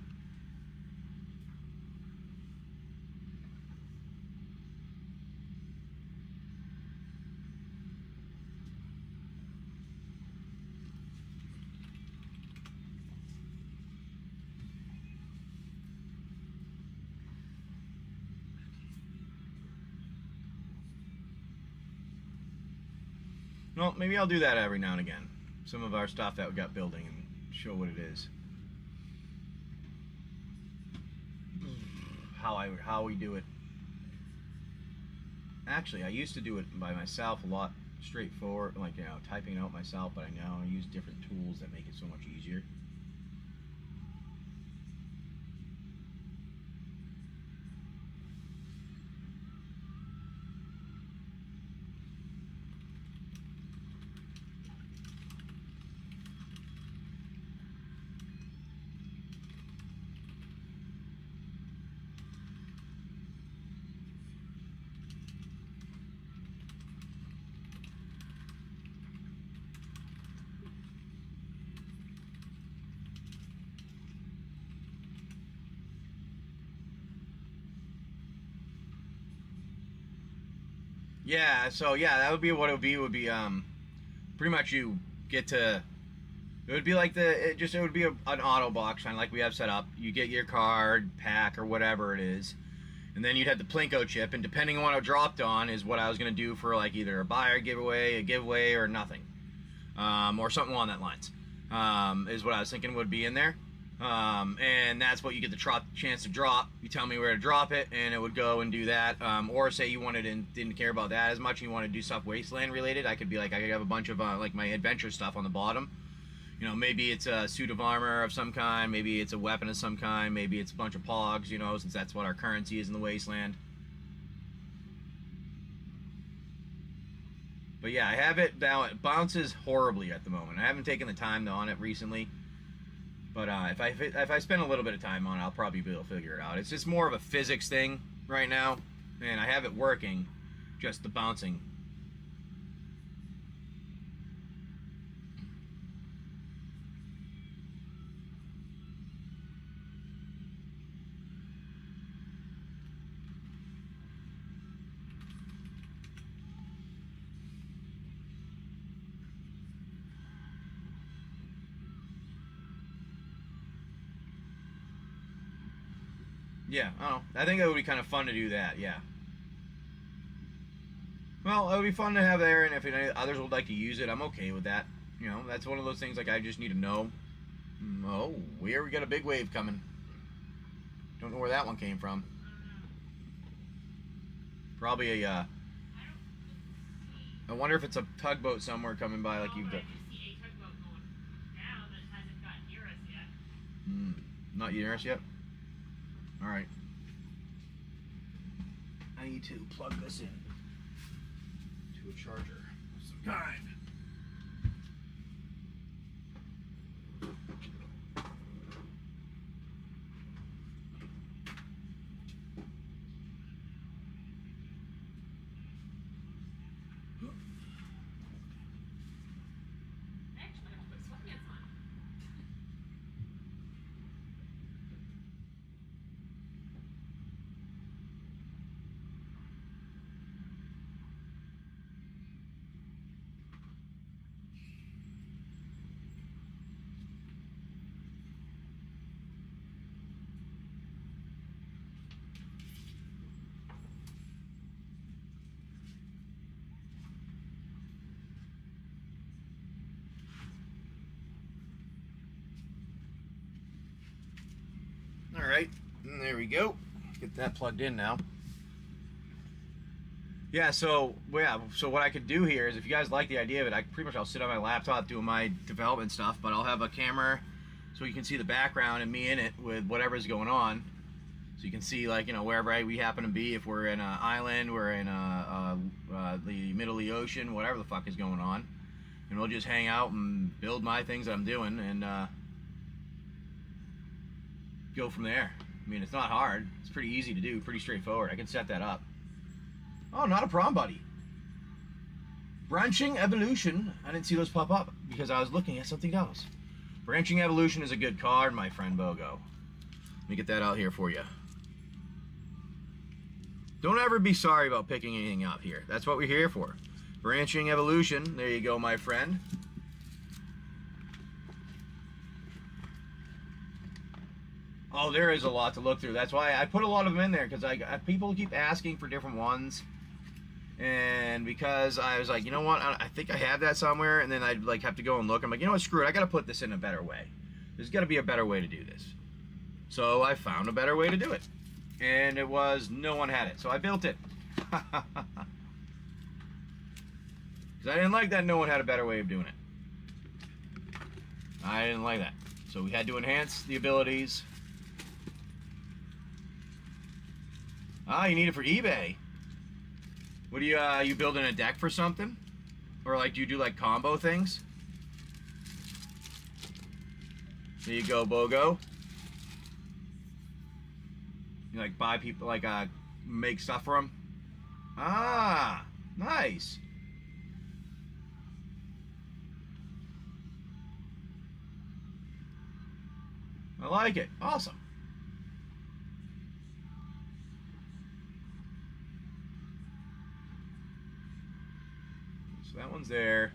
Well, maybe I'll do that every now and again. Some of our stuff that we got building and show what it is. How we do it. Actually, I used to do it by myself a lot straightforward, like, typing it out myself, but I now use different tools that make it so much easier. Yeah, so yeah, that would be what it would be. Would be pretty much you get to. It would be like it would be an auto box kind of like we have set up. You get your card pack or whatever it is, and then you'd have the Plinko chip, and depending on what I dropped on is what I was gonna do for like either a buyer giveaway, a giveaway, or nothing, or something along that lines. Is what I was thinking would be in there. And that's what you get the chance to drop. You tell me where to drop it, and it would go and do that. Or say you wanted and didn't care about that as much, and you want to do stuff Wasteland related. I could be like, I could have a bunch of like my adventure stuff on the bottom. You know, maybe it's a suit of armor of some kind, maybe it's a weapon of some kind, maybe it's a bunch of pogs, you know, since that's what our currency is in the Wasteland. But yeah, I have it now. It bounces horribly at the moment. I haven't taken the time on it recently. But if I spend a little bit of time on it, I'll probably be able to figure it out. It's just more of a physics thing right now. And I have it working, just the bouncing. Yeah, I don't know. I think it would be kind of fun to do that, yeah. Well, it would be fun to have there, and if any others would like to use it, I'm okay with that. You know, that's one of those things like I just need to know. Oh, we got a big wave coming. Don't know where that one came from. Probably a, I wonder if it's a tugboat somewhere coming by like you've done. I just see a tugboat going down that hasn't gotten near us yet. Not near us yet? Alright. I need to plug this in to a charger of some kind. Actually, I have to put sweatpants on. Alright, there we go. Get that plugged in now. Yeah, so what I could do here is if you guys like the idea of it, I'll sit on my laptop doing my development stuff, but I'll have a camera so you can see the background and me in it with whatever's going on. So you can see, like, you know, wherever we happen to be, if we're in an island, we're in the middle of the ocean, whatever the fuck is going on. And we'll just hang out and build my things that I'm doing and go from there. I mean, it's not hard. It's pretty easy to do, pretty straightforward. I can set that up. Oh, not a problem, buddy. Branching Evolution. I didn't see those pop up because I was looking at something else. Branching Evolution is a good card, my friend Bogo. Let me get that out here for you. Don't ever be sorry about picking anything up here. That's what we're here for. Branching Evolution. There you go, my friend. Oh, there is a lot to look through. That's why I put a lot of them in there, because people keep asking for different ones. And because I was like, you know what, I think I have that somewhere, and then I'd like have to go and look. I'm like, you know what, screw it, I gotta put this in a better way. There's gotta be a better way to do this. So I found a better way to do it. And it was, no one had it, so I built it. Because I didn't like that no one had a better way of doing it. I didn't like that. So we had to enhance the abilities. Ah, you need it for eBay. What do you building a deck for something? Or like, do you do like combo things? There you go, Bogo. You like buy people, like make stuff for them? Ah, nice. I like it. Awesome. So that one's there.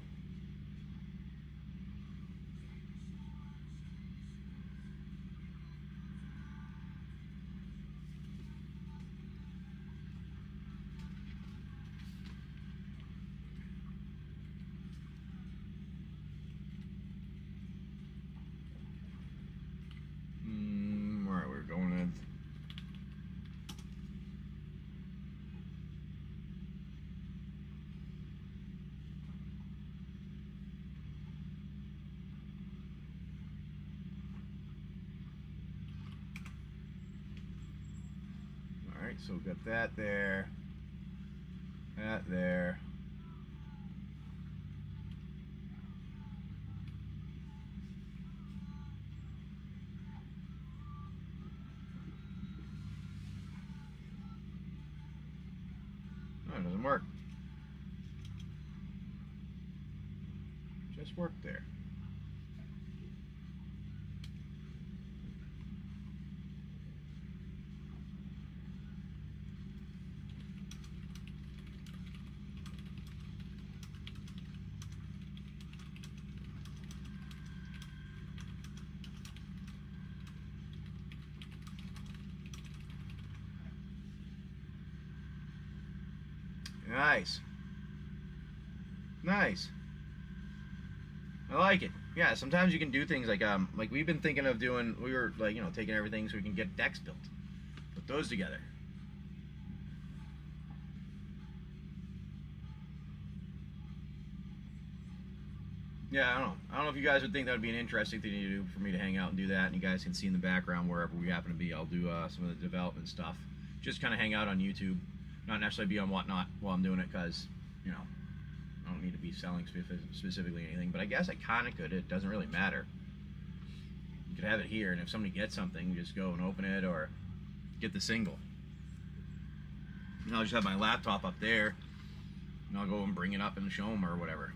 Alright, we're going in. Alright, so we've got that there. That there. Oh, it doesn't work. Just worked there. Nice. Nice. I like it. Yeah, sometimes you can do things like we've been thinking of doing, we were like, you know, taking everything so we can get decks built. Put those together. Yeah, I don't know. I don't know if you guys would think that would be an interesting thing to do for me to hang out and do that, and you guys can see in the background wherever we happen to be. I'll do some of the development stuff. Just kind of hang out on YouTube. Not necessarily be on Whatnot while I'm doing it, because, you know, I don't need to be selling specifically anything, but I guess I kind of could. It doesn't really matter. You could have it here, and if somebody gets something, just go and open it, or get the single. And I'll just have my laptop up there, and I'll go and bring it up and show them, or whatever.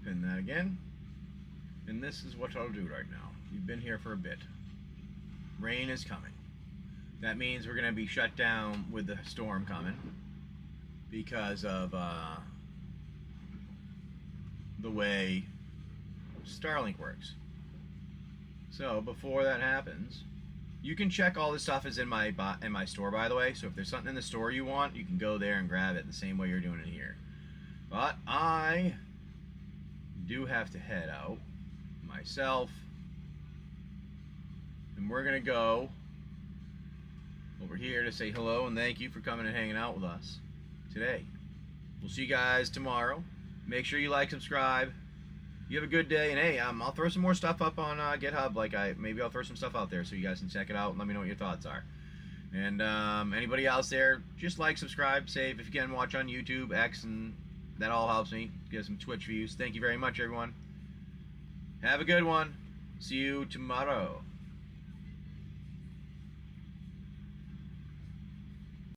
Pin that again. And this is what I'll do right now. You've been here for a bit. Rain is coming. That means we're going to be shut down with the storm coming because of the way Starlink works. So before that happens, you can check all this stuff is in my store, by the way. So if there's something in the store you want, you can go there and grab it the same way you're doing it here. But I do have to head out myself, and we're gonna go over here to say hello and thank you for coming and hanging out with us today. We'll see you guys tomorrow. Make sure you like, subscribe. You have a good day, and hey, I'll throw some more stuff up on GitHub. Maybe I'll throw some stuff out there so you guys can check it out and let me know what your thoughts are. And anybody else there, just like, subscribe, save if you can, watch on YouTube, X, and that all helps me get some Twitch views. Thank you very much, everyone. Have a good one. See you tomorrow.